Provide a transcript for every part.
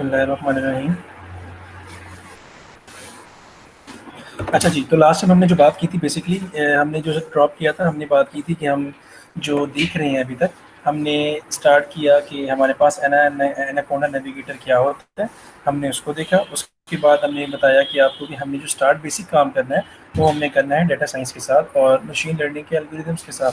बिस्मिल्लाहिर्रहमानिर्रहीम। अच्छा जी, तो लास्ट टाइम हमने जो बात की थी बेसिकली हमने जो ड्रॉप किया था, हमने बात की थी कि हम जो देख रहे हैं अभी तक, हमने स्टार्ट किया कि हमारे पास एनाकोंडा नेविगेटर क्या होता है, हमने उसको देखा। उसके बाद हमने बताया कि आपको कि हमने जो स्टार्ट बेसिक काम करना है वो हमने करना है डाटा साइंस के साथ और मशीन लर्निंग के एल्गोरिदम्स के साथ।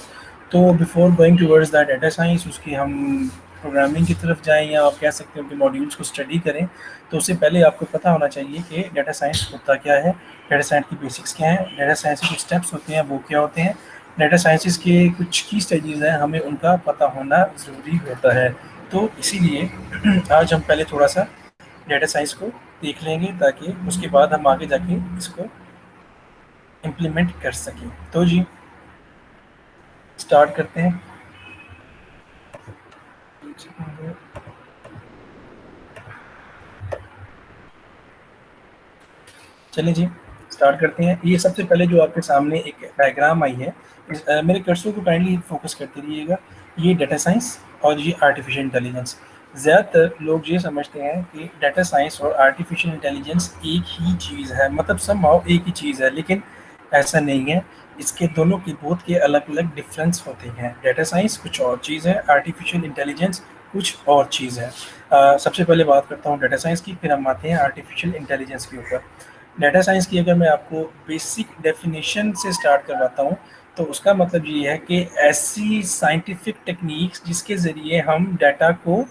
तो before going towards that data science, उसकी हम प्रोग्रामिंग की तरफ जाएँ या आप कह सकते हो कि मॉड्यूल्स को स्टडी करें, तो उससे पहले आपको पता होना चाहिए कि डाटा साइंस होता क्या है, डाटा साइंस की बेसिक्स क्या हैं, डाटा साइंस के कुछ स्टेप्स होते हैं वो क्या होते हैं, डाटा साइंसिस के कुछ की स्टेजेस हैं, हमें उनका पता होना ज़रूरी होता है। तो इसीलिए आज हम पहले थोड़ा सा डाटा साइंस को देख लेंगे ताकि उसके बाद हम आगे जाके इसको इम्प्लीमेंट कर सकें। तो जी स्टार्ट करते हैं। चलिए जी स्टार्ट करते हैं। ये सबसे पहले जो आपके सामने एक डायग्राम आई है, मेरे कर्सर को काइंडली फोकस करते रहिएगा। ये डाटा साइंस और ये आर्टिफिशियल इंटेलिजेंस। ज़्यादातर लोग ये समझते हैं कि डाटा साइंस और आर्टिफिशियल इंटेलिजेंस एक ही चीज़ है, मतलब समहाउ एक ही चीज़ है, लेकिन ऐसा नहीं है। इसके दोनों के बोथ के अलग अलग डिफरेंस होते हैं। डाटा साइंस कुछ और चीज़ है, आर्टिफिशियल इंटेलिजेंस कुछ और चीज़ है। सबसे पहले बात करता हूँ डाटा साइंस की, फिर हम आते हैं आर्टिफिशियल इंटेलिजेंस के ऊपर। डाटा साइंस की अगर मैं आपको बेसिक डेफिनेशन से स्टार्ट करवाता हूँ, तो उसका मतलब ये है कि ऐसी साइंटिफिक टेक्निक्स जिसके ज़रिए हम डाटा को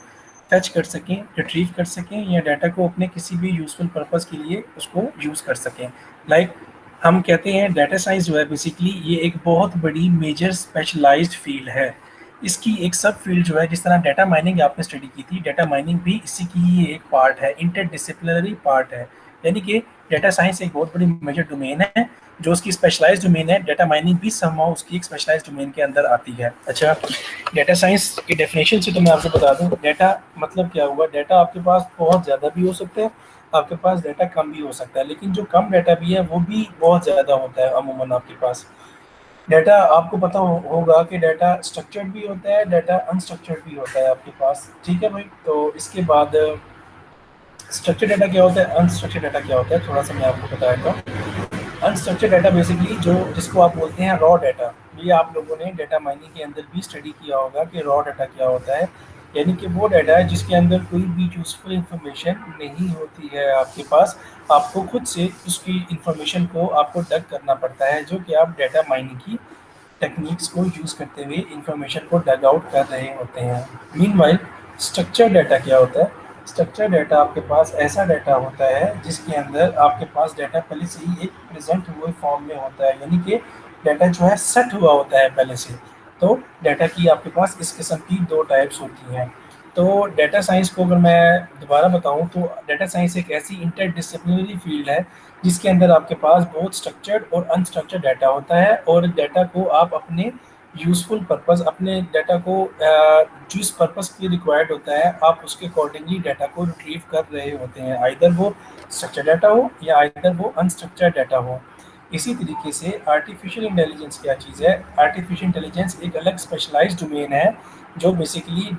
टच कर सकें, रिट्रीव कर सकें या डाटा को अपने किसी भी यूज़फुल पर्पस के लिए उसको यूज़ कर सकें। लाइक हम कहते हैं डाटा साइंस जो है बेसिकली ये एक बहुत बड़ी मेजर स्पेशलाइज्ड फील्ड है। इसकी एक सब फील्ड जो है, जिस तरह डाटा माइनिंग आपने स्टडी की थी, डाटा माइनिंग भी इसी की ही एक पार्ट है, इंटरडिसिप्लिनरी पार्ट है। यानी कि डाटा साइंस एक बहुत बड़ी मेजर डोमेन है, जो उसकी स्पेशलाइज्ड डोमेन है। डाटा माइनिंग भी समहाउ उसकी एक स्पेशलाइज्ड डोमेन के अंदर आती है। अच्छा, डाटा साइंस की डेफिनेशन से तो मैं आपको बता दूं, डाटा मतलब क्या हुआ। डाटा आपके पास बहुत ज़्यादा भी हो सकता है, आपके पास डाटा कम भी हो सकता है, लेकिन जो कम डाटा भी है वो भी बहुत ज़्यादा होता है अमूमन आपके पास। डाटा आपको पता होगा कि डाटा स्ट्रक्चर्ड भी होता है, डाटा अनस्ट्रक्चर्ड भी होता है आपके पास। ठीक है भाई, तो इसके बाद स्ट्रक्चर्ड डाटा क्या होता है, अनस्ट्रक्चर्ड डाटा क्या होता है, थोड़ा सा मैं आपको बताता हूँ। अनस्ट्रक्चर्ड डाटा बेसिकली जो जिसको आप बोलते हैं रॉ डाटा, ये आप लोगों ने डाटा माइनिंग के अंदर भी स्टडी किया होगा कि रॉ डाटा क्या होता है। यानी कि वो डाटा है जिसके अंदर कोई भी यूजफुल इंफॉर्मेशन नहीं होती है आपके पास, आपको खुद से उसकी इंफॉर्मेशन को आपको डग करना पड़ता है, जो कि आप डाटा माइनिंग की टेक्निक्स को यूज़ करते हुए इंफॉर्मेशन को डग आउट कर रहे होते हैं। मीनवाइल स्ट्रक्चर डाटा क्या होता है, स्ट्रक्चर डाटा आपके पास ऐसा डाटा होता है जिसके अंदर आपके पास डाटा पहले से ही एक प्रेजेंट हुए फॉर्म में होता है, यानी कि डाटा जो है सेट हुआ होता है पहले से। तो डाटा की आपके पास इस किस्म की दो टाइप्स होती हैं। तो डाटा साइंस को अगर मैं दोबारा बताऊं, तो डाटा साइंस एक ऐसी इंटरडिसिप्लिनरी फील्ड है जिसके अंदर आपके पास बहुत स्ट्रक्चर्ड और अनस्ट्रक्चर्ड डाटा होता है, और डाटा को आप अपने यूज़फुल पर्पस, अपने डाटा को जिस पर्पस के लिए रिक्वायर्ड होता है, आप उसके अकॉर्डिंगली डाटा को रिट्रीव कर रहे होते हैं, आइदर वो स्ट्रक्चर डाटा हो या आइदर वो अनस्ट्रक्चर्ड डाटा हो। इसी तरीके से आर्टिफिशियल इंटेलिजेंस क्या चीज़ है, आर्टिफिशियल इंटेलिजेंस एक अलग स्पेशलाइज्ड डोमेन है जो बेसिकली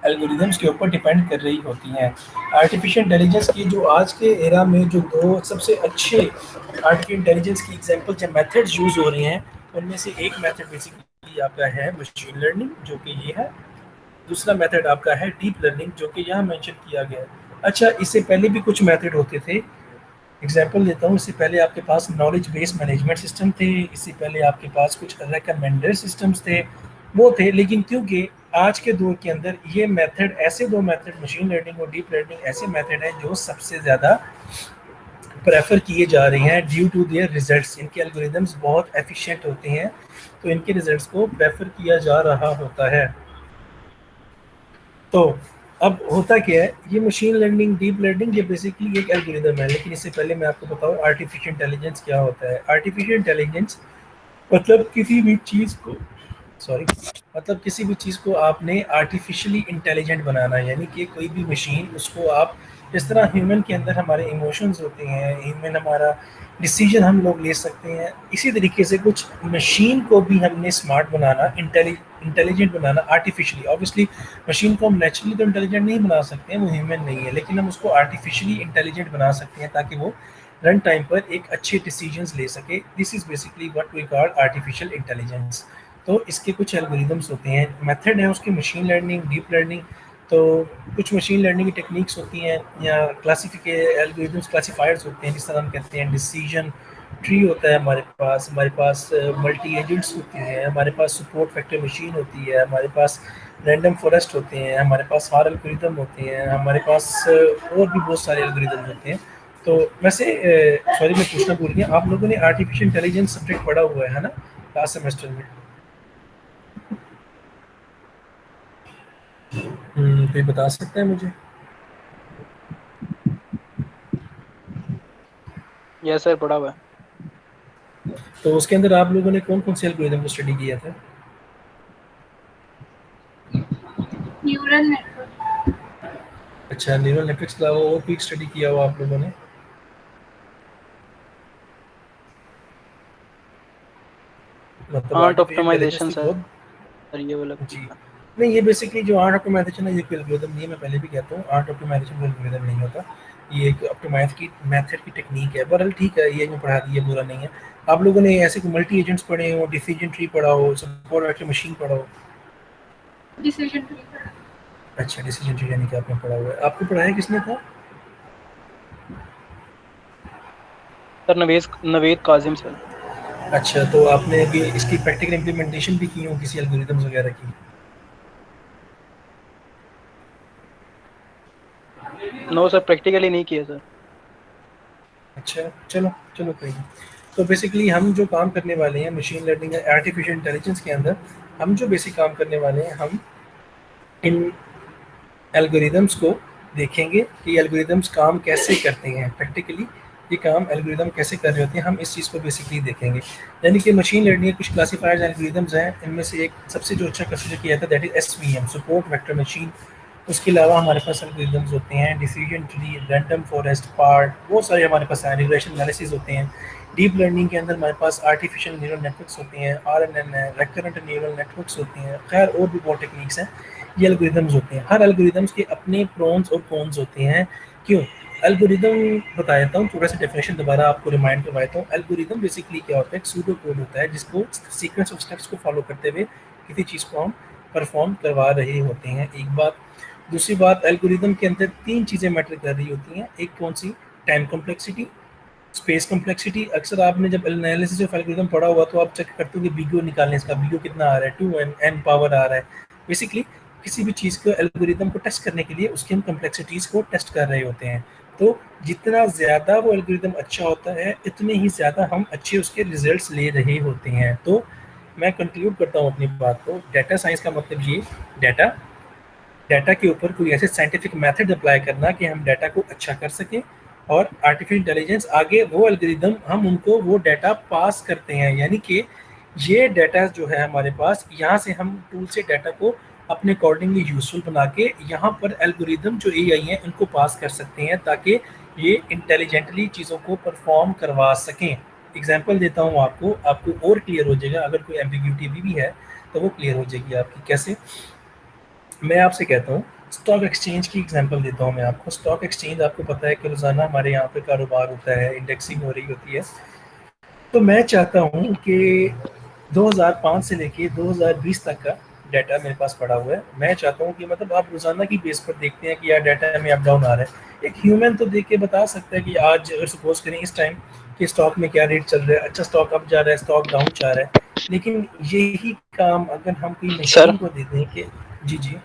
एल्गोरिदम्स के ऊपर डिपेंड कर रही होती हैं। आर्टिफिशियल इंटेलिजेंस की जो आज के एरा में जो दो सबसे अच्छे आर्टिफिशियल इंटेलिजेंस की एग्जांपल जो मेथड्स यूज़ हो रहे हैं, उनमें से एक मेथड बेसिकली आपका है मशीन लर्निंग, जो कि ये है। दूसरा मेथड आपका है डीप लर्निंग, जो कि यहाँ मेंशन किया गया है। अच्छा, इससे पहले भी कुछ मेथड होते थे। एग्जाम्पल देता हूँ, इससे पहले आपके पास नॉलेज बेस्ड मैनेजमेंट सिस्टम थे, इससे पहले आपके पास कुछ रेकमेंडर सिस्टम्स थे, वो थे। लेकिन क्योंकि आज के दौर के अंदर ये मेथड, ऐसे दो मेथड मशीन लर्निंग और डीप लर्निंग ऐसे मेथड हैं जो सबसे ज़्यादा प्रेफर किए जा रहे हैं ड्यू टू देयर रिजल्ट्स। इनके एल्गोरिदम्स बहुत एफिशिएंट होते हैं, तो इनके रिजल्ट्स को प्रेफर किया जा रहा होता है। तो अब होता क्या है, ये मशीन लर्निंग, डीप लर्निंग, ये बेसिकली एक एल्गोरिदम है। लेकिन इससे पहले मैं आपको बताऊं आर्टिफिशियल इंटेलिजेंस क्या होता है। आर्टिफिशियल इंटेलिजेंस मतलब किसी भी चीज़ को मतलब किसी भी चीज़ को आपने आर्टिफिशियली इंटेलिजेंट बनाना, यानी कि कोई भी मशीन, उसको आप जिस तरह ह्यूमन के अंदर हमारे इमोशंस होते हैं, ह्यूमन हमारा डिसीजन हम लोग ले सकते हैं, इसी तरीके से कुछ मशीन को भी हमने स्मार्ट बनाना, इंटेलिजेंट बनाना आर्टिफिशियली, ऑब्वियसली मशीन को हम नेचुरली तो इंटेलिजेंट नहीं बना सकते हैं, वो ह्यूमन नहीं है, लेकिन हम उसको आर्टिफिशियली इंटेलिजेंट बना सकते हैं ताकि वो रन टाइम पर एक अच्छे डिसीजंस ले सके। This is basically what we call artificial intelligence. तो इसके कुछ एल्गोरिदम्स होते हैं, मेथड है उसकी मशीन लर्निंग, डीप लर्निंग। तो कुछ मशीन लर्निंग की टेक्निक्स होती हैं या क्लासिफिके एल्गोरिदम्स क्लासीफायर्स होते हैं, जिस तरह हम कहते हैं डिसीजन ट्री होता है हमारे पास मल्टी एजेंट्स होते हैं, हमारे पास सपोर्ट फैक्टर मशीन होती है, हमारे पास रैंडम फॉरेस्ट होते हैं, हमारे पास हार एल्गोरिदम होते हैं, हमारे पास और भी बहुत सारे एल्गोरिदम होते हैं। तो वैसे सॉरी मैं पूछना भूल गया, आप लोगों ने आर्टिफिशियल इंटेलिजेंस सब्जेक्ट पढ़ा हुआ है ना लास्ट सेमेस्टर में? कोई बता सकता है मुझे? यस सर, पढ़ा हुआ है। तो उसके अंदर आप लोगों ने कौन कौन से एल्गोरिदम को स्टडी किया था? Neural network. अच्छा, न्यूरल नेटवर्क्स के अलावा और कोई स्टडी किया हुआ आप लोगों ने? मतलब आर्ट आर्टिफिशियल इंटेलिजेंस ऑप्टिमाइजेशन की सर, बहुत। ये वाला जी। था। नहीं, ये बेसिकली जो आर्ट ऑप्टिमाइजेशन है ये कोई एल्गोरिदम नहीं है, मैं पहले भी कहता हूँ आर्ट ऑप्टिमाइजेशन कोई एल्गोरिदम नहीं होता। ये एक ऑप्टिमाइज की मेथड की टेक्निक है। बहरहाल ठीक है, ये में पढ़ा दी है, बुरा नहीं है। आप लोगों ने ऐसे कोई मल्टी एजेंट्स पढ़े हो, डिसीजन ट्री पढ़ा हो, सपोर्ट वेक्टर मशीन पढ़ा हो? Decision tree. अच्छा, डिसीजन ट्री यानी कि आपने पढ़ा हुआ है। आपको पढ़ाया किसने था? Sir Naved Kazim sir. अच्छा, तो आपने अभी इसकी प्रैक्टिकल इम्प्लीमेंटेशन भी की हो किसी एल्गोरिदम्स वगैरह की? नो सर, प्रैक्टिकली नहीं किया सर। अच्छा, चलो चलो कोई नहीं। तो बेसिकली हम जो काम करने वाले हैं मशीन लर्निंग या आर्टिफिशियल इंटेलिजेंस के अंदर, हम जो बेसिक काम करने वाले हैं, हम इन एल्गोरिदम्स को देखेंगे कि एल्गोरिदम्स काम कैसे करते हैं प्रैक्टिकली। ये काम एल्गोरिदम कैसे कर रहे होते हैं, हम इस चीज़ को बेसिकली देखेंगे। यानी कि मशीन लर्निंग कुछ क्लासीफायर्स एल्गोरिदम्स हैं, इनमें से एक सबसे जो अच्छा कंसिडर किया था that is SVM, support vector machine. उसके अलावा हमारे पास एल्गोरिदम्स होते हैं decision tree, random forest, part, बहुत सारे हमारे पास हैं, रिग्रेशन एनालिसिस होते हैं। डीप लर्निंग के अंदर हमारे पास आर्टिफिशियल न्यूरल नेटवर्क्स होते हैं, आरएनएन है, रेकरेंट न्यूरल नेटवर्क्स होते हैं, खैर और भी बहुत टेक्निक्स हैं। ये एल्गोरिदम्स होते हैं, हर एल्गोरिदम्स के अपने प्रोन्स और कॉन्स होते हैं। क्यों? एल्गोरिदम बता देता हूँ, थोड़ा सा डेफिनेशन दोबारा आपको रिमाइंड करवा देता हूँ। एल्गोरिदम बेसिकली क्या होता है? एक सूडो कोड होता है जिसको सीक्वेंस ऑफ स्टेप्स को फॉलो करते हुए किसी चीज़ को हम परफॉर्म करवा रहे होते हैं, एक बात। दूसरी बात, एल्गोरिदम के अंदर तीन चीज़ें मैटर कर रही होती हैं। एक कौन सी? Time complexity, space complexity. अक्सर आपने जब एनालिसिस ऑफ एल्गोरिदम पढ़ा हुआ तो आप चेक करते हो कि बीगो निकालने, इसका बीगो कितना आ रहा है, 2n पावर आ रहा है। बेसिकली किसी भी चीज़ को एल्गोरिदम को टेस्ट करने के लिए उसकी हम कॉम्प्लेक्सिटीज़ को टेस्ट कर रहे होते हैं। तो जितना ज़्यादा वो एल्गोरिदम अच्छा होता है, इतने ही ज़्यादा हम अच्छे उसके रिजल्ट्स ले रहे होते हैं। तो मैं कंक्लूड करता हूँ अपनी बात को, डाटा साइंस का मतलब ये डाटा डाटा के ऊपर कोई ऐसे साइंटिफिक मेथड अप्लाई करना कि हम डाटा को अच्छा कर सकें, और आर्टिफिशियल इंटेलिजेंस आगे वो एल्गोरिदम हम उनको वो डाटा पास करते हैं। यानी कि ये डाटा जो है हमारे पास, यहाँ से हम टूल से डाटा को अपने अकॉर्डिंगली यूजफुल बना के यहाँ पर एल्गोरिदम जो एआई हैं उनको पास कर सकते हैं, ताकि ये इंटेलिजेंटली चीज़ों को परफॉर्म करवा सकें। एग्जाम्पल देता हूँ आपको, आपको और क्लियर हो जाएगा। अगर कोई एम्बिग्यूटी भी है तो वो क्लियर हो जाएगी आपकी। कैसे? मैं आपसे कहता हूँ, स्टॉक एक्सचेंज की एग्जांपल देता हूँ मैं आपको। स्टॉक एक्सचेंज आपको पता है कि रोज़ाना हमारे यहाँ पे कारोबार होता है, इंडेक्सिंग हो रही होती है। तो मैं चाहता हूँ कि 2005 से लेके 2020 तक का डाटा मेरे पास पड़ा हुआ है। मैं चाहता हूँ कि मतलब आप रोज़ाना की बेस पर देखते हैं कि यार डाटा में अप डाउन आ रहा है। एक ह्यूमन तो देख के बता सकता है कि आज अगर सपोज करें इस टाइम कि स्टॉक में क्या रेट चल रहा है, अच्छा स्टॉक अप जा रहा है, स्टॉक डाउन जा रहा है। लेकिन यही काम अगर हम कोई सर मशीन को दे दें कि जी जी।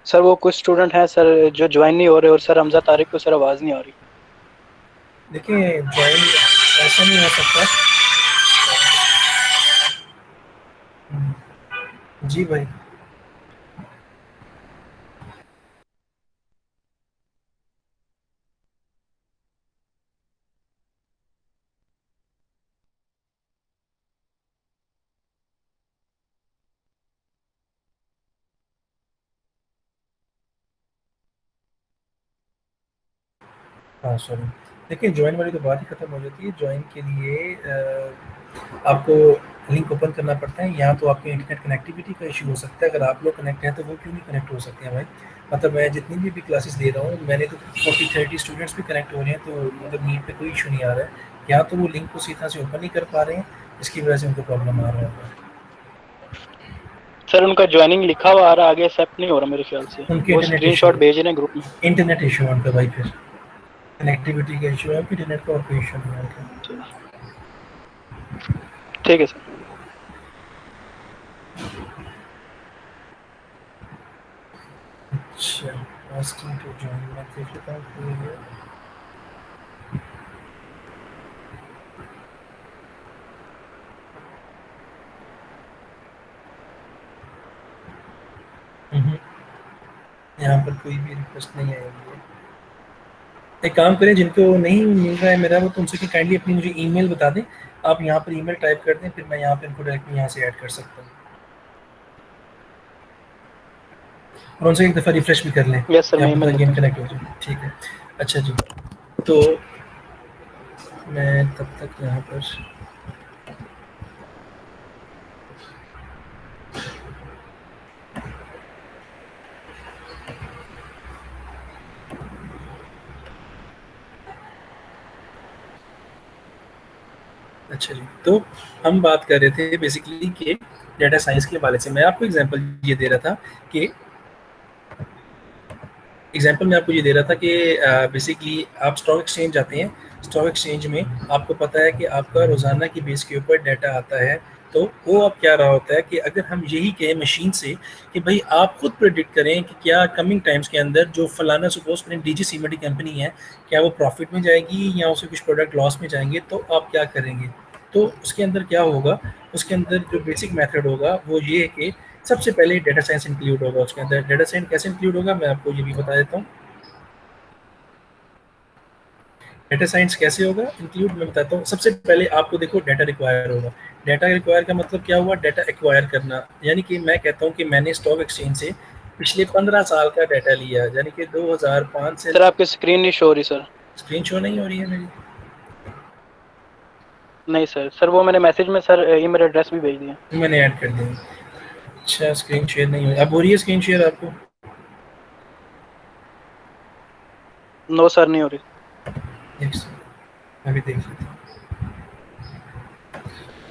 सर वो कुछ स्टूडेंट हैं सर जो ज्वाइन नहीं हो रहे, और सर हमजा तारिक को सर आवाज़ नहीं आ रही। देखिए ज्वाइन ऐसा नहीं हो सकता। जी भाई। हाँ सॉरी। देखिए ज्वाइन वाली तो बात ही खत्म हो जाती है। ज्वाइन के लिए आपको लिंक ओपन करना पड़ता है। यहाँ तो आपके इंटरनेट कनेक्टिविटी का इशू हो सकता है, अगर आप लोग कनेक्ट हैं तो वो क्यों नहीं कनेक्ट हो सकते हैं भाई। मतलब मैं जितनी भी क्लासेस दे रहा हूँ, मैंने तो 40-30 स्टूडेंट्स भी कनेक्ट हो रहे हैं, तो मतलब मीट पे कोई इशू नहीं आ रहा है। यहाँ तो वो लिंक को उसी तरह से ओपन नहीं कर पा रहे हैं, इसकी वजह से उनको प्रॉब्लम आ रहा है। सर उनका ज्वाइनिंग लिखा हुआ आ रहा, आगे एक्सेप्ट नहीं हो रहा मेरे ख्याल से। उनके वो इंटरनेट स्क्रीनशॉट इशू, भेज रहे हैं ग्रुप में। इंटरनेट इशू है उनका भाई, फिर कनेक्टिविटी का इशू है, फिर इंटरनेट का और कोई इशू नहीं है उनका। ठीक है सर। अच्छा, asking to join, मैं देख लेता हूँ कोई है। यहाँ पर कोई भी रिक्वेस्ट नहीं आएगी। एक काम करें, जिनको नहीं मिल रहा है मेरा, वो तुमसे कि काइंडली अपनी मुझे ईमेल बता दें। आप यहाँ पर ईमेल टाइप कर दें, फिर मैं यहाँ पर इनको डायरेक्टली यहाँ से ऐड कर सकता हूँ, और उनसे एक दफ़ा रिफ्रेश भी कर लें। यस सर, मैं यहाँ पर ईमेल गेम कनेक्ट हो जाए। ठीक है, अच्छा जी। तो मैं तब तक यहाँ पर अच्छा जी, तो हम बात कर रहे थे बेसिकली कि डेटा साइंस के हवाले से। मैं आपको एग्जांपल ये दे रहा था कि बेसिकली आप स्टॉक एक्सचेंज जाते हैं, स्टॉक एक्सचेंज में आपको पता है कि आपका रोज़ाना की बेस के ऊपर डाटा आता है। तो वो अब क्या रहा होता है कि अगर हम यही कहें मशीन से कि भाई आप खुद प्रेडिक्ट करें कि क्या कमिंग टाइम्स के अंदर जो फलाना सपोज करें डीजी सीमेंट की कंपनी है, क्या वो प्रॉफिट में जाएगी या उसके कुछ प्रोडक्ट लॉस में जाएंगे, तो आप क्या करेंगे। तो उसके अंदर क्या होगा, उसके अंदर जो बेसिक मेथड होगा वो ये है कि सबसे पहले डेटा साइंस इंक्लूड होगा। उसके अंदर डेटा साइंस कैसे इंक्लूड होगा, मैं आपको ये भी बता देता हूँ। डेटा साइंस कैसे होगा इंक्लूड, मैं बताता हूँ। सबसे पहले आपको देखो डाटा रिक्वायर होगा। डाटा रिक्वायर का मतलब क्या हुआ, डाटा एक्वायर करना। यानी कि मैं कहता हूँ कि मैंने स्टॉक एक्सचेंज से पिछले 15 साल का डाटा लिया, यानी कि 2005 से। सर आपकी स्क्रीन नहीं शो हो रही सर। स्क्रीन शो नहीं हो रही है मेरी? नहीं सर, सर वो मैंने मैसेज में सर ईमेल एड्रेस भी भेज दिया। मैंने ऐड कर दिया। अच्छा, स्क्रीन शेयर नहीं हो रही। अब हो रही है स्क्रीन शेयर आपको? नो सर, नहीं हो रही। अभी देख लेता हूँ।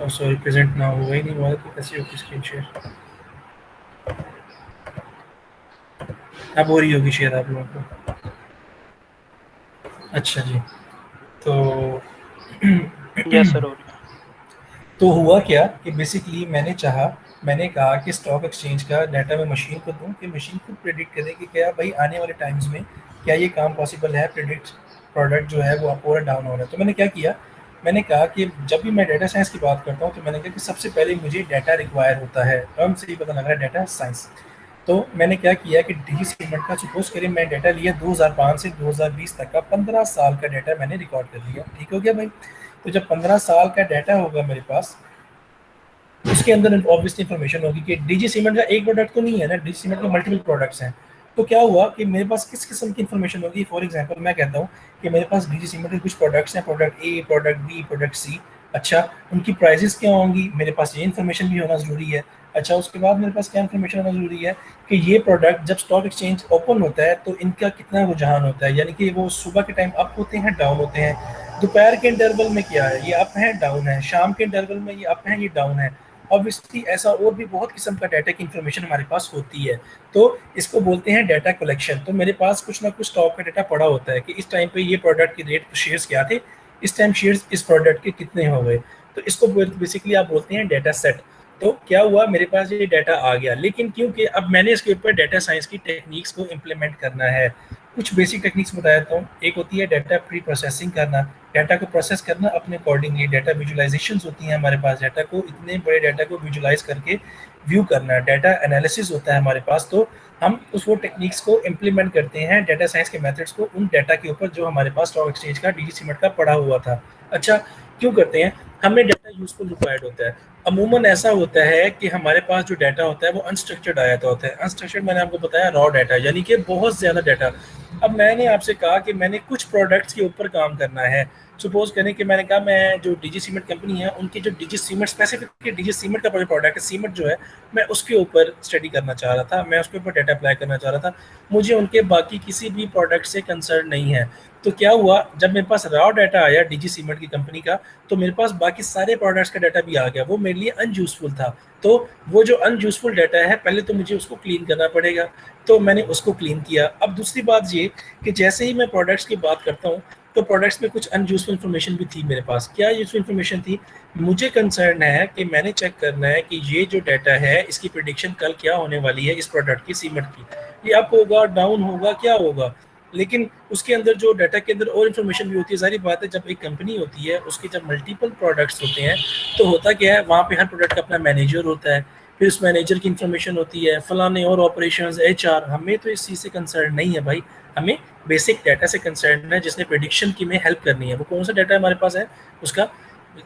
और सॉरी, प्रेजेंट ना हुआ ही नहीं हुआ तो कैसे होगी स्क्रीन शेयर। अब हो रही होगी शेयर आप लोगों को। अच्छा जी, तो यस सर, हो रही है। तो हुआ क्या कि बेसिकली मैंने कहा कि स्टॉक एक्सचेंज का डाटा मैं मशीन को दूं कि मशीन खुद प्रेडिक्ट करे कि क्या भाई आने वाले टाइम्स में क्या ये काम पॉसिबल है, प्रेडिक्ट प्रोडक्ट जो है वो अप और डाउन हो रहा है। तो मैंने क्या किया, मैंने कहा कि जब भी मैं डाटा साइंस की बात करता हूँ तो मैंने कहा कि सबसे पहले मुझे डाटा रिक्वायर होता है। टर्म से ही पता लग रहा है डाटा साइंस। तो मैंने क्या किया कि डीजी सीमेंट का सपोज करें मैं डाटा लिया 2005 से 2020 तक का 15 साल का डाटा मैंने रिकॉर्ड कर लिया। ठीक हो गया भाई। तो जब 15 साल का डाटा होगा मेरे पास, उसके अंदर ऑब्वियसली इन्फॉर्मेशन होगी कि डीजी सीमेंट का एक प्रोडक्ट तो नहीं है ना, डीजी सीमेंट के मल्टीपल प्रोडक्ट्स हैं। तो क्या हुआ कि मेरे पास किस किस्म की इन्फॉर्मेशन होगी। फॉर एग्जांपल मैं कहता हूँ कि मेरे पास डीजी सीमेंट के कुछ प्रोडक्ट्स हैं, product A, product B, product C. अच्छा, उनकी प्राइसेस क्या होंगी, मेरे पास ये इन्फॉर्मेशन भी होना ज़रूरी है। अच्छा, उसके बाद मेरे पास क्या इन्फॉर्मेशन होना ज़रूरी है कि ये प्रोडक्ट जब स्टॉक एक्सचेंज ओपन होता है तो इनका कितना रुझान होता है, यानी कि वो सुबह के टाइम अप होते हैं, डाउन होते हैं, दोपहर के इंटरवल में क्या है, ये अप है, डाउन है, शाम के इंटरवल में ये अप है, ये डाउन है। ऑब्वियसली ऐसा और भी बहुत किस्म का डाटा की इन्फॉर्मेशन हमारे पास होती है। तो इसको बोलते हैं डाटा कलेक्शन। तो मेरे पास कुछ ना कुछ स्टॉक का डाटा पड़ा होता है कि इस टाइम पे ये प्रोडक्ट के रेट शेयर्स क्या थे, इस टाइम शेयर्स इस प्रोडक्ट के कितने हो गए। तो इसको बेसिकली आप बोलते हैं डाटा सेट। तो क्या हुआ, मेरे पास ये डाटा आ गया, लेकिन क्योंकि अब मैंने इसके ऊपर डाटा साइंस की टेक्निक्स को इम्प्लीमेंट करना है। कुछ बेसिक टेक्निक्स बता देता हूँ। एक होती है डाटा प्री प्रोसेसिंग करना, डाटा को प्रोसेस करना अपने अकॉर्डिंगली। डाटा विजुलाइजेशंस होती हैं हमारे पास, डाटा को इतने बड़े डाटा को विजुलाइज करके व्यू करना। डाटा एनालिसिस होता है हमारे पास। तो हम उस वो टेक्निक्स को इम्प्लीमेंट करते हैं, डाटा साइंस के मेथड्स को उन डाटा के ऊपर जो हमारे पास स्टॉक एक्सचेंज का डीजी सीमेंट का पड़ा हुआ था। अच्छा, क्यों करते हैं, हमें डाटा यूजफुल रिक्वायर्ड होता है। अमूमन ऐसा होता है कि हमारे पास जो डाटा होता है वो अनस्ट्रक्चर्ड आया होता है। अनस्ट्रक्चर्ड मैंने आपको बताया रॉ डाटा, यानी कि बहुत ज़्यादा डाटा। अब मैंने आपसे कहा कि मैंने कुछ प्रोडक्ट्स के ऊपर काम करना है। सपोज करें कि मैंने कहा मैं जो डीजी सीमेंट कंपनी है उनकी जो DG cement specific DG cement का प्रोडक्ट है सीमेंट जो है, मैं उसके ऊपर स्टडी करना चाह रहा था, मैं उसके ऊपर डाटा अप्लाई करना चाह रहा था। मुझे उनके बाकी किसी भी प्रोडक्ट से कंसर्न नहीं है। तो क्या हुआ, जब मेरे पास रॉ डाटा आया डीजी सीमेंट की कंपनी का, तो मेरे पास बाकी सारे प्रोडक्ट्स का डाटा भी आ गया, वो मेरे लिए अनयूजफुल था। तो वो जो अनयूजफुल डाटा है पहले तो मुझे उसको क्लीन करना पड़ेगा, तो मैंने उसको क्लीन किया। अब दूसरी बात ये कि जैसे ही मैं प्रोडक्ट्स की बात करता हूँ तो प्रोडक्ट्स में कुछ अनयूजफुल इन्फॉर्मेशन भी थी मेरे पास। क्या यूजफुल इन्फॉर्मेशन थी? मुझे कंसर्न है कि मैंने चेक करना है कि ये जो डाटा है इसकी प्रिडिक्शन कल क्या होने वाली है इस प्रोडक्ट की सीमेंट की, ये अप होगा डाउन होगा क्या होगा। लेकिन उसके अंदर जो डाटा के अंदर और इन्फॉर्मेशन भी होती है। सारी बात है, जब एक कंपनी होती है उसके जब मल्टीपल प्रोडक्ट्स होते हैं तो होता क्या है, वहाँ पे हर प्रोडक्ट का अपना मैनेजर होता है, फिर उस मैनेजर की इन्फॉर्मेशन होती है, फलाने और ऑपरेशंस एचआर। हमें तो इस चीज़ से कंसर्न नहीं है भाई, हमें बेसिक डाटा से कंसर्न है जिसने प्रेडिक्शन की में हेल्प करनी है। वो कौन सा डाटा हमारे पास है? उसका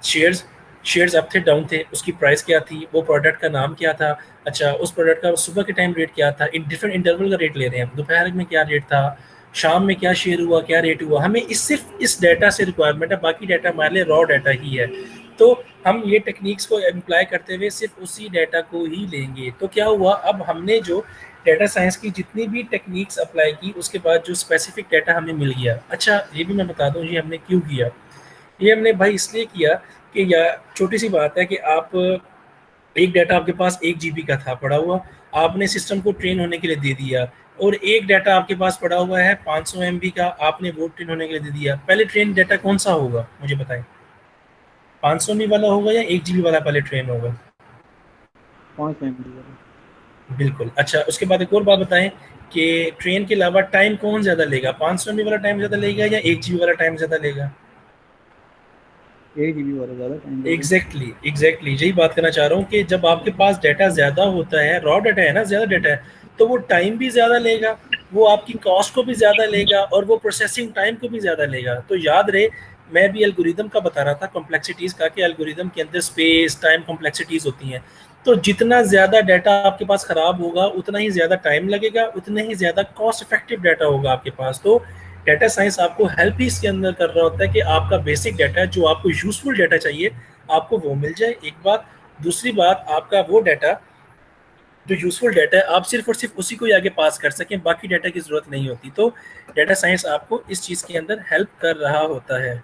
शेयर्स, शेयर्स अप थे डाउन थे, उसकी प्राइस क्या थी, वो प्रोडक्ट का नाम क्या था, अच्छा उस प्रोडक्ट का सुबह के टाइम रेट क्या था, इन डिफरेंट इंटरवल का रेट ले रहे हैं, दोपहर में क्या रेट था, शाम में क्या शेयर हुआ क्या रेट हुआ। हमें इस सिर्फ इस डाटा से रिक्वायरमेंट है, बाकी डाटा हमारे लिए रॉ डाटा ही है। तो हम ये टेक्निक्स को अप्लाई करते हुए सिर्फ उसी डाटा को ही लेंगे। तो क्या हुआ, अब हमने जो डाटा साइंस की जितनी भी टेक्निक्स अप्लाई की उसके बाद जो स्पेसिफिक डाटा हमें मिल गया। अच्छा ये भी मैं बता दूं ये हमने क्यों किया। ये हमने भाई इसलिए किया कि या छोटी सी बात है कि आप एक डाटा आपके पास 1 GB का था पड़ा हुआ, आपने सिस्टम को ट्रेन होने के लिए दे दिया, और एक डाटा आपके पास पड़ा हुआ है 500 MB का, आपने वो ट्रेन होने के लिए दे दिया। पहले ट्रेन डाटा कौन सा होगा मुझे बताएं, 500 MB वाला होगा या 1 GB वाला पहले ट्रेन होगा? 5 MB वाला। बिल्कुल। अच्छा उसके बाद एक और बात बताएं कि ट्रेन के अलावा टाइम कौन ज़्यादा लेगा, 500 MB वाला टाइम ज़्यादा लेगा या 1 GB वाला टाइम ज़्यादा लेगा? 1 GB वाला ज़्यादा टाइम लेगा। एग्जैक्टली यही बात करना चाह रहा हूँ कि जब आपके पास डाटा ज़्यादा होता है, रॉ डाटा है ना, ज़्यादा डाटा है, तो वो टाइम भी ज़्यादा लेगा, वो आपकी कॉस्ट को भी ज़्यादा लेगा और वो प्रोसेसिंग टाइम को भी ज़्यादा लेगा। तो याद रहे, मैं भी एल्गोरिदम का बता रहा था, कॉम्प्लेक्सिटीज़ का, कि एल्गोरिदम के अंदर स्पेस टाइम कॉम्प्लेक्सिटीज़ होती हैं। तो जितना ज़्यादा डाटा आपके पास ख़राब होगा उतना ही ज़्यादा टाइम लगेगा, उतना ही ज़्यादा कॉस्ट इफेक्टिव डाटा होगा आपके पास। तो डाटा साइंस आपको हेल्प ही इसके अंदर कर रहा होता है कि आपका बेसिक डाटा जो आपको यूजफुल डाटा चाहिए आपको वो मिल जाए, एक बात। दूसरी बात, आपका वो डाटा जो यूजफुल डाटा है आप सिर्फ और सिर्फ उसी को ही आगे पास कर सकें, बाकी डाटा की ज़रूरत नहीं होती। तो डाटा साइंस आपको इस चीज़ के अंदर हेल्प कर रहा होता है।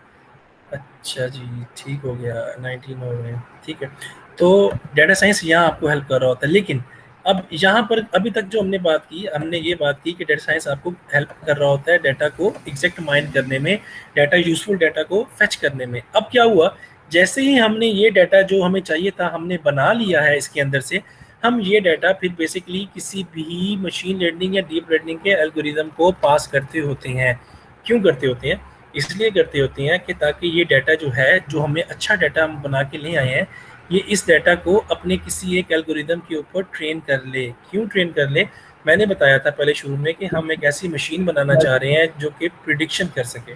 अच्छा जी, ठीक हो गया, 19 हो गए, ठीक है। तो डाटा साइंस यहाँ आपको हेल्प कर रहा होता है। लेकिन अब यहाँ पर अभी तक जो हमने बात की, हमने ये बात की कि डाटा साइंस आपको हेल्प कर रहा होता है डाटा को एग्जैक्ट माइन करने में, डाटा यूजफुल डाटा को फेच करने में। अब क्या हुआ, जैसे ही हमने ये डाटा जो हमें चाहिए था हमने बना लिया है इसके अंदर से, हम ये डाटा फिर बेसिकली किसी भी मशीन लर्निंग या डीप लर्निंग के एल्गोरिदम को पास करते होते हैं। क्यों करते होते हैं? इसलिए करते होते हैं कि ताकि ये डाटा जो है, जो हमें अच्छा डाटा हम बना के ले आए हैं, ये इस डाटा को अपने किसी एक एल्गोरिदम के ऊपर ट्रेन कर ले। क्यों ट्रेन कर ले? मैंने बताया था पहले शुरू में कि हम एक ऐसी मशीन बनाना चाह रहे हैं जो कि प्रिडिक्शन कर सके।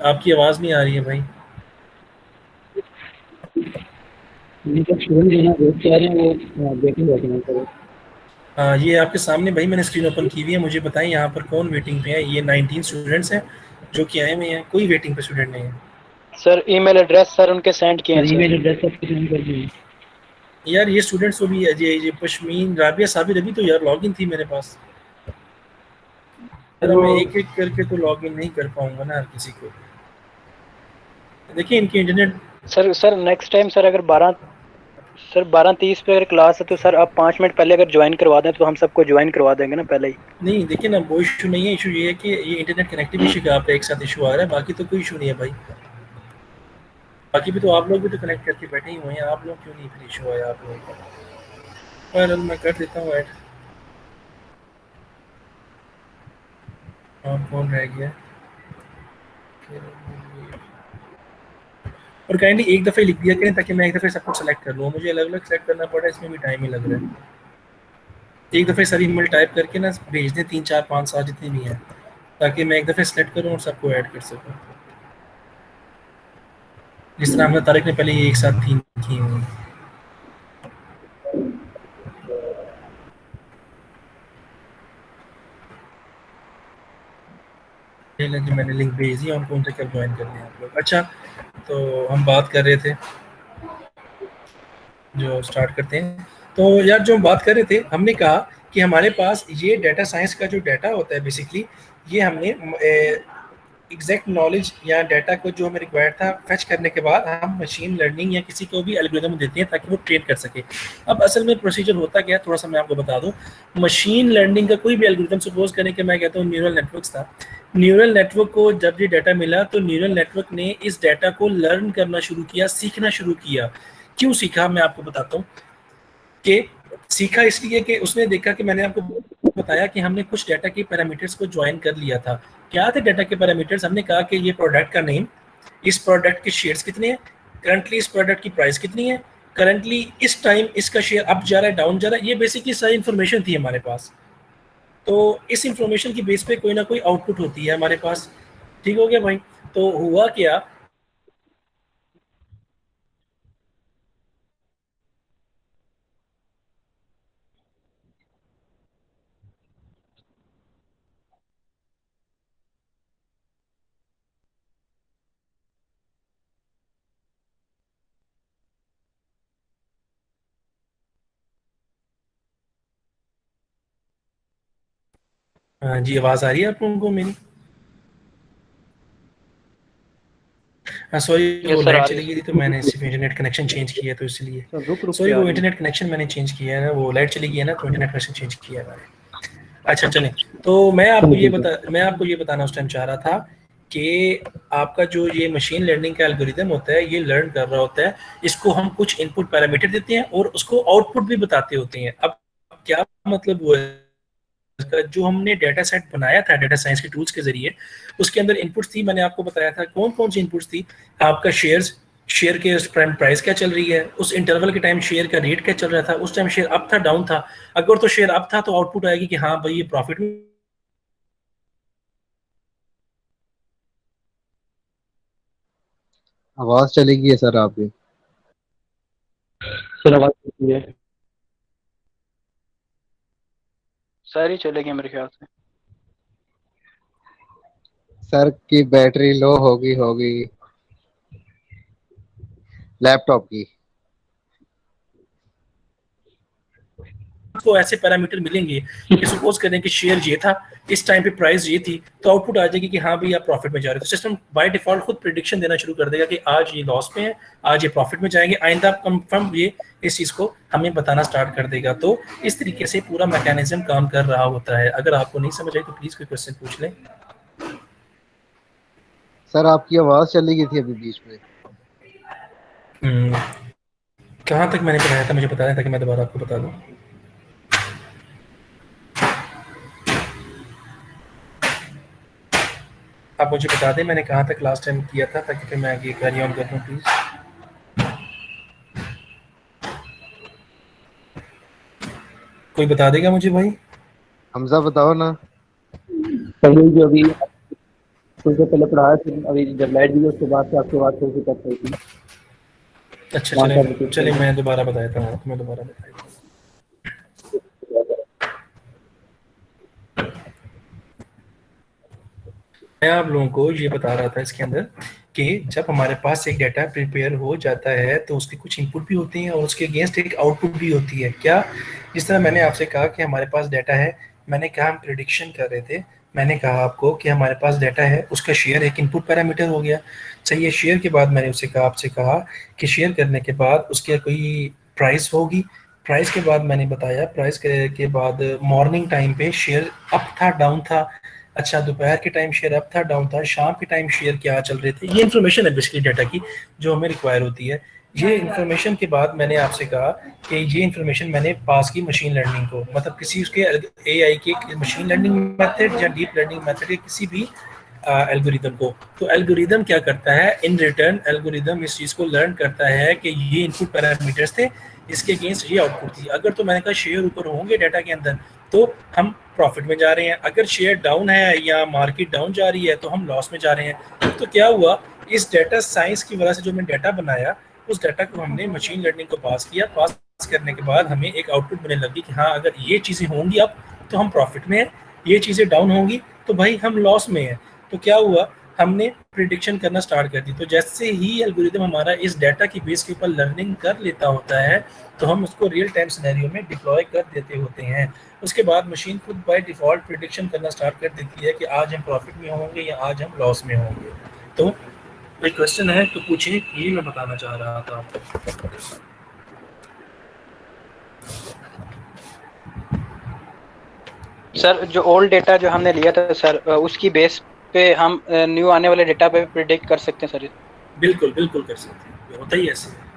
आपकी आवाज़ नहीं आ रही है भाई। हाँ ये आपके सामने भाई मैंने स्क्रीन ओपन की हुई है, मुझे बताएं यहाँ पर कौन वेटिंग पे है। ये 19 स्टूडेंट्स हैं जो कि आए हुए हैं, कोई वेटिंग पे स्टूडेंट नहीं है। सर ईमेल एड्रेस सर उनके सेंड किए हैं सर। ईमेल एड्रेस सबके सेंड कर दिए। यार ये स्टूडेंट्स तो भी ये पश्मीन राबिया साबिर अभी तो यार लॉगिन थी मेरे पास। यार मैं एक एक करके तो लॉगिन नहीं कर पाऊंगा ना हर किसी को। देखिए इनकी internet. Sir next time sir अगर 12:30 पे अगर क्लास है तो सर आप 5 मिनट पहले अगर ज्वाइन करवा दें तो हम सबको ज्वाइन करवा देंगे ना पहले ही। नहीं देखिए ना, वो इशू नहीं है, इशू ये है कि ये इंटरनेट कनेक्टिविटी का आपका एक साथ इशू आ रहा है, बाकी तो कोई इशू नहीं है भाई। बाकी भी तो आप लोग भी तो कनेक्ट करके बैठे ही हुए हैं, आप लोग क्यों नहीं फिर इशू आया आप लोगों को? पर मैं कर देता हूँ ऐड। और कौन रह गया? और काइंडली एक दफ़े लिख दिया करें ताकि मैं एक दफ़े सब कुछ सेलेक्ट कर लूँ, मुझे अलग अलग सेलेक्ट करना पड़ा, इसमें भी टाइम ही लग रहा है। एक दफ़े सारी ईमेल टाइप करके ना भेज दें, 3 4 5 7 जितनी भी हैं, ताकि मैं एक दफ़े सेलेक्ट करूँ और सबको ऐड कर सकूँ। जिस तरह हमने तारिक ने पहले ये एक साथ 3 की हुई। जी मैंने लिंक भेज दिया, उनको उनसे कब ज्वाइन करने हैं आप लोग। अच्छा, तो हम बात कर रहे थे, जो स्टार्ट करते हैं। तो यार जो हम बात कर रहे थे, हमने कहा कि हमारे पास ये डाटा साइंस का जो डाटा होता है बेसिकली, ये हमने एग्जैक्ट नॉलेज या डाटा को जो हमें रिक्वायर्ड था फेच करने के बाद हम मशीन लर्निंग या किसी को भी एल्गोरिथम देते हैं ताकि वो ट्रेन कर सके। अब असल में प्रोसीजर होता क्या है, थोड़ा सा मैं आपको बता दूं। मशीन लर्निंग का कोई भी एल्गोरिथम, सपोज करें कि मैं कहता हूँ न्यूरल नेटवर्क था, न्यूरल नेटवर्क को जब ये डाटा मिला तो न्यूरल नेटवर्क ने इस डाटा को लर्न करना शुरू किया, सीखना शुरू किया। क्यों सीखा, मैं आपको बताता हूँ। कि सीखा इसलिए कि उसने देखा कि मैंने आपको बताया कि हमने कुछ डाटा के पैरामीटर्स को ज्वाइन कर लिया था। क्या थे डाटा के पैरामीटर्स? हमने कहा कि ये प्रोडक्ट का नेम, इस प्रोडक्ट के शेयर्स कितने हैं, करंटली इस प्रोडक्ट की प्राइस कितनी है, करंटली इस टाइम इसका शेयर अप जा रहा है डाउन जा रहा है, ये बेसिकली सारी इन्फॉर्मेशन थी हमारे पास। तो इस इंफॉर्मेशन की बेस पे कोई ना कोई आउटपुट होती है हमारे पास। ठीक हो गया भाई? तो हुआ क्या, हाँ जी, आवाज़ आ रही है आप लोगों को मेरी? हाँ सॉरी, वो यस सर, लाइट आ चली रही गई थी तो मैंने सिर्फ इंटरनेट कनेक्शन चेंज किया, तो इसलिए है। रुक रुक के सॉरी, आ वो रही है। इंटरनेट कनेक्शन मैंने चेंज किया है ना, वो लाइट चली गई है ना, तो इंटरनेट कनेक्शन चेंज किया है मैंने। अच्छा चलें, तो मैं आपको ये बताना उस टाइम चाह रहा था कि आपका जो ये मशीन लर्निंग का एल्गोरिदम होता है, ये लर्न कर रहा होता है, इसको हम कुछ इनपुट पैरामीटर देते हैं और उसको आउटपुट भी बताते होते हैं। अब क्या मतलब हुआ इसका, जो हमने डाटा सेट बनाया था डाटा साइंस के टूल्स के जरिए, उसके अंदर इनपुट्स थी, मैंने आपको बताया था कौन कौन सी इनपुट्स थी। आपका शेयर के प्राइस क्या चल रही है, उस इंटरवल के टाइम शेयर का रेट क्या चल रहा था, उस टाइम शेयर अप था डाउन था। अगर तो शेयर अप था तो आउटपुट आएगी कि हाँ भाई ये प्रॉफिट में। आवाज चलेगी है सर आपकी। सर आवाज आती है। सारी चलेगी मेरे ख्याल से। सर की बैटरी लो होगी होगी लैपटॉप की। आपको ऐसे पैरामीटर मिलेंगे कि सपोज करें कि शेयर ये था, इस टाइम पे प्राइस ये थी, तो आउटपुट आ जाएगी कि हाँ भाई आप प्रॉफिट में जा रहे हो। तो सिस्टम बाय डिफॉल्ट खुद प्रिडिक्शन देना शुरू कर देगा कि आज ये लॉस में है, आज ये प्रॉफिट में जाएंगे, आइंदा कंफर्म ये इस चीज़ को हमें बताना स्टार्ट कर देगा। तो इस तरीके से पूरा मैकेनिज्म काम कर रहा होता है। अगर आपको नहीं समझ आई तो प्लीज़ कोई क्वेश्चन पूछ लें। सर आपकी आवाज चली गई थी अभी बीच में। कहाँ तक मैंने बताया था, मुझे बताया था कि मैं दोबारा आपको बता दूं। आप मुझे बता दें मैंने कहाँ तक लास्ट टाइम किया था, ताकि फिर मैं आगे कैरी ऑन कर दूं प्लीज। कोई बता देगा मुझे भाई? हमजा बताओ ना। पहले जो अभी तुमसे पहले पढ़ाया, फिर अभी जब लाइट गई उसके बाद से आपकी बात थोड़ी सी कट रही थी। अच्छा चले मैं दोबारा बताता हूँ, मैं दोबारा बताता हूँ। मैं आप लोगों को ये बता रहा था इसके अंदर कि जब हमारे पास एक डाटा प्रिपेयर हो जाता है तो उसके कुछ इनपुट भी होते हैं और उसके अगेंस्ट एक आउटपुट भी होती है। क्या? जिस तरह मैंने आपसे कहा कि हमारे पास डाटा है, मैंने कहा हम प्रिडिक्शन कर रहे थे, मैंने कहा आपको कि हमारे पास डाटा है, उसका शेयर एक इनपुट पैरामीटर हो गया। चाहिए शेयर के बाद मैंने उससे कहा आपसे कहा कि शेयर करने के बाद उसके कोई प्राइस होगी, प्राइस के बाद मैंने बताया प्राइस के बाद मॉर्निंग टाइम पे शेयर अप था डाउन था। अच्छा, दोपहर के टाइम शेयर अप था डाउन था, शाम के टाइम शेयर क्या चल रहे थे। ये इन्फॉर्मेशन है बेसिकली डाटा की जो हमें रिक्वायर होती है। ये इन्फॉर्मेशन के बाद मैंने आपसे कहा कि ये इन्फॉर्मेशन मैंने पास की मशीन लर्निंग को, मतलब किसी उसके एआई के मशीन लर्निंग मेथड या डीप लर्निंग मेथड या किसी भी एल्गोरिदम को। तो एल्गोरिदम क्या करता है, इन रिटर्न एल्गोरिदम इस चीज़ को लर्न करता है कि ये इनपुट पैरामीटर्स थे, इसके अगेंस्ट ये आउटपुट थी। अगर तो मैंने कहा शेयर ऊपर होंगे डाटा के अंदर तो हम प्रॉफिट में जा रहे हैं, अगर शेयर डाउन है या मार्केट डाउन जा रही है तो हम लॉस में जा रहे हैं। तो क्या हुआ इस डेटा साइंस की वजह से जो मैंने डेटा बनाया, उस डेटा को हमने मशीन लर्निंग को पास किया। पास करने के बाद हमें एक आउटपुट मिलने लगी कि हाँ, अगर ये चीज़ें होंगी अब तो हम प्रॉफिट में हैं, ये चीज़ें डाउन होंगी तो भाई हम लॉस में हैं। तो क्या हुआ, हमने प्रिडिक्शन करना स्टार्ट कर दी। तो जैसे ही एल्गोरिदम हमारा इस डेटा की बेस के ऊपर लर्निंग कर लेता होता है, तो हम उसको रियल टाइम सिनेरियो में डिप्लॉय कर देते होते हैं। उसके बाद मशीन खुद बाय डिफ़ॉल्ट प्रिडिक्शन करना स्टार्ट कर देती है कि आज हम प्रॉफिट में होंगे या आज हम लॉस में होंगे। तो एक क्वेश्चन है तो पूछिए, ये मैं बताना चाह रहा था आपको। सर जो ओल्ड डेटा जो हमने लिया था सर, उसकी बेस पे हम न्यू आने वाले डेटा पे प्रिडिक्ट कर सकते हैं सर? बिल्कुल बिल्कुल कर सकते हैं, ये होता ही ऐसे है।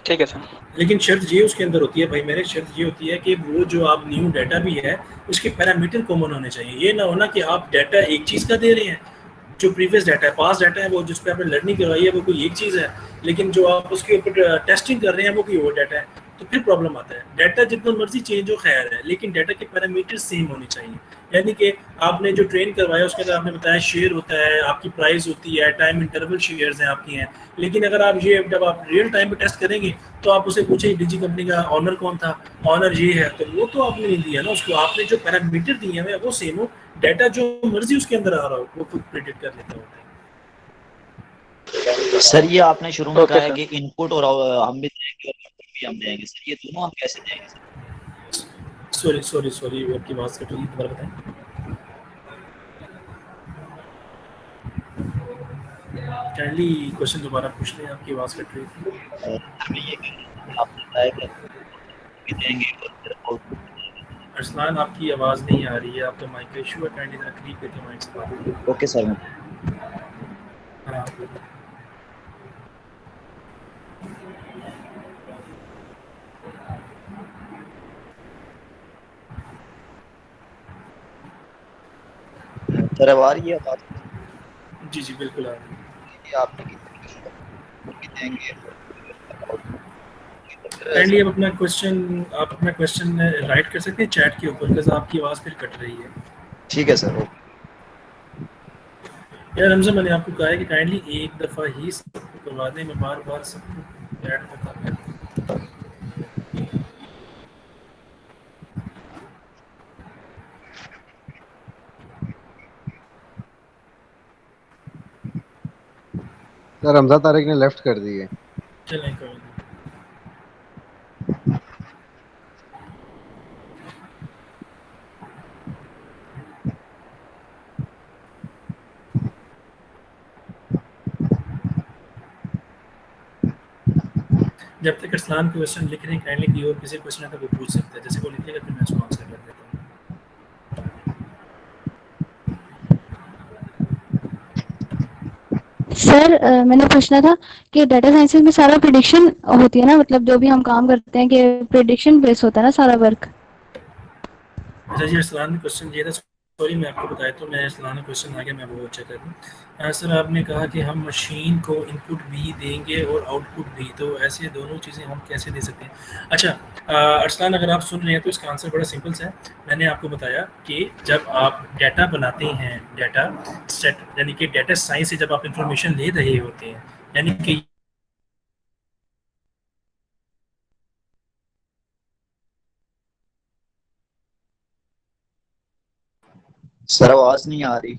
ठीक है सर। लेकिन शर्त ये उसके अंदर होती है भाई मेरे, शर्त ये होती है कि वो जो आप न्यू डाटा भी है उसके पैरामीटर कॉमन होने चाहिए। ये ना होना कि आप डाटा एक चीज़ का दे रहे हैं, जो प्रीवियस डाटा है, पास डाटा है, वो जिस पे आपने लर्निंग करवाई है वो कोई एक चीज़ है, लेकिन जो आप उसके ऊपर टेस्टिंग कर रहे हैं वो कोई और डाटा है, तो फिर प्रॉब्लम आता है। डाटा जितना मर्जी चेंज हो खैर है, लेकिन डाटा के पैरामीटर सेम होने चाहिए। यानी कि आपने जो ट्रेन करवाया उसके अंदर आपने बताया शेयर होता है, आपकी प्राइस होती है, टाइम इंटरवल शेयर्स हैं आपकी हैं, लेकिन अगर आप ये जब आप रियल टाइम पे टेस्ट करेंगे तो आप उसे पूछे डिजी कंपनी का ऑनर कौन था, ऑनर ये है, तो वो तो आपने नहीं दिया ना उसको। आपने जो पैरामीटर दिए हैं वो सेम हो, डाटा जो मर्जी उसके अंदर आ रहा हो वो खुद प्रेडिक्ट कर लेता होता है। सर ये आपने शुरू में कहा है कि इनपुट और हम भी देंगे और आउटपुट भी हम देंगे, सर ये दोनों हम कैसे देंगे सर? सॉरी आपकी आवाज कट रही है, दोबारा बताएं। काइंडली क्वेश्चन दोबारा पूछ लें, आपकी आवाज कट रही थी। हमें ये आपने बताया कि देंगे और फिर आउटपुट। अरसलान आपकी आवाज नहीं आ रही है, आपका माइक का इशू है, काइंडली जरा क्लिक करके माइक से बात करें। Okay sir. हाँ सर अब आ रही है बात? जी जी बिल्कुल आ रही है। आपने देंगे काइंडली आप अपना क्वेश्चन राइट कर सकते हैं चैट के ऊपर, बिकॉज़ आपकी आवाज़ फिर कट रही है। ठीक है सर। यार हमजा, मैंने आपको कहा है कि काइंडली एक दफ़ा ही सबको करवा दें, मैं बार बार सबको ऐड करता हूँ। सर हमजा तारिक ने लेफ्ट कर दी है। चलें कोई नहीं। जब तक अरसलान क्वेश्चन लिख रहे हैं, काइंडली कोई और किसी क्वेश्चन है तो वो पूछ सकते हैं, जैसे वो लिखेगा फिर मैं उसको आंसर कर देता हूँ। सर मैंने पूछना था कि डाटा साइंसेस में सारा प्रिडिक्शन होती है ना, मतलब जो भी हम काम करते हैं कि प्रिडिक्शन बेस होता है ना सारा वर्क? अच्छा जी, अरसलान ने क्वेश्चन ये था, सॉरी मैं आपको बताया तो मैं अरसलान का क्वेश्चन आ गया, मैं वो चेक कर दूँ। सर आपने कहा कि हम मशीन को इनपुट भी देंगे और आउटपुट भी, तो ऐसे दोनों चीज़ें हम कैसे दे सकते हैं? अच्छा अरसलान, अगर आप सुन रहे हैं तो इसका आंसर बड़ा सिंपल सा है। मैंने आपको बताया कि जब आप डाटा बनाते हैं, डाटा सेट यानी कि डाटा साइंस से जब आप इंफॉर्मेशन ले रहे होते हैं, यानी कि सर आवाज नहीं आ रही।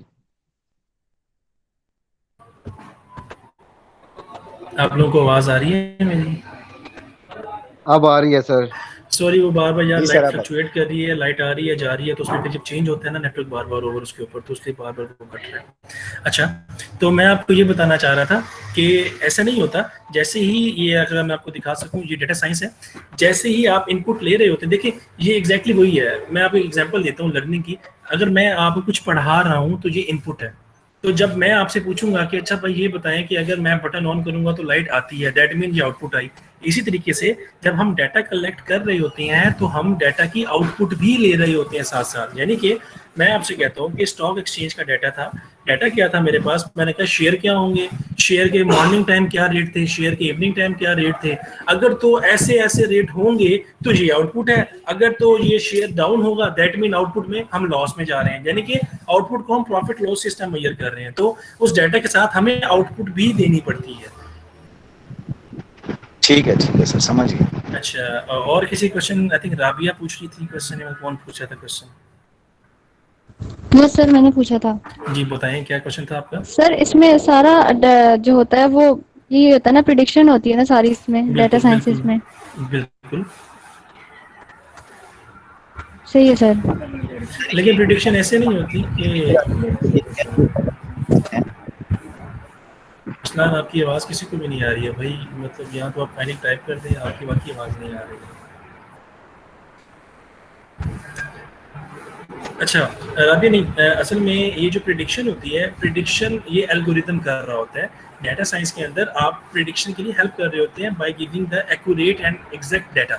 आप लोगों को आवाज़ आ रही है मेरी? अब आ रही है सर। सॉरी वो बार बार यार जी सर, लाइट अब फ्लक्चुएट कर रही है, लाइट आ रही है जा रही है, तो उसमें फिर जब चेंज होता है ना नेटवर्क बार बार ओवर उसके ऊपर, तो उसलिए बार बार वो कट रहा है। अच्छा, तो मैं आपको ये बताना चाह रहा था कि ऐसा नहीं होता। जैसे ही ये, अगर मैं आपको दिखा सकूं, ये डाटा साइंस है, जैसे ही आप इनपुट ले रहे होते हैं, देखिए ये एग्जैक्टली वही है। मैं आपको एग्जाम्पल देता हूँ लर्निंग की। अगर मैं आपको कुछ पढ़ा रहा हूँ तो ये इनपुट है, तो जब मैं आपसे पूछूंगा कि अच्छा भाई ये बताएं कि अगर मैं बटन ऑन करूंगा तो लाइट आती है, दैट मीन ये आउटपुट आई। इसी तरीके से जब हम डाटा कलेक्ट कर रहे होते हैं तो हम डाटा की आउटपुट भी ले रहे होते हैं साथ साथ। यानी कि मैं आपसे कहता हूँ कि स्टॉक एक्सचेंज का डाटा था, डाटा क्या था मेरे पास, मैंने कहा शेयर क्या होंगे, शेयर के मॉर्निंग टाइम क्या रेट थे, शेयर के इवनिंग टाइम क्या रेट थे, अगर तो ऐसे ऐसे रेट होंगे तो ये आउटपुट है, अगर तो ये शेयर डाउन होगा दैट मीन आउटपुट में हम लॉस में जा रहे हैं। यानी कि आउटपुट को हम प्रॉफिट लॉस सिस्टम मेजर कर रहे हैं, तो उस डाटा के साथ हमें आउटपुट भी देनी पड़ती है। ठीक है सर, समझ गए। अच्छा, और किसी क्वेश्चन? आई थिंक राबिया पूछ रही थी क्वेश्चन, या कौन पूछ रहा था क्वेश्चन? यस सर, मैंने पूछा था। जी बताएं, क्या क्वेश्चन था आपका? सर इसमें सारा जो होता है वो ये होता है ना, प्रिडिक्शन होती है ना सारी इसमें डाटा साइंसेस में। बिल्कुल सही है सर। लेकिन प्रिडिक्शन ऐसे नहीं होती कि असलान आपकी आवाज़ किसी को भी नहीं आ रही है भाई, मतलब यहाँ तो आप पैनिक टाइप कर दें, आपकी बाकी आवाज़ नहीं आ रही है। अच्छा राबिया, नहीं असल में ये जो प्रिडिक्शन होती है, प्रिडिक्शन ये एल्गोरिथम कर रहा होता है डाटा साइंस के अंदर। आप प्रिडिक्शन के लिए हेल्प कर रहे होते हैं by giving the accurate and exact data.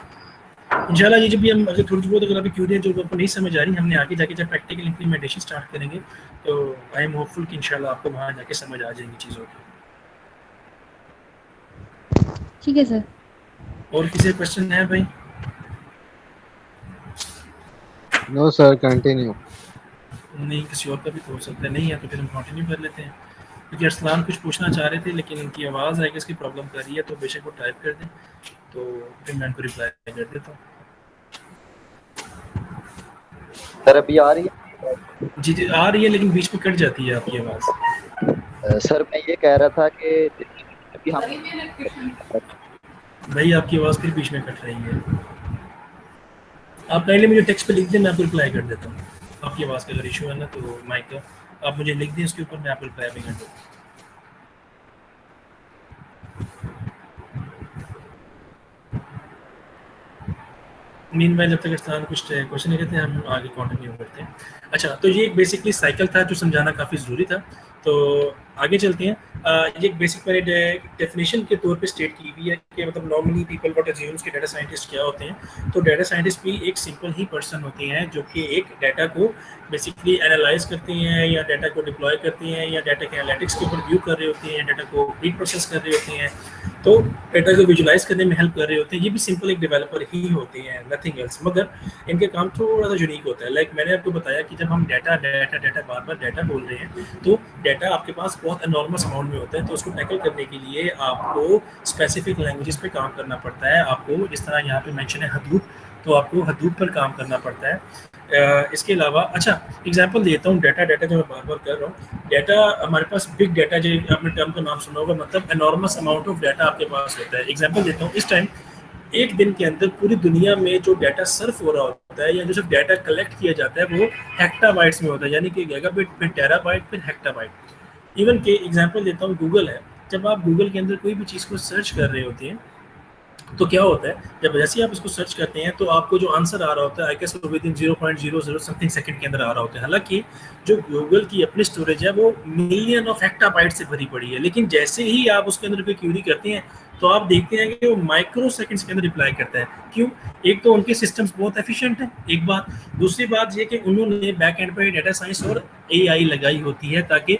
इंशाल्लाह ये जब भी हम अगर थोड़ी बहुत अगर अभी क्यूरी जो आपको नहीं समझ आ रही, हमने आगे जाके जब प्रैक्टिकल इंप्लीमेंटेशन स्टार्ट करेंगे तो आई एम होपफुल कि इंशाल्लाह आपको वहाँ जाके समझ आ जाएंगी चीज़ों की। ठीक है सर। और किसी क्वेश्चन है भाई? No sir, continue. नहीं, किसी और का भी तो हो सकता है। नहीं है तो फिर हम कंटिन्यू कर लेते हैं, क्योंकि अरसलान कुछ पूछना चाह रहे थे लेकिन उनकी आवाज़ आई कि इसकी प्रॉब्लम कर रही है, तो बेशक वो टाइप कर दें तो फिर मैं उनको रिप्लाई कर देता हूँ। सर अभी आ रही है? जी जी आ रही है, लेकिन बीच में कट जाती है आपकी आवाज़। सर मैं ये कह रहा था कि अभी हम भाई आपकी आवाज़ फिर बीच में कट रही है। आप पहले मुझे टेक्स्ट पे लिख दें, मैं आपको रिप्लाई कर देता हूँ। आपकी आवाज़ का अगर इशू है ना तो माइक का आप मुझे लिख दें, उसके ऊपर मैं आपको रिप्लाई भी कर देता हूँ। मीनवाइल जब तक अरसलान कुछ क्वेश्चन नहीं करते हम आगे कंटिन्यू करते हैं। अच्छा, तो ये एक बेसिकली साइकिल था जो समझाना काफ़ी ज़रूरी था, तो आगे चलते हैं। ये एक बेसिक मैंने डेफिनेशन के तौर पे स्टेट की हुई है कि मतलब नॉर्मली पीपल व्हाट अज्यूम्स के डाटा साइंटिस्ट क्या होते हैं। तो डाटा साइंटिस्ट भी एक सिंपल ही पर्सन होते हैं जो कि एक डाटा को बेसिकली एनालाइज करते हैं या डाटा को डिप्लॉय करते हैं या डाटा के एनालिटिक्स के ऊपर व्यू कर रहे होते हैं या डाटा को प्री प्रोसेस कर रहे होते हैं, तो डाटा को विजुलाइज करने में हेल्प कर रहे होते हैं। ये भी सिंपल एक डेवलपर ही होते हैं, नथिंग एल्स, मगर इनके काम थोड़ा सा यूनिक होता है। लाइक मैंने आपको बताया कि जब हम डाटा डाटा डाटा बार बार डाटा बोल रहे हैं तो डाटा आपके पास बहुत एनॉर्मस अमाउंट में होता है, तो उसको टैकल करने के लिए आपको स्पेसिफिक लैंग्वेजेस पे काम करना पड़ता है। आपको जिस तरह यहाँ पे मेंशन है हदूद, तो आपको हदूद पर काम करना पड़ता है। इसके अलावा अच्छा एग्जांपल देता हूँ, डाटा डाटा जो मैं बार बार कर रहा हूँ, डाटा हमारे पास बिग डाटा, जो आपने टर्म का नाम सुना होगा, मतलब एनॉर्मस अमाउंट ऑफ डाटा आपके पास होता है। एग्जांपल देता हूँ, इस टाइम एक दिन के अंदर पूरी दुनिया में जो डाटा सर्फ हो रहा होता है या जो सब डाटा कलेक्ट किया जाता है वो हेक्टाबाइट्स में होता है, यानी कि गीगाबाइट, फिर टेराबाइट, फिर हेक्टाबाइट। इवन के एग्जांपल देता हूँ, गूगल है, जब आप गूगल के अंदर कोई भी चीज़ को सर्च कर रहे होते हैं तो क्या होता है, जब जैसे ही आप इसको सर्च करते हैं तो आपको जो आंसर आ रहा होता है I guess within 0.00 something second के अंदर आ रहा होता है। हालांकि जो गूगल की अपनी स्टोरेज है वो मिलियन ऑफ हेक्टाबाइट से भरी पड़ी है, लेकिन जैसे ही आप उसके अंदर कोई क्यूरी करते हैं तो आप देखते हैं कि वो माइक्रो सेकंड्स के अंदर रिप्लाई करता है। क्यों? एक तो उनके सिस्टम्स बहुत एफिशिएंट हैं, एक बात। दूसरी बात ये कि उन्होंने बैक एंड पे डाटा साइंस और एआई लगाई होती है ताकि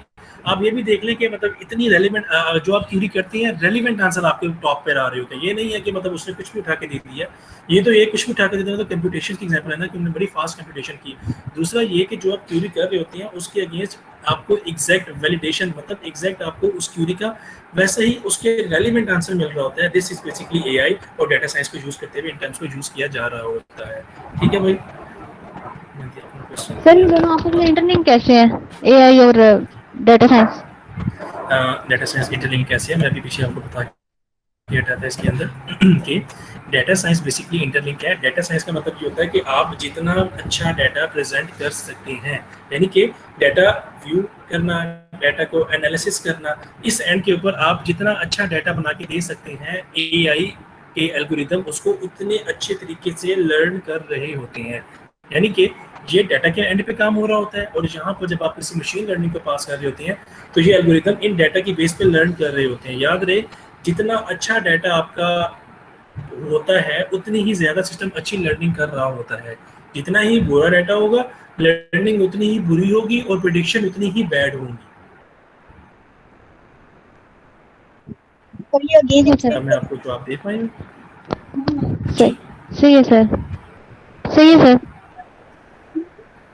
आप ये भी देख लें कि मतलब इतनी रेलिवेंट जो आप क्यूरी करती हैं रेलिवेंट आंसर आपके टॉप पर आ रहे होते हैं। ये नहीं है कि मतलब उसने कुछ भी उठा के दे दिया, ये तो ये कुछ भी उठा के देता है। तो कंप्यूटेशन की एग्जांपल है ना कि उन्होंने बड़ी फास्ट कंप्यूटेशन की। दूसरा ये कि जो आप क्यूरी कर रहे होते हैं उसके अगेंस्ट आपको एग्जैक्ट वैलिडेशन, मतलब एग्जैक्ट आपको उस क्यूरी का वैसे ही उसके रेलिवेंट आंसर मिल रहा होता है। दिस इज बेसिकली एआई और डाटा साइंस को यूज करते हुए इन टर्म्स को यूज किया जा रहा होता है। ठीक है भाई? सर ये दोनों आपस में इंटरलिंक कैसे हैं, एआई और data science? Data science interlink कैसे है, मैं अभी पीछे आपको बता दिया था इसके अंदर कि डाटा साइंस बेसिकली इंटरलिंक है। डाटा साइंस का मतलब ये होता है कि आप जितना अच्छा डाटा प्रेजेंट कर सकते हैं, यानी कि डाटा व्यू करना, डाटा को एनालिसिस करना, इस एंड के ऊपर आप जितना अच्छा डाटा बना के दे सकते हैं, एआई के एल्गोरिदम उसको उतने अच्छे तरीके से लर्न कर रहे होते हैं। यानी कि ये डाटा के एंड पे काम हो रहा होता है और यहाँ पर जब आप किसी मशीन लर्निंग को पास कर रहे होते हैं तो ये एल्गोरिदम इन डाटा की बेस पे लर्न कर रहे होते हैं। याद रहे, जितना अच्छा डाटा आपका होता है उतनी ही ज़्यादा सिस्टम अच्छी लर्निंग कर रहा होता है। जितना ही बुरा डाटा होगा, लर्निंग उतनी ही बुरी होगी और प्रेडिक्शन उतनी ही बैड होंगी। क्या मैं आपको जवाब दे पाई हूँ? सही सही है सर, सही है सर।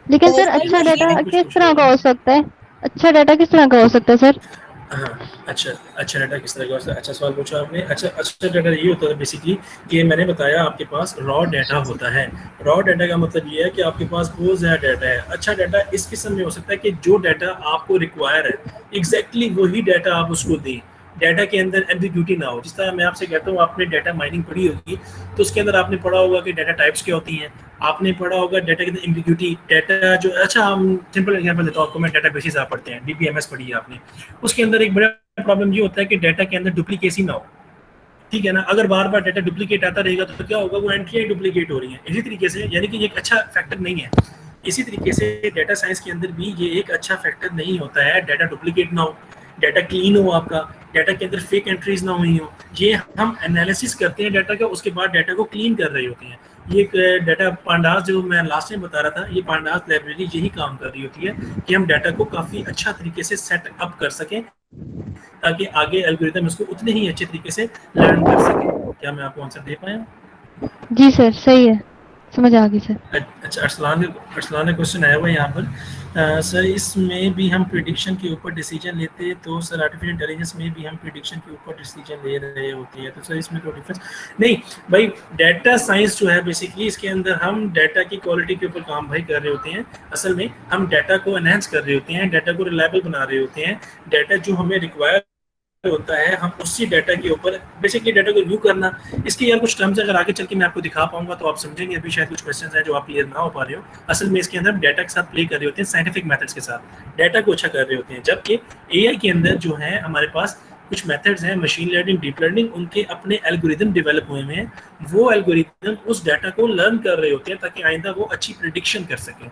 लेकिन सर अच्छा डाटा किस तरह का हो सकता है? अच्छा डाटा किस तरह का हो सकता है सर? हाँ, अच्छा डाटा किस तरह का होता है? अच्छा सवाल पूछा आपने। अच्छा डाटा ये होता है बेसिकली कि मैंने बताया आपके पास रॉ डाटा होता है। रॉ डाटा का मतलब ये है कि आपके पास बहुत ज़्यादा डाटा है। अच्छा डाटा इस किस्म में हो सकता है कि जो डाटा आपको रिक्वायर है एग्जैक्टली वही डाटा आप उसको दें। डाटा के अंदर एम्बिग्यूटी ना हो। जिस तरह मैं आपसे कहता हूँ आपने डाटा माइनिंग पढ़ी होगी तो उसके अंदर आपने पढ़ा होगा कि डाटा टाइप्स क्या होती हैं, आपने पढ़ा होगा डाटा के अंदर एम्बिग्यूटी। डाटा जो अच्छा हम सिंपल एग्जांपल देता हूँ आपको मैं, डाटा बेसिस आप पढ़ते हैं, डीबीएमएस पढ़ी है आपने। उसके अंदर एक बड़ा प्रॉब्लम ये होता है कि डाटा के अंदर डुप्लीकेसी ना हो, ठीक है ना। अगर बार बार डाटा डुप्लीकेट आता रहेगा तो क्या होगा, वो एंट्रियाँ डुप्लीकेट हो रही हैं। इसी तरीके से यानी कि ये एक अच्छा फैक्टर नहीं है। इसी तरीके से डाटा साइंस के अंदर भी ये एक अच्छा फैक्टर नहीं होता है। डाटा डुप्लीकेट ना हो, डाटा क्लीन हो, आपका डाटा के अंदर फेक एंट्रीज ना हुई हो। ये हम एनालिसिस करते हैं डाटा का, उसके बाद डाटा को क्लीन कर रहे होते हैं। ये एक डाटा पांडास जो मैं लास्ट में बता रहा था, ये पांडास लाइब्रेरी यही काम कर रही होती है कि हम डाटा को काफ़ी अच्छा तरीके से सेट अप कर सकें ताकि आगे एल्गोरिथम उसको उतने ही अच्छे तरीके से लर्न कर सके। क्या मैं आपको आंसर दे पाया? जी सर सही है, समझ आ गई सर। अच्छा, अरसलान का क्वेश्चन आया हुआ है यहाँ पर। सर इसमें भी हम प्रिडिक्शन के ऊपर डिसीजन लेते हैं, तो सर आर्टिफिशियल इंटेलिजेंस में भी हम प्रिडिक्शन के ऊपर डिसीजन ले रहे होते हैं, तो सर इसमें कोई डिफरेंस नहीं भाई। डाटा साइंस जो है बेसिकली इसके अंदर हम डाटा की क्वालिटी के ऊपर काम भाई कर रहे होते हैं। असल में हम डाटा को एनहांस कर रहे होते हैं, डाटा को रिलायबल बना रहे होते हैं। डाटा जो हमें रिक्वायर होता है हम उसी डाटा के ऊपर बेसिकली डाटा को रिव्यू करना। इसके यार कुछ टर्म्स अगर आगे चल के मैं आपको दिखा पाऊंगा तो आप समझेंगे। अभी शायद कुछ क्वेश्चंस हैं जो आप क्लियर ना हो पा रहे हो। असल में इसके अंदर डाटा के साथ प्ले कर रहे होते हैं, साइंटिफिक मेथड्स के साथ डाटा को अच्छा कर रहे होते हैं। जबकि एआई के अंदर जो है हमारे पास कुछ मेथड्स हैं, मशीन लर्निंग, डीप लर्निंग, उनके अपने एल्गोरिदम डेवलप हुए हैं। वो एल्गोरिदम उस डाटा को लर्न कर रहे होते हैं ताकि आइंदा वो अच्छी प्रिडिक्शन कर सकें।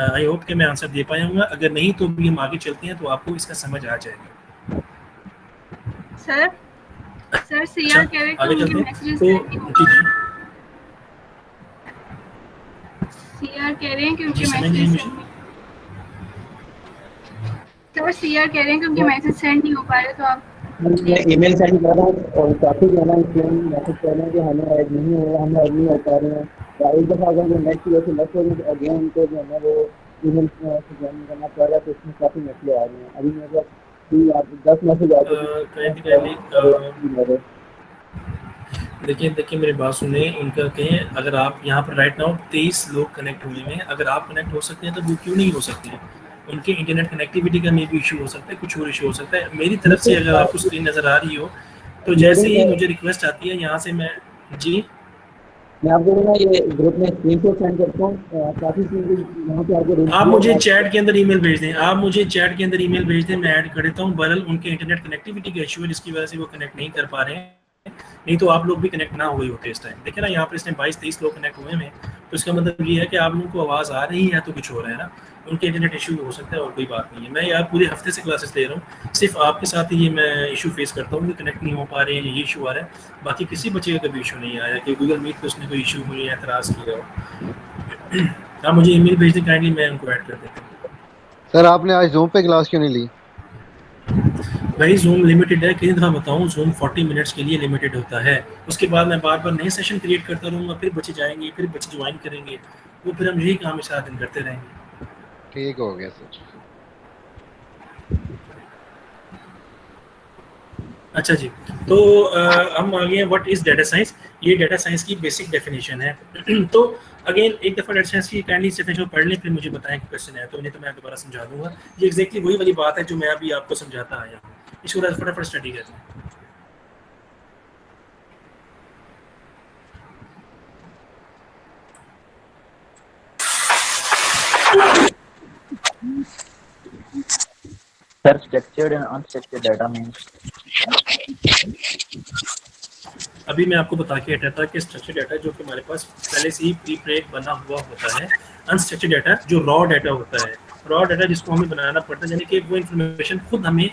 आई होप कि मैं आंसर दे पाया हूँ। अगर नहीं तो भी हम आगे चलते हैं तो आपको इसका समझ आ जाएगा। सर सीआर कह रहे हैं कि उनके मैसेजेस सीआर कह रहे हैं कि उनके मैसेज सर सीआर कह रहे हैं कि उनके मैसेज सेंड नहीं हो पा रहे, तो आप ईमेल सेंड कर रहा हूँ और काफ़ी जो है ना इसमें मैसेज कर रहे हैं कि हमें ऐड नहीं हो रहा, हमें ऐड नहीं हो पा रहे हैं। या एक दफ़ा अगर नेट की वजह से लग हो तो अगेन उनको जो है ना वो ईमेल से ज्वाइन करना पड़ रहा है, तो इसमें काफ़ी मैसेज आ रहे हैं। अभी मेरे पास 10 मैसेज आ गए। देखिए मेरी बात सुने। उनका कहें अगर आप यहाँ पर राइट नाउ 23 लोग कनेक्ट हुए हैं, अगर आप कनेक्ट हो सकते हैं तो वो क्यों नहीं हो सकते हैं? उनके इंटरनेट कनेक्टिविटी का मे भी इशू हो सकता है, कुछ और इशू हो सकता है। मेरी तरफ से अगर आपको स्क्रीन नज़र आ रही हो तो जैसे ही मुझे रिक्वेस्ट आती है यहाँ से मैं जी मैं आपको ना ये ग्रुप में स्क्रीनशॉट सेंड करता हूँ। काफ़ी यहाँ पे आपको आप मुझे चैट के अंदर ईमेल भेज दें, आप मुझे चैट के अंदर ईमेल भेज दें, मैं ऐड कर देता हूँ। बहरहाल उनके इंटरनेट कनेक्टिविटी का इशू है जिसकी वजह से वो कनेक्ट नहीं कर पा रहे हैं, नहीं तो आप लोग भी कनेक्ट ना हुए होते इस टाइम। देखिए ना यहाँ पर इसने 22-23 लोग कनेक्ट हुए हैं, तो इसका मतलब ये है कि आप लोगों को आवाज़ आ रही है तो कुछ हो रहा है ना। उनके इंटरनेट इशू हो सकता है और कोई बात नहीं है। मैं यार पूरे हफ्ते से क्लासेस ले रहा हूँ, सिर्फ आपके साथ ही ये मैं इशू फेस करता हूँ कि कनेक्ट नहीं हो पा रहे हैं, ये इशू आ रहा है। बाकी किसी बच्चे का कभी इशू नहीं आया कि गूगल मीट पे उसने कोई इशू हुई है, एतराज़ किया हो। आप मुझे ईमेल भेज दें काइंडली, मैं उनको ऐड कर देता हूँ। सर आपने आज जूम पे क्लास क्यों नहीं ली? भाई जूम लिमिटेड है, कितनी दफ़ा बताऊँ, जूम 40 मिनट्स के लिए लिमिटेड होता है। उसके बाद मैं बार बार नए सेशन क्रिएट करता रहूँगा, फिर बच्चे जाएंगे, फिर बच्चे ज्वाइन करेंगे, वो फिर हम यही काम सारा दिन करते रहेंगे। ठीक हो गया सर। अच्छा जी, तो हम आगे हैं व्हाट इज़ डाटा साइंस। ये डाटा साइंस की बेसिक डेफिनेशन है। तो अगेन एक दफ़ा डाटा साइंस की काइंडली डेफिनेशन पढ़ लें, फिर मुझे बताएं कि क्वेश्चन है तो नहीं तो मैं दोबारा समझा दूंगा। ये एग्जैक्टली वही वाली बात है जो मैं अभी आपको समझाता आया हूँ। इसको फटाफट स्टडी करते हैं। Sir structured and unstructured data में अभी मैं आपको बता के हटा था कि स्ट्रक्चर्ड डाटा जो कि हमारे पास पहले से ही प्री प्रेक बना हुआ होता है। अनस्ट्रक्चर्ड डाटा जो रॉ डाटा होता है, रॉ डाटा जिसको हमें बनाना पड़ता है, यानी कि वो इन्फॉर्मेशन खुद हमें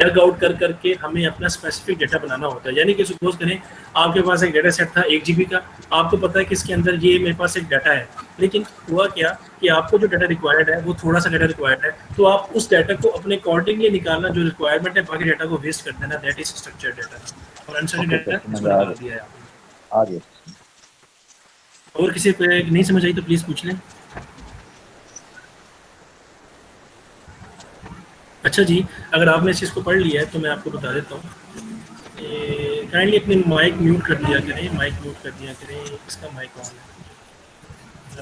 डग आउट कर करके हमें अपना स्पेसिफिक डेटा बनाना होता है। यानी कि सपोज करें आपके पास एक डेटा सेट था 1 GB का, आपको पता है कि इसके अंदर ये मेरे पास एक डाटा है, लेकिन हुआ क्या कि आपको जो डाटा रिक्वायर्ड है वो थोड़ा सा डाटा रिक्वायर्ड है, तो आप उस डाटा को अपने अकॉर्डिंगली निकालना जो रिक्वायरमेंट है, बाकी डाटा को वेस्ट कर देना, दैट इज स्ट्रक्चर्ड डाटा। और अनस्ट्रक्चर्ड डाटा इसको निकाल दिया है आपने। आ गया। और किसी को नहीं समझ आई तो प्लीज पूछ लें। अच्छा जी, अगर आपने इस चीज़ को पढ़ लिया है तो मैं आपको बता देता हूँ। काइंडली अपने माइक म्यूट कर दिया करें, माइक म्यूट कर दिया करें, इसका माइक ऑन है।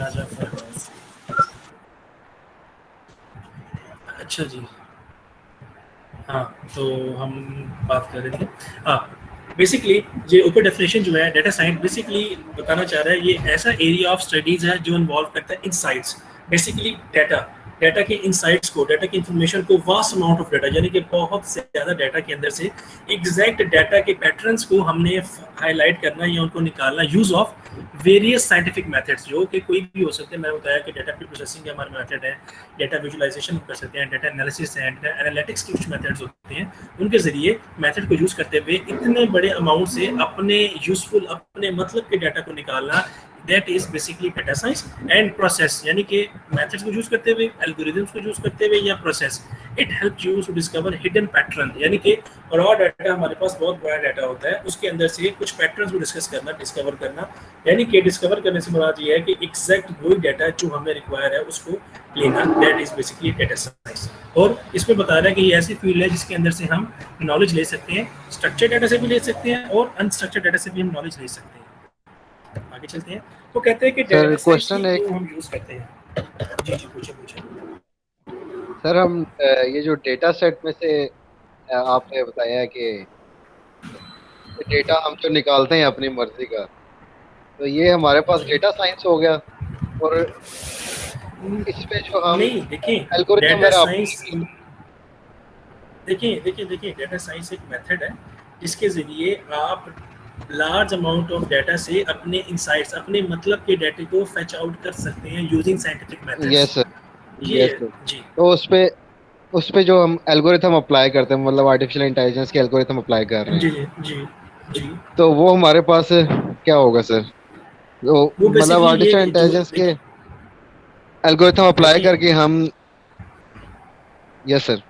राजा फरवाज। अच्छा जी, हाँ, तो हम बात कर रहे थे। हाँ, बेसिकली ये ऊपर डेफिनेशन जो है डाटा साइंस बेसिकली बताना चाह रहा है, ये ऐसा एरिया ऑफ स्टडीज है जो इन्वॉल्व करता है इनसाइट्स। बेसिकली डाटा के इनसाइट्स को, डाटा की इंफॉर्मेशन को, वास्ट अमाउंट ऑफ डाटा, यानी कि बहुत से ज़्यादा डाटा के अंदर से एग्जैक्ट डाटा के पैटर्न्स को हमने हाईलाइट करना या उनको निकालना, use of various scientific methods, जो कि कोई भी हो सकते हैं। मैंने बताया कि डाटा प्रोसेसिंग के हमारे मेथड है, डाटा विजुअलाइजेशन कर सकते हैं, डाटा एनालिसिस है, डाटा एनालिटिक्स के कुछ मेथड्स होते हैं, उनके ज़रिए मेथड को यूज़ करते हुए इतने बड़े अमाउंट से अपने यूजफुल, अपने मतलब के डाटा को निकालना, that is basically data science. And process, यानी कि मेथड्स को यूज करते हुए, एल्गोरिथम्स को यूज करते हुए या process, it help you to discover hidden pattern, यानी कि रॉ डाटा, हमारे पास बहुत बड़ा डाटा होता है, उसके अंदर से कुछ पैटर्न्स को डिस्कवर करना, यानी कि डिस्कवर करने से मुराद ये है कि एग्जैक्ट वही डाटा जो हमें रिक्वायर है उसको लेना, that is basically data science. और इसमें बता रहा है कि ये ऐसी फील्ड है जिसके अंदर से हम नॉलेज ले सकते हैं, स्ट्रक्चर्ड डाटा से भी ले सकते हैं और अनस्ट्रक्चर्ड डाटा से भी हम नॉलेज ले सकते हैं। आगे चलते हैं, तो कहते हैं कि सर क्वेश्चन एक हम यूज करते हैं। जी जी, पूछे। सर हम ये जो डेटा सेट में से आपने बताया कि डेटा हम जो निकालते हैं अपनी मर्जी का, तो ये हमारे पास डेटा साइंस हो गया। और इसमें जो हम नहीं, देखिए एल्गोरिथम डाटा साइंस, देखिए डाटा साइंस एक मेथड है जिसके जरिए आप लार्ज अमाउंट ऑफ डाटा से अपने इंसाइट्स, अपने मतलब के डाटे को फेच आउट कर सकते हैं using scientific methods. Yes sir, yes ji. तो उस पे जो हम एल्गोरिथम अप्लाई करते हैं, मतलब आर्टिफिशियल इंटेलिजेंस के एल्गोरिथम अप्लाई कर रहे हैं, जी, तो वो हमारे पास क्या होगा सर? तो मतलब आर्टिफिशियल इंटेलिजेंस के एल्गोरिथम अप्लाई करके हम, यस सर,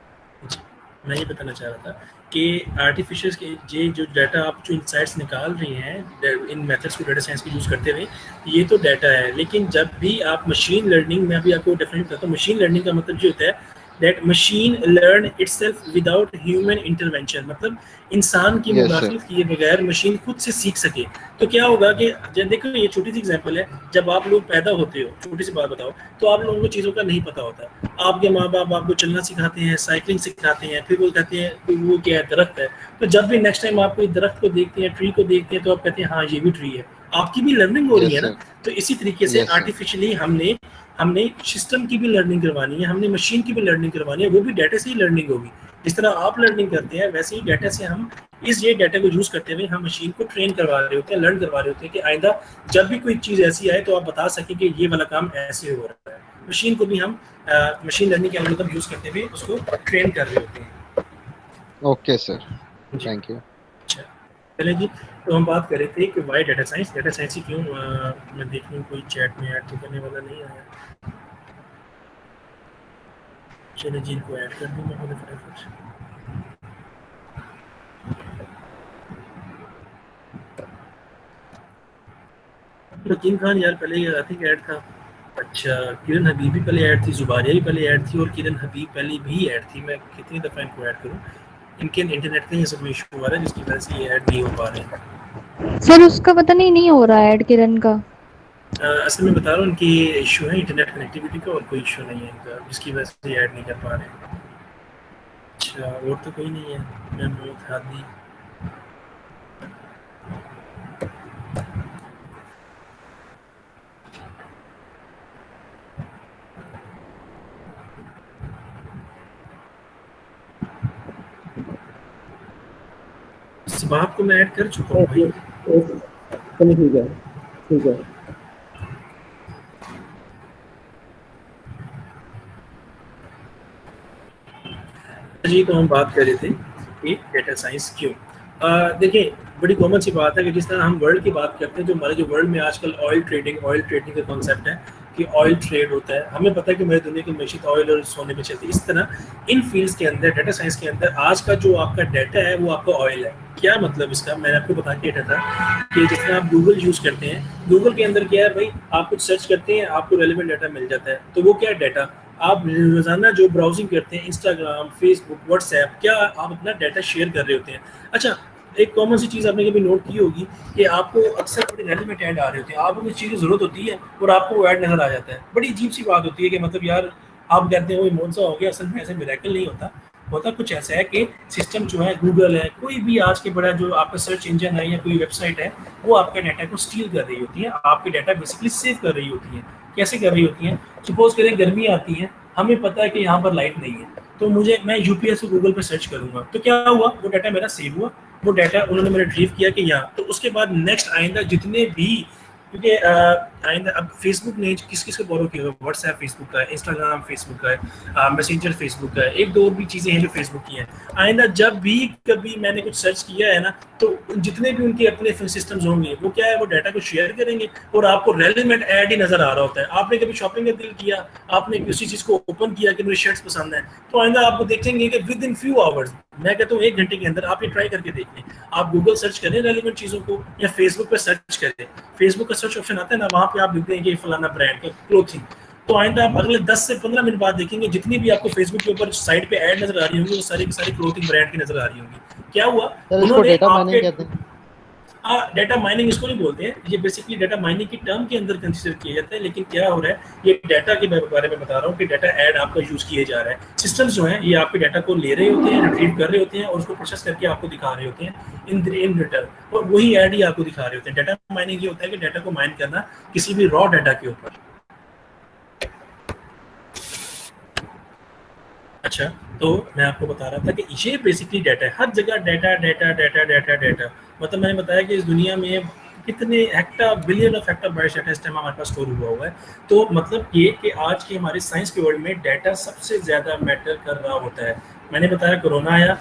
मैं ये बताना चाह रहा था कि आर्टिफिशियल के ये जो डाटा आप जो इंसाइट्स निकाल रही हैं इन मेथड्स को डाटा साइंस को यूज़ करते हुए, ये तो डाटा है, लेकिन जब भी आप मशीन लर्निंग, मैं अभी आपको डेफिनेट करता हूँ, मशीन लर्निंग का मतलब ये होता है that machine learn itself without human intervention, मतलब इंसान की मुदाखलत किए बगैर मशीन खुद से सीख सके। तो क्या होगा कि जब देखो, ये छोटी सी एग्जांपल है, जब आप लोग पैदा होते हो, छोटी सी बात बताओ, तो आप लोगों को चीज़ों का नहीं पता होता, आपके माँ बाप आपको चलना सिखाते हैं, साइकिलिंग सिखाते हैं, फिर वो कहते हैं कि वो क्या है, दरख्त है, तो जब भी नेक्स्ट टाइम आप कोई दरख्त को देखते हैं, ट्री को देखते हैं, तो आप कहते हैं हाँ ये भी ट्री है, आपकी भी लर्निंग हो रही है ना। तो इसी तरीके से आर्टिफिशियली हमने सिस्टम की भी लर्निंग करवानी है, हमने मशीन की भी लर्निंग करवानी है, वो भी डाटा से ही लर्निंग होगी। जिस तरह आप लर्निंग करते हैं, वैसे ही डाटा से हम ये डाटा को यूज करते हुए हम मशीन को ट्रेन करवा रहे होते हैं, लर्न करवा रहे होते हैं कि आइंदा जब भी कोई चीज़ ऐसी आए तो आप बता सकें कि ये वाला काम ऐसे हो रहा है। मशीन को भी हम मशीन लर्निंग के एल्गोरिथम यूज करते हुए उसको ट्रेन कर रहे होते हैं। Okay sir, thank you. अच्छा, चलिए जी, तो हम बात कर रहे थे कि वाई डाटा साइंस ही क्यों। मैं देख लूँ कोई चैट में ऐड तो करने वाला नहीं आया। चलिए जी, इनको ऐड कर दूँ मैं फटाफट। यकीन खान यार पहले आई थिंक ऐड था। अच्छा, किरण हबीब भी पहले ऐड थी, जुबारिया भी पहले ऐड थी और किरण हबीब पहले भी ऐड थी। मैं कितनी दफ़ा इनको ऐड करूँ, इनके इंटरनेट का ये सब इशू हो रहा है जिसकी वजह से ये ऐड नहीं हो पा रहे हैं। सर उसका पता नहीं हो रहा है ऐड किरण का। असल में बता रहा हूँ, इनकी इशू है इंटरनेट कनेक्टिविटी का, और कोई इशू नहीं है इनका जिसकी वजह से ऐड नहीं कर पा रहे हैं। अच्छा, और तो कोई नहीं है। मैं बहुत हादी सबाब को मैं ऐड कर चुका हूँ भाई। ठीक है, ठीक है। जी, तो हम बात कर रहे थे कि डेटा साइंस क्यों। देखिए बड़ी कॉमन सी बात है कि जिस तरह हम वर्ल्ड की बात करते हैं, जो हमारे जो वर्ल्ड में आजकल ऑयल ट्रेडिंग का कॉन्सेप्ट है कि ऑयल ट्रेड होता है, हमें पता है कि हमारी दुनिया की मैशियत ऑयल और सोने पे चलती है। इस तरह इन फील्ड्स के अंदर, डेटा साइंस के अंदर, आज का जो आपका डाटा है वो आपका ऑयल है। क्या मतलब इसका, मैंने आपको बता के हटा था कि जिस तरह आप गूगल यूज़ करते हैं, गूगल के अंदर क्या है भाई, आप कुछ सर्च करते हैं, आपको रेलिवेंट डाटा मिल जाता है, तो वो क्या है डाटा। आप रोजाना जो ब्राउजिंग करते हैं, इंस्टाग्राम, फेसबुक, व्हाट्सएप, क्या आप अपना डाटा शेयर कर रहे होते हैं। अच्छा, एक कॉमन सी चीज़ आपने कभी नोट की होगी कि आपको अक्सर बड़े रेलिवेंट ऐड आ रहे होते हैं, आपको किसी चीज़ की ज़रूरत होती है और आपको वो ऐड नज़र आ जाता है। बड़ी अजीब सी बात होती है कि मतलब यार आप कहते हैं वो इमोन सा हो गया, असल में ऐसे मिरेकल नहीं होता। होता कुछ ऐसा है कि सिस्टम जो है, गूगल है, कोई भी आज के बड़ा जो आपका सर्च इंजन है या कोई वेबसाइट है, वो आपके डाटा को स्टील कर रही होती है, आपके डाटा बेसिकली सेव कर रही होती है। कैसे कर रही होती हैं? सपोज करें गर्मी आती है, हमें पता है कि यहाँ पर लाइट नहीं है, तो मैं यूपीएस को गूगल पर सर्च करूंगा, तो क्या हुआ, वो डाटा मेरा सेव हुआ, वो डाटा उन्होंने मेरा रिट्रीव किया कि यहाँ, तो उसके बाद नेक्स्ट आइंदा जितने भी, क्योंकि आइंदा अब फेसबुक ने किस किस को बोरो किया हुआ, व्हाट्सएप फेसबुक का है, इंस्टाग्राम फेसबुक का है, मैसेंजर फेसबुक का है, एक दो और भी चीज़ें हैं जो फेसबुक की हैं। आइंदा जब भी कभी मैंने कुछ सर्च किया है ना, तो जितने भी उनके अपने सिस्टम्स होंगे, वो क्या है, वो डाटा को शेयर करेंगे और आपको रेलेवेंट ऐड ही नज़र आ रहा होता है। आपने कभी शॉपिंग का दिल किया, आपने किसी चीज़ को ओपन किया कि मुझे शर्ट्स पसंद है, तो आइंदा आपको देखेंगे कि विद इन फ्यू आवर्स, मैं कहता हूँ 1 घंटे के अंदर, आप ये ट्राई करके देख लें। आप गूगल सर्च करें रेलिवेंट चीज़ों को, या फेसबुक पे सर्च करें, फेसबुक का सर्च ऑप्शन आता है ना, वहाँ पे आप लिखते हैं कि फलाना ब्रांड का क्लोथिंग, तो आइंदा आप अगले 10 से 15 मिनट बाद देखेंगे जितनी भी आपको फेसबुक के ऊपर साइड पे ऐड नजर आ रही होंगी, वो सारी की सारी क्लोथिंग ब्रांड की नजर आ रही होंगी। क्या हुआ, उन्होंने डेटा माइनिंग कहते हैं। डाटा माइनिंग इसको नहीं बोलते हैं, ये बेसिकली डाटा माइनिंग की टर्म के अंदर कंसीडर किया जाता है। लेकिन क्या हो रहा है, ये डाटा के बारे में बता रहा हूँ कि डाटा ऐड आपका यूज किए जा रहा है। सिस्टम्स जो हैं ये आपके डाटा को ले रहे होते हैं, रिट्रीव कर रहे होते हैं और उसको प्रोसेस करके आपको दिखा रहे होते हैं इन रिटर्न, और वही ऐड ही आपको दिखा रहे होते हैं। डाटा माइनिंग ये होता है कि डाटा को माइन करना किसी भी रॉ डाटा के ऊपर। अच्छा, तो मैं आपको बता रहा था कि ये बेसिकली डाटा है, हर जगह data data data data data. मतलब मैंने बताया कि इस दुनिया में कितने बिलियन ऑफ हेक्टाबाइट्स डाटा इस टाइम हमारे पास स्टोर हुआ हुआ है। तो मतलब ये कि आज के हमारे साइंस के वर्ल्ड में डाटा सबसे ज़्यादा मैटर कर रहा होता है। मैंने बताया कोरोना आया,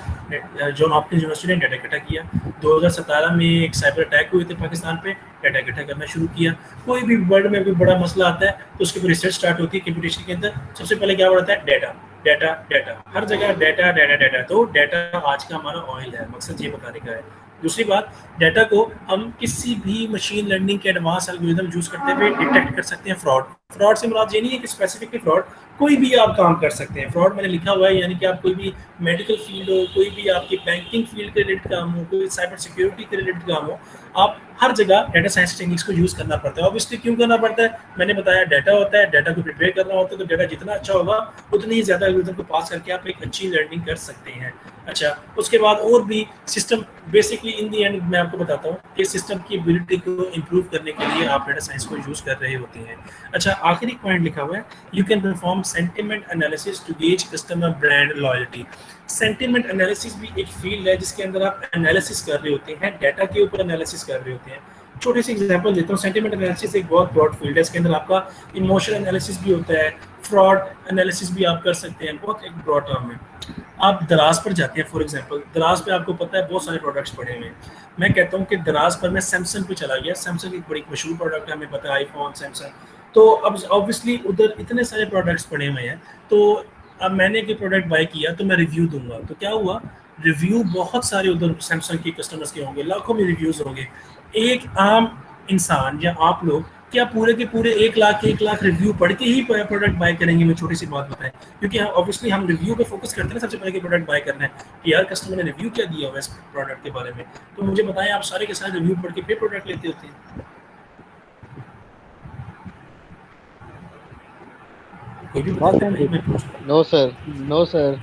जॉन हॉपकिंस यूनिवर्सिटी ने डाटा इकट्ठा किया। 2017 में एक साइबर अटैक हुए थे पाकिस्तान पे, डाटा इकट्ठा करना शुरू किया। कोई भी वर्ल्ड में कोई बड़ा मसला आता है तो उसके ऊपर रिसर्च स्टार्ट होती है कंप्यूटेशन के अंदर। सबसे पहले क्या बढ़ता है, डाटा डाटा डाटा, हर जगह डाटा डाटा डाटा। तो डाटा आज का हमारा ऑयल है, मकसद ये बताने का है। दूसरी बात, डाटा को हम किसी भी मशीन लर्निंग के एडवांस एल्गोरिथम यूज करते हुए डिटेक्ट कर सकते हैं फ्रॉड से मुराद ये नहीं है कि स्पेसिफिकली फ्रॉड, कोई भी आप काम कर सकते हैं। फ्रॉड मैंने लिखा हुआ है, यानी कि आप कोई भी मेडिकल फील्ड हो, कोई भी आपकी बैंकिंग फील्ड के रिलेटेड काम हो, कोई साइबर सिक्योरिटी के रिलेटेड काम हो, आप हर जगह डाटा साइंस टेक्निक्स को यूज़ करना पड़ता है। ऑब्वियसली क्यों करना पड़ता है, मैंने बताया डाटा होता है, डाटा को प्रिपेयर करना होता है, तो डाटा जितना अच्छा होगा उतनी ही ज़्यादा एल्गोरिथम को पास करके आप एक अच्छी लर्निंग कर सकते हैं। अच्छा, उसके बाद और भी system, basically in the and मैं आपको बताता हूँ कि सिस्टम की एबिलिटी को इम्प्रूव करने के लिए आप डाटा साइंस को यूज़ कर रहे होते हैं। अच्छा, आखिरी पॉइंट लिखा हुआ है, you can perform sentiment analysis to gauge customer brand loyalty. Sentiment analysis भी एक फील्ड है जिसके अंदर आप एनालिसिस कर रहे होते हैं, डाटा के ऊपर एनालिसिस कर रहे होते हैं। छोटे से एग्जांपल देता हूँ, सेंटिमेंट एनालिसिस एक बहुत ब्रॉड फील्ड है, इसके अंदर आपका इमोशनल एनालिसिस भी होता है, फ्रॉड एनालिसिस भी आप कर सकते हैं, बहुत एक ब्रॉड टर्म है। आप दराज पर जाते हैं, फॉर एग्जांपल दराज पे आपको पता है बहुत सारे प्रोडक्ट्स पड़े हुए हैं। मैं कहता हूँ कि दराज पर मैं सैमसंग पे चला गया, सैमसंग एक बड़ी मशहूर प्रोडक्ट है, हमें पता है, आईफोन, सैमसंग। तो अब ऑब्वियसली उधर इतने सारे प्रोडक्ट्स पड़े हुए हैं, तो अब मैंने कोई प्रोडक्ट बाय किया तो मैं रिव्यू दूंगा, तो क्या हुआ, रिव्यू बहुत सारे उधर सैमसंग के कस्टमर्स के होंगे, लाखों में रिव्यूज़ होंगे। एक आम इंसान या आप लोग क्या पूरे के पूरे 1 लाख रिव्यू पढ़ के ही प्रोडक्ट बाय करेंगे? मैं छोटी सी बात बताएं, क्योंकि ऑब्वियसली हम रिव्यू पे फोकस करते हैं सबसे पहले कि प्रोडक्ट बाय करना है कि यार कस्टमर ने रिव्यू क्या दिया हुआ इस प्रोडक्ट के बारे में। तो मुझे बताएं, आप सारे के सारे रिव्यू पढ़ के फिर प्रोडक्ट लेते होते हैं? कोई भी नो सर, नो सर,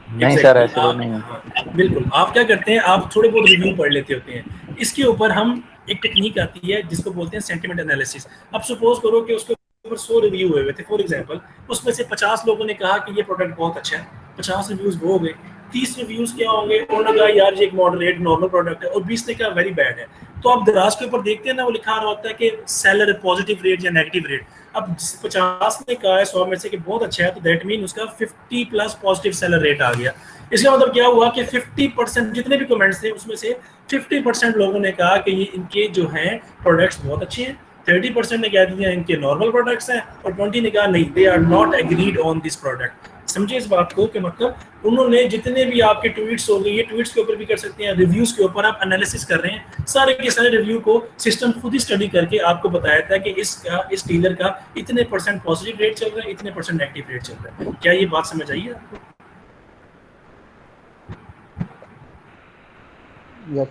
नहीं सर, ऐसे तो नहीं है। बिल्कुल, आप क्या करते हैं, आप थोड़े बहुत रिव्यू पढ़ लेते होते हैं। इसके ऊपर हम एक टेक्निक आती है जिसको बोलते हैं सेंटिमेंट एनालिसिस। अब सपोज करो कि उसके ऊपर 100 रिव्यू हुए थे, फॉर एग्जांपल, उसमें से 50 लोगों ने कहा कि ये प्रोडक्ट बहुत अच्छा है, 50 रिव्यूज वो हो गए। 30 रिव्यूज क्या होंगे, उन्होंने कहा यार ये एक मॉडरेट नॉर्मल प्रोडक्ट है, और 20 ने कहा वेरी बैड है। तो आप दराज के ऊपर देखते हैं ना, वो लिखा रहा होता है कि सेलर पॉजिटिव रेट या नेगेटिव रेट। अब 50 ने कहा है 100 में से कि बहुत अच्छा है, तो दैट मीन उसका 50 प्लस पॉजिटिव सेलर रेट आ गया। इसका मतलब क्या हुआ कि 50% जितने भी कमेंट्स थे उसमें से 50% लोगों ने कहा कि ये इनके जो हैं प्रोडक्ट्स बहुत अच्छे हैं, 30% ने कह दिया इनके नॉर्मल प्रोडक्ट्स हैं, और 20 ने कहा नहीं, they are not agreed on this product. समझे इस बात को कि मतलब उन्होंने जितने भी आपके ट्वीट्स हो गए, ये ट्वीट्स के ऊपर भी कर सकते हैं, रिव्यूज के ऊपर आप एनालिसिस कर रहे हैं, सारे के सारे रिव्यू को सिस्टम खुद ही स्टडी करके आपको बताया था कि इस डीलर का इतने % पॉजिटिव रेट चल रहा है, इतने % नेगेटिव रेट चल रहा है। क्या ये बात समझ आई है आपको? यस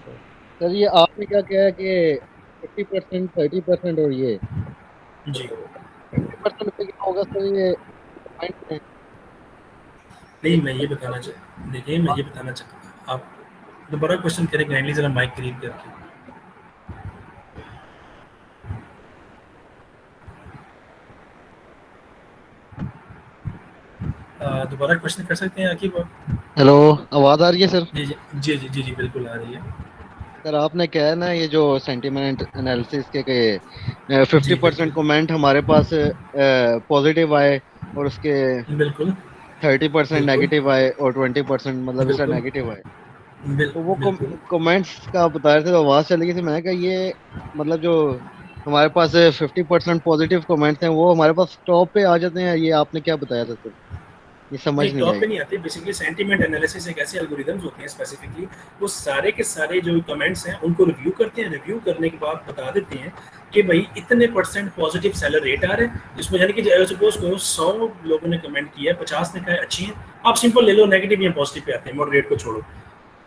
सर, ये आपने क्या कहा कि 50%, 30% और ये जी 50% पे क्या होगा सर? ये पॉइंट है। नहीं, मैं ये बताना चाहता, आप दोबारा क्वेश्चन करें काइंडली, जरा माइक करीब करके। दोबारा क्वेश्चन कर सकते हैं आकिब आप? हेलो, आवाज आ रही है सर? जी बिल्कुल आ रही है सर। आपने कहा है ना ये जो सेंटिमेंट एनालिसिस के 50% कमेंट हमारे पास पॉजिटिव आए और उसके बिल्कुल 30% नेगेटिव आए और 20% मतलब इसका नेगेटिव आए। तो वो कमेंट्स का आप बता रहे थे तो आवाज चली गई थी। मैंने कहा ये मतलब जो हमारे पास 50% पॉजिटिव कमेंट्स हैं वो हमारे पास टॉप पे आ जाते हैं, ये आपने क्या बताया था सर? ये समझ नहीं टॉप आई। पे नहीं आते। बेसिकली सेंटीमेंट एनालिसिस एक ऐसे एल्गोरिदम्स होते हैं स्पेसिफिकली, वो सारे के सारे जो कमेंट्स हैं उनको रिव्यू करते हैं, रिव्यू करने के बाद बता देते हैं कि भाई इतने % पॉजिटिव सेलर रेट आ रहे हैं, जिसमें यानी कि सपोज करो 100 लोगों ने कमेंट किया है, 50 ने कहा अच्छी है, आप सिंपल ले लो, नेगेटिव या पॉजिटिव पे आते हैं, मॉडरेट को छोड़ो।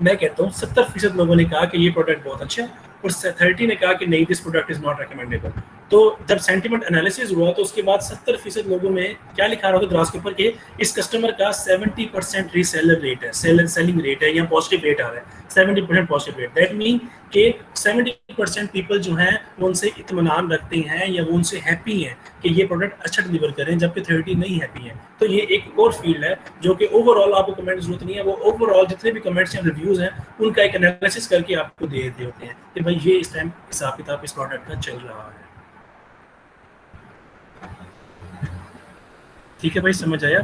मैं कहता हूँ 70% लोगों ने कहा कि ये प्रोडक्ट बहुत अच्छा है, और 30 ने कहा कि नहीं, this product is not recommendable. तो जब सेंटीमेंट एनालिसिस हुआ तो उसके बाद 70% लोगों में क्या लिखा रहा था ग्रास के ऊपर कि इस कस्टमर का 70% रीसेलर रेट है, सेलिंग रेट है, या पॉजिटिव रेट आ रहा है, 70% पॉजिटिव रेट। दैट मीन कि 70% पीपल जो हैं वो उनसे इत्मीनान रखते हैं या वो उनसे हैप्पी हैं कि ये प्रोडक्ट अच्छा डिलीवर करें, जबकि 30 नहीं हैप्पी हैं। तो ये एक और फील्ड है जो कि ओवरऑल आपको कमेंट जरूरत नहीं है, वो ओवरऑल जितने भी कमेंट्स या रिव्यूज हैं उनका एक एनालिसिस करके आपको दे देते होते हैं कि भाई ये इस टाइम हिसाब किताब इस प्रोडक्ट का चल रहा है। ठीक है भाई, समझ आया?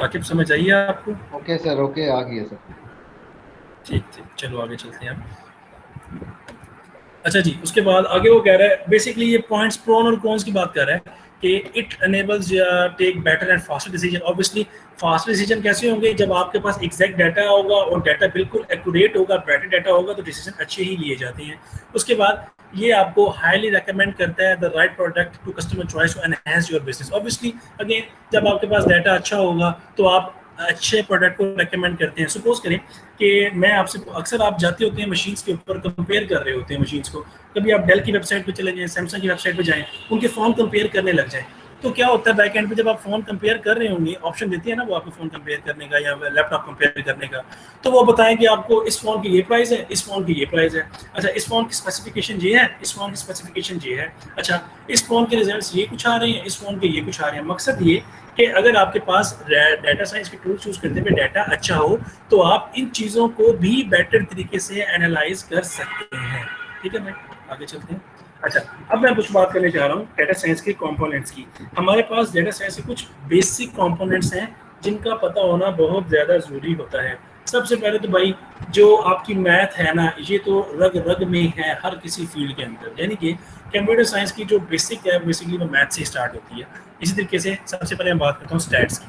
आकिब समझ आइए आपको? ओके सर, ओके आ गया सर। ठीक, चलो आगे चलते हैं आप। अच्छा जी, उसके बाद आगे वो कह रहा है, बेसिकली ये पॉइंट्स प्रोन और कॉन्स की बात कर रहा है कि it enables take better and faster decision. Obviously fast decision कैसे होंगे? जब आपके पास एग्जैक्ट डाटा होगा और डाटा बिल्कुल एक्यूरेट होगा, बेटर डाटा होगा, तो डिसीजन अच्छे ही लिए जाते हैं। उसके बाद ये आपको हाईली रेकमेंड करता है the right product to customer choice to enhance your business. Obviously again, जब आपके पास डाटा अच्छा होगा तो आप अच्छे प्रोडक्ट को रेकमेंड करते हैं। सपोज करें कि मैं आपसे, अक्सर आप जाते होते हैं मशीन्स के ऊपर, कंपेयर कर रहे होते हैं मशीन्स को, कभी आप डेल की वेबसाइट पे चले जाएं, सैमसंग की वेबसाइट पे जाएं, उनके फ़ोन कंपेयर करने लग जाएं, तो क्या होता है बैक एंड पे जब आप फ़ोन कंपेयर कर रहे होंगे, ऑप्शन देती है ना वो आपको फ़ोन कंपेयर करने का या लैपटॉप कंपेयर करने का, तो वो बताएं कि आपको इस फ़ोन की ये प्राइस है, इस फ़ोन की ये प्राइस है, अच्छा इस फ़ोन की स्पेसिफिकेशन ये है, इस फ़ोन की स्पेसिफिकेशन ये है, अच्छा इस फ़ोन के रिजल्ट्स ये कुछ आ रहे हैं, इस फ़ोन के ये कुछ आ रहे हैं। मकसद ये कि अगर आपके पास डाटा साइंस के टूल्स यूज़ करते हुए डाटा अच्छा हो तो आप इन चीज़ों को भी बेटर तरीके से एनालाइज कर सकते हैं। ठीक है, मैं आगे चलते हैं। अच्छा, अब मैं कुछ बात करने जा रहा हूँ डाटा साइंस के कंपोनेंट्स की। हमारे पास डाटा साइंस के कुछ बेसिक कंपोनेंट्स हैं जिनका पता होना बहुत ज़्यादा ज़रूरी होता है। सबसे पहले तो भाई जो आपकी मैथ है ना, ये तो रग रग में है हर किसी फील्ड के अंदर, यानी कि कंप्यूटर साइंस की जो बेसिक है बेसिकली वो मैथ से स्टार्ट होती है। इसी तरीके से सबसे पहले मैं बात करता हूँ स्टैट्स की।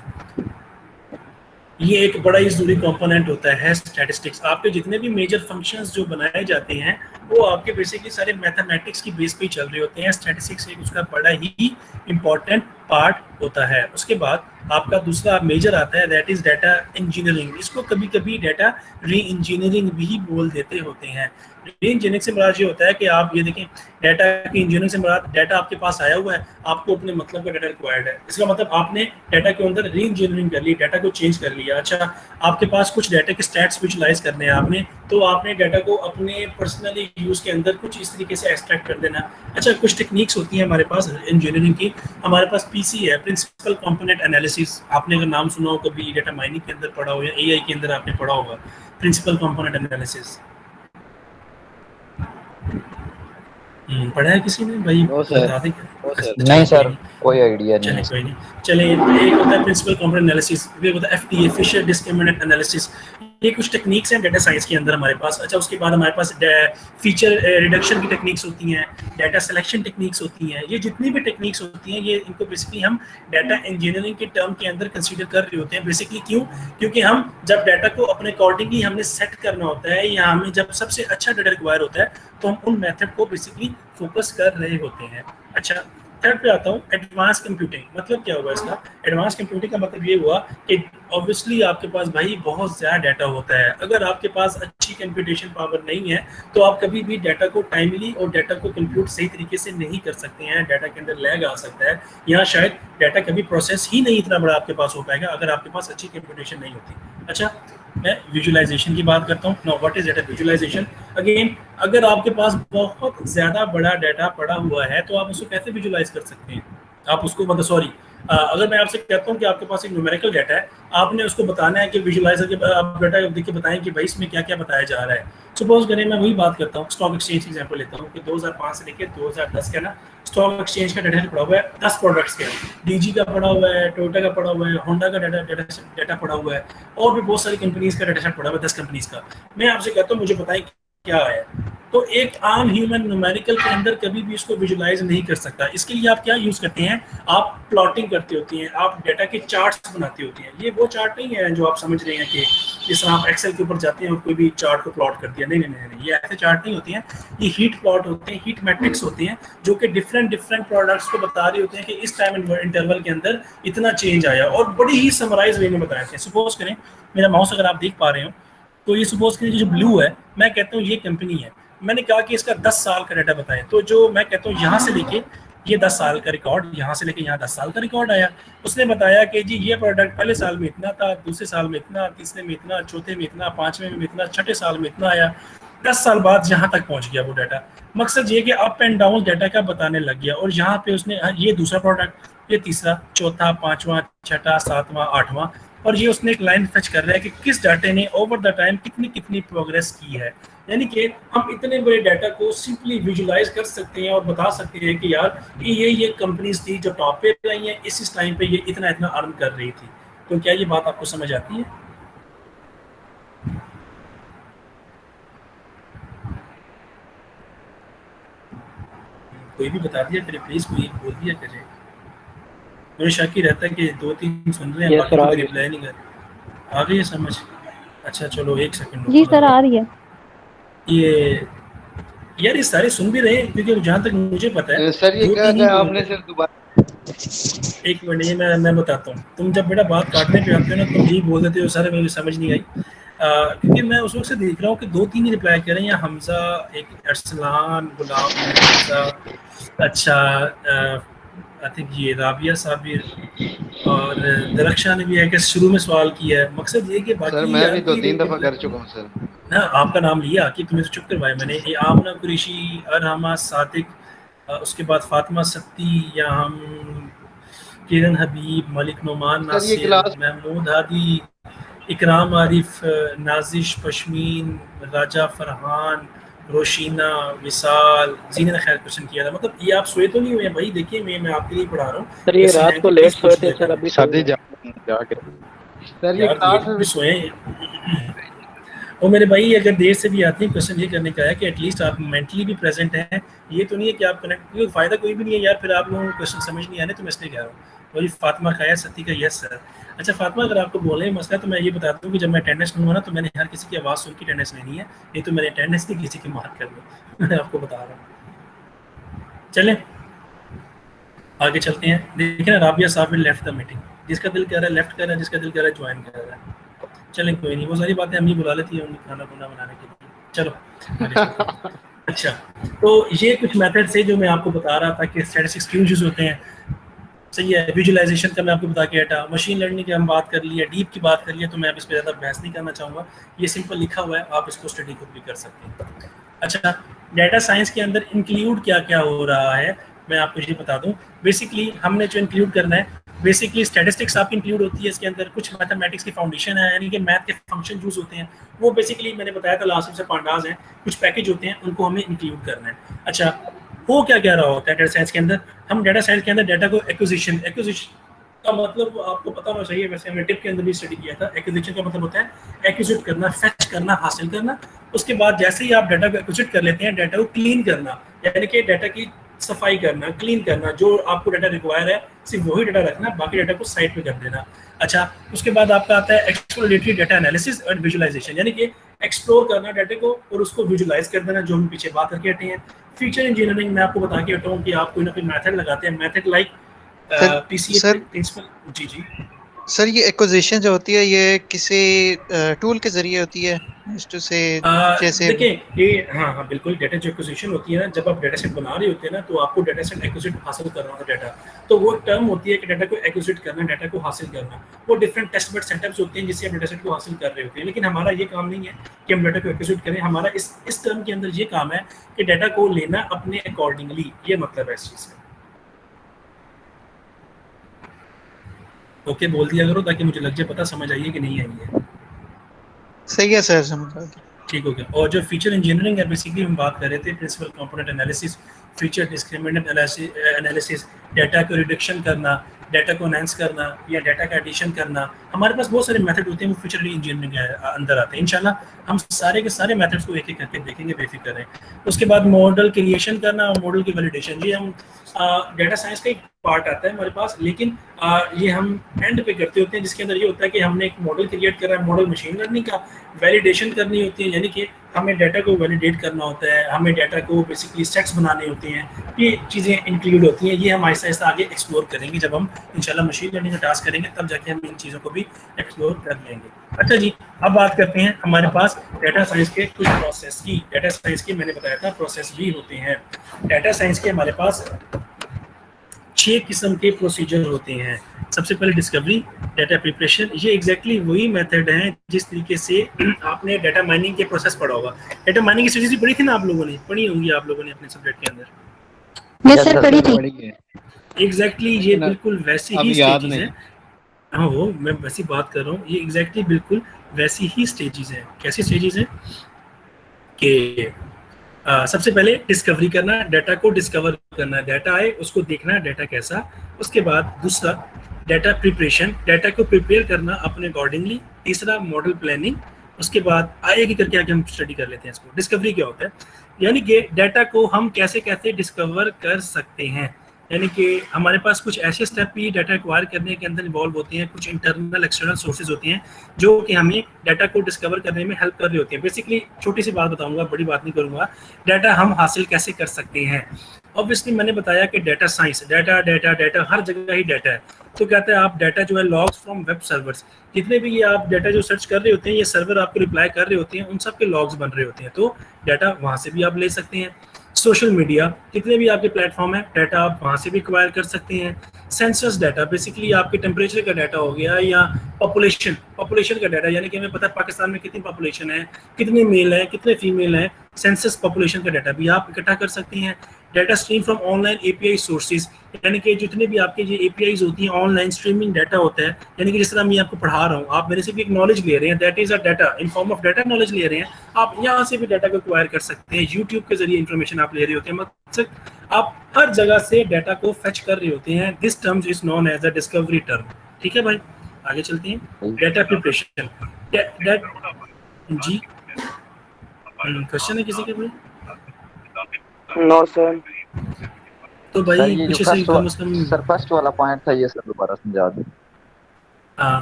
ये एक बड़ा ही ज़रूरी कंपोनेंट होता है स्टैटिस्टिक्स। आपके जितने भी मेजर फंक्शंस जो बनाए जाते हैं वो आपके बेसिकली सारे मैथमेटिक्स की बेस पे चल रहे होते हैं। स्टैटिस्टिक्स एक उसका बड़ा ही इम्पॉर्टेंट पार्ट होता है। उसके बाद आपका दूसरा मेजर आता है, दैट इज़ डाटा इंजीनियरिंग। इसको कभी कभी डाटा री इंजीनियरिंग भी बोल देते होते हैं। री इंजीनियरिंग से मुराद ये होता है कि आप ये देखें, डाटा की इंजीनियरिंग से मुराद डाटा आपके पास आया हुआ है, आपको अपने मतलब का डाटा रिक्वायर्ड है, इसका मतलब आपने डाटा के अंदर री इंजीनियरिंग कर ली, डाटा को चेंज कर लिया। अच्छा, आपके पास कुछ डाटा के स्टैट्स विजुलाइज करने हैं आपने, तो आपने डाटा को अपने पर्सनली यूज़ के अंदर कुछ इस तरीके से एक्सट्रैक्ट कर देना। अच्छा, कुछ टेक्निक्स होती हैं हमारे पास इंजीनियरिंग की। हमारे पास पीसी है, प्रिंसिपल कंपोनेंट एनालिसिस। आपने अगर नाम सुना हो कभी, डाटा माइनिंग के अंदर पढ़ा हो या एआई के अंदर आपने पढ़ा होगा प्रिंसिपल कंपोनेंट एनालिसिस। पढ़ा है किसी ने भाई? बता दें क्या? नहीं सर, कोई आइडिया नहीं है। कोई नहीं, चले। एक होता है प्रिंसिपल कंपोनेंट एनालिसिस, एक होता है एफटीए, फिशर डिस्क्रिमिनेंट एनालिसिस। ये कुछ टेक्निक्स हैं डाटा साइंस के अंदर हमारे पास। अच्छा, उसके बाद हमारे पास फीचर रिडक्शन की टेक्निक्स होती हैं, डाटा सिलेक्शन टेक्निक्स होती हैं। ये जितनी भी टेक्निक्स होती हैं, ये इनको बेसिकली हम डाटा इंजीनियरिंग के टर्म के अंदर कंसीडर कर रहे होते हैं। बेसिकली क्यों? क्योंकि हम जब डाटा को अपने अकॉर्डिंगली हमने सेट करना होता है, या हमें जब सबसे अच्छा डाटा रिक्वायर होता है, तो हम उन मेथड को बेसिकली फोकस कर रहे होते हैं। अच्छा, थर्ड पे आता हूँ, एडवांस कंप्यूटिंग। मतलब क्या हुआ इसका? एडवांस कंप्यूटिंग का मतलब ये हुआ कि ऑब्वियसली आपके पास भाई बहुत ज़्यादा डाटा होता है। अगर आपके पास अच्छी कंप्यूटेशन पावर नहीं है तो आप कभी भी डाटा को टाइमली और डाटा को कंप्यूट सही तरीके से नहीं कर सकते हैं। डाटा के अंदर लैग आ सकता है, या शायद डाटा कभी प्रोसेस ही नहीं इतना बड़ा आपके पास हो पाएगा अगर आपके पास अच्छी कंप्यूटेशन नहीं होती। अच्छा, मैं विजुअलाइजेशन की बात करता हूँ। No, what is data visualization? Again, अगर आपके पास बहुत ज़्यादा बड़ा डाटा पड़ा हुआ है तो आप उसको कैसे विजुअलाइज कर सकते हैं? आप उसको मतलब अगर मैं आपसे कहता हूँ कि आपके पास एक न्यूमेरिकल डाटा है, आपने उसको बताना है कि विजुअलाइज करके आप डाटा देख के बताएं कि भाई इसमें क्या क्या बताया जा रहा है। सपोज करें, मैं वही बात करता हूँ, स्टॉक एक्सचेंज की एग्जांपल लेता हूँ कि 2005 से लेकर 2010 का ना स्टॉक एक्सचेंज का डाटा पड़ा हुआ है 10 प्रोडक्ट्स के। डीजी का पड़ा हुआ है, टोयोटा का पड़ा हुआ है, होंडा का डाटा पड़ा हुआ है, और भी बहुत सारी कंपनीज का डाटा सेट पड़ा हुआ है, 10 कंपनीज का। मैं आपसे कहता हूँ मुझे बताएं क्या है। तो एक आम ह्यूमन न्यूमेरिकल के अंदर कभी भी इसको विजुलाइज नहीं कर सकता। इसके लिए आप क्या यूज़ करते हैं? आप प्लॉटिंग करते होती हैं, आप डाटा के चार्ट्स बनाती होती हैं। ये वो चार्ट नहीं है जो आप समझ रहे हैं कि जिस तरह आप एक्सेल के ऊपर जाते हैं और कोई भी चार्ट को प्लॉट कर दिया। नहीं नहीं नहीं, ये ऐसे चार्ट नहीं होती हैं। ये हीट प्लॉट होते हैं, हीट मैट्रिक्स होती हैं, जो कि डिफरेंट प्रोडक्ट्स को बता रहे होते हैं कि इस टाइम इंटरवल के अंदर इतना चेंज आया, और बड़ी ही समराइज वे में बताए थे। सपोज करें, मेरा माउस अगर आप देख पा रहे हो तो ये सपोज करें जो ब्लू है, मैं कहता हूँ ये कंपनी है। मैंने कहा कि इसका 10 साल का डाटा बताएं, तो जो मैं कहता हूँ यहाँ से लेके ये 10 साल का रिकॉर्ड, यहाँ से लेके यहाँ 10 साल का रिकॉर्ड आया। उसने बताया कि जी ये प्रोडक्ट पहले साल में इतना था, दूसरे साल में इतना, तीसरे में इतना, चौथे में इतना, पाँचवें में इतना, छठे साल में इतना आया। 10 साल बाद यहाँ तक पहुँच गया वो डाटा। मकसद ये कि अप एंड डाउन डाटा का बताने लग गया। और यहाँ पे उसने ये दूसरा प्रोडक्ट, ये तीसरा, चौथा, पाँचवा, छठा, सातवां, आठवां, और ये उसने एक लाइन फेच कर रहा है कि किस डाटे ने ओवर द टाइम कितनी प्रोग्रेस की है। यानी कि हम इतने बड़े डाटा को सिंपली विजुलाइज कर सकते हैं और बता सकते हैं कि यार ये कंपनीज थी जो टॉप पे रही हैं, इस टाइम पे ये इतना अर्न कर रही थी। तो क्या ये बात आपको समझ आती है? कोई भी बता दिया करे प्लीज, कोई बोल दिया करे। मुझे शक ही रहता है कि 2-3 सुन रहे हैं, बाकी कोई रिप्लाई नहीं कर रहे। आ गई है समझ? अच्छा चलो, एक सेकंड। जी सर, आ रही है। ये यार ये सारे सुन भी रहे हैं, क्योंकि जहाँ तक मुझे पता है सर ये क्या आपने सर दोबारा? एक मिनट, ये मैं बताता हूँ। तुम जब बेटा बात काटने पे आते हो ना, तुम यही बोल देते हो सारे, मुझे समझ नहीं आई। क्योंकि मैं उस वक्त से देख रहा हूँ कि 2-3 ही रिप्लाई कर रहे हैं। हमजा, एक अरसलान, गुलाम, अच्छा आई थिंक ये राबिया साबिर और दरख्शा ने भी है कि शुरू में सवाल किया है। मकसद ये कि बाकी सर मैं भी 2-3 दफ़ा कर चुका हूँ सर। ना आपका नाम लिया कि तुम्हें तो चुप करवाया मैंने। ये आमना कुरैशी, अरहमा सादिक, उसके बाद फातिमा सत्ती, या हम किरण हबीब, मलिक नुमान नासिर, महमूद हादी, इकराम आरिफ, नाजिश पश्मीन, राजा फरहान, रोशीना, विशाल, जीने ने खैर क्वेश्चन किया था। मतलब ये आप सोए तो नहीं हुए भाई? देखिए मैं आपके लिए पढ़ा रहा हूँ सर। ये रात को लेट सोए थे सर, अभी जाके सर ये क्लास में सोए। और मेरे भाई अगर देर से भी आते हैं, क्वेश्चन ये करने का है कि एटलीस्ट आप मेंटली भी प्रेजेंट हैं। ये तो नहीं है कि आप कनेक्ट, क्योंकि फ़ायदा कोई भी नहीं है यार, फिर आप लोगों को क्वेश्चन समझ नहीं आने, तो मैं इसलिए कह रहा हूँ। वही फातिमा खाया सती का यस सर। अच्छा फातिमा, अगर आपको बोले मसला, तो मैं ये बताता हूँ कि जब मैं अटेंडेंस लूँगा ना, तो मैंने हर किसी की आवाज़ सुन के अटेंडेंस लेनी है, नहीं तो मैंने अटेंडेंस नहीं किसी की मार्क कर ली। मैं आपको बता रहा हूँ। चलें आगे चलते हैं। देखिए ना, राबिया साहब ने लेफ्ट द मीटिंग। जिसका दिल कह रहा है लेफ्ट कर रहा है, जिसका दिल कह रहा है ज्वाइन कर रहा है। चलें कोई नहीं, वो सारी बातें हम ही बुला लेती है उन्हें खाना खुना बनाने के लिए। चलो अच्छा, तो ये कुछ मेथड्स है जो मैं आपको बता रहा था कि स्टैटिस्टिक्स क्यों यूज होते हैं। सही है। विजुअलाइजेशन का मैं आपको बता के हटा, मशीन लर्निंग की हम बात कर लिए, डीप की बात कर लिए, तो मैं अब इस पर ज़्यादा बहस नहीं करना चाहूँगा, ये सिंपल लिखा हुआ है, आप इसको स्टडी खुद भी कर सकते हैं। अच्छा, डाटा साइंस के अंदर इंक्लूड क्या क्या हो रहा है मैं आपको ये बता दूं। बेसिकली हमने जो इंक्लूड करना है, बेसिकली स्टैटिस्टिक्स आपकी इंक्लूड होती है इसके अंदर, कुछ मैथमेटिक्स की फाउंडेशन है, यानी कि मैथ के फंक्शन यूज होते हैं, वो बेसिकली मैंने बताया था लास्ट से पांडास हैं, कुछ पैकेज होते हैं, उनको हमें इंक्लूड करना है। अच्छा, वो क्या क्या रहा होता है डाटा साइंस के अंदर, हम डाटा साइंस के अंदर डाटा को एक्विजिशन का मतलब आपको पता होना चाहिए, वैसे हमने टिप के अंदर भी स्टडी किया था। एक्विजिशन का मतलब होता है एक्विजिट करना, फेच करना, हासिल करना। उसके बाद जैसे ही आप डाटा को एक्विजिट कर लेते हैं, डाटा को क्लीन करना, यानी कि डाटा की सफाई करना, क्लीन करना, जो आपको डाटा रिक्वायर है सिर्फ वही डाटा रखना, बाकी डाटा को साइड पे कर देना। अच्छा, उसके बाद आपका आता है एक्सप्लोरेटरी डाटा एनालिसिस और विजुअलाइजेशन, यानी कि एक्सप्लोर करना डाटा को और उसको विजुअलाइज कर देना, जो हम पीछे बात करके हटे हैं। फीचर इंजीनियरिंग में आपको बता के हटा हूँ कि आप कोई ना कोई मेथड लगाते हैं, मेथड लाइक पीसीए प्रिंसिपल। जी जी सर, ये एक्विजिशन जो होती है ये किसी टूल के जरिए होती है से जैसे देखिए ये हाँ बिल्कुल, डाटा जो एक्विजिशन होती है ना, जब आप डाटा सेट बना रहे होते हैं ना, तो आपको डाटा सेट एक्विजिट हासिल करना होता है डाटा, तो वो टर्म होती है कि डाटा को एक्विजिट करना, डाटा को हासिल करना। वो डिफरेंट टेस्ट बेड सेटअप्स होते हैं जिससे आप डाटा सेट को हासिल कर रहे होते हैं, लेकिन हमारा ये काम नहीं है कि हम डाटा को एक्विजिट करें। हमारा इस टर्म के अंदर ये काम है कि डाटा को लेना अपने अकॉर्डिंगली, ये मतलब है इस चीज़ का। ओके बोल दिया करो ताकि मुझे लग जाए पता, समझ आइए कि नहीं आई है। सही है सर, समझ आ गया। ठीक हो गया। और जो फीचर इंजीनियरिंग है, बेसिकली हम बात कर रहे थे principal component analysis, feature discriminant analysis, data को रिडक्शन करना, डाटा को एनहांस करना या डाटा का एडिशन करना। हमारे पास बहुत सारे मेथड होते हैं, वो फीचर इंजीनियरिंग के अंदर आते हैं। इंशाल्लाह हम सारे के सारे मेथड्स को एक एक करके देखेंगे, बेफिक्र रहें। उसके बाद मॉडल क्रिएशन करना और मॉडल की वैलिडेशन, ये हम डाटा साइंस का एक पार्ट आता है हमारे पास, लेकिन ये हम एंड पे करते होते हैं, जिसके अंदर ये होता है कि हमने एक मॉडल क्रिएट करा है, मॉडल मशीन लर्निंग का वैलिडेशन करनी होती है, यानी कि हमें डाटा को वैलिडेट करना होता है, हमें डाटा को बेसिकली सेट्स बनाने होते हैं, ये चीज़ें इंक्लूड होती हैं। ये हम आहिस्ता आहिस्ता आगे एक्सप्लोर करेंगे, जब हम इंशाल्लाह मशीन लर्निंग का टास्क करेंगे तब जाके हम इन चीज़ों को भी एक्सप्लोर कर लेंगे। अच्छा जी, अब बात करते हैं हमारे पास डाटा साइंस के कुछ प्रोसेस की। डाटा साइंस के मैंने बताया था प्रोसेस भी होते हैं। डाटा साइंस के हमारे पास 6 किस्म के प्रोसीजर होते हैं। सबसे पहले डिस्कवरी, डाटा प्रिपरेशन, ये एग्जैक्टली वही मेथड है जिस तरीके से आपने डाटा माइनिंग के प्रोसेस पढ़ा होगा। डाटा माइनिंग की स्ट्रेटजी पढ़ी थी ना आप लोगों ने, पढ़ी होंगी आप लोगों ने अपने सब्जेक्ट के अंदर। यस सर, पढ़ी थी। एग्जैक्टली ये बिल्कुल वैसी ही स्टेजेस है। हाँ वो मैं वैसी बात कर रहा हूँ, ये एग्जैक्टली बिल्कुल वैसी ही स्टेजेस हैं। कैसी स्टेजेस हैं कि सबसे पहले डिस्कवरी करना, डाटा को डिस्कवर करना, डाटा आए उसको देखना डाटा कैसा। उसके बाद दूसरा डाटा प्रिपरेशन, डाटा को प्रिपेयर करना अपने अकॉर्डिंगली। तीसरा मॉडल प्लानिंग। उसके बाद आगे करके आगे हम स्टडी कर लेते हैं इसको। डिस्कवरी क्या होता है, यानी कि डाटा को हम कैसे कैसे डिस्कवर कर सकते हैं, यानी कि हमारे पास कुछ ऐसे स्टेप भी डाटा एक्वायर करने के अंदर इन्वॉल्व होते हैं, कुछ इंटरनल एक्सटर्नल सोर्सेज होते हैं जो कि हमें डाटा को डिस्कवर करने में हेल्प कर रहे होते हैं। बेसिकली छोटी सी बात बताऊंगा, बड़ी बात नहीं करूंगा। डाटा हम हासिल कैसे कर सकते हैं। ऑब्वियसली मैंने बताया कि data science, data data data हर जगह ही डाटा है। तो कहते हैं आप डाटा जो है लॉग्स फ्रॉम वेब सर्वर्स, जितने भी ये आप डाटा जो सर्च कर रहे होते हैं, ये सर्वर आपको रिप्लाई कर रहे होते हैं, उन सब के लॉग्स बन रहे होते हैं, तो डाटा वहाँ से भी आप ले सकते हैं। सोशल मीडिया, जितने भी आपके प्लेटफॉर्म है, डाटा आप वहाँ से भी एक्वायर कर सकते हैं। सेंसस डाटा, बेसिकली आपके टेम्परेचर का डाटा हो गया, या पॉपुलेशन का डाटा, यानी कि हमें पता है पाकिस्तान में कितनी पॉपुलेशन है, कितने मेल हैं, कितने फीमेल हैं, सेंसस पॉपुलेशन का डाटा भी आप इकट्ठा कर सकते हैं। Data stream from online API sources, यानी कि जितने भी आपके ये एपीआईज होती हैं, ऑनलाइन स्ट्रीमिंग डाटा होता है, यानी कि जिस तरह मैं आपको पढ़ा रहा हूँ, आप मेरे से भी एक नॉलेज ले रहे हैं, that is a data in form of data knowledge ले रहे हैं, आप यहाँ से भी डाटा को एक्वायर कर सकते हैं। यूट्यूब के जरिए इन्फॉर्मेशन आप ले रहे होते हैं, मतलब आप हर जगह से डाटा को फेच कर रहे होते हैं। This term is known as a discovery term. ठीक है भाई, आगे चलते हैं। डाटा प्रिपरेशन, जी क्वेश्चन है किसी के भाई? No sir. तो भाई पीछे से कम से कम सर फर्स्ट वाला पॉइंट था, ये सर दोबारा समझा दो।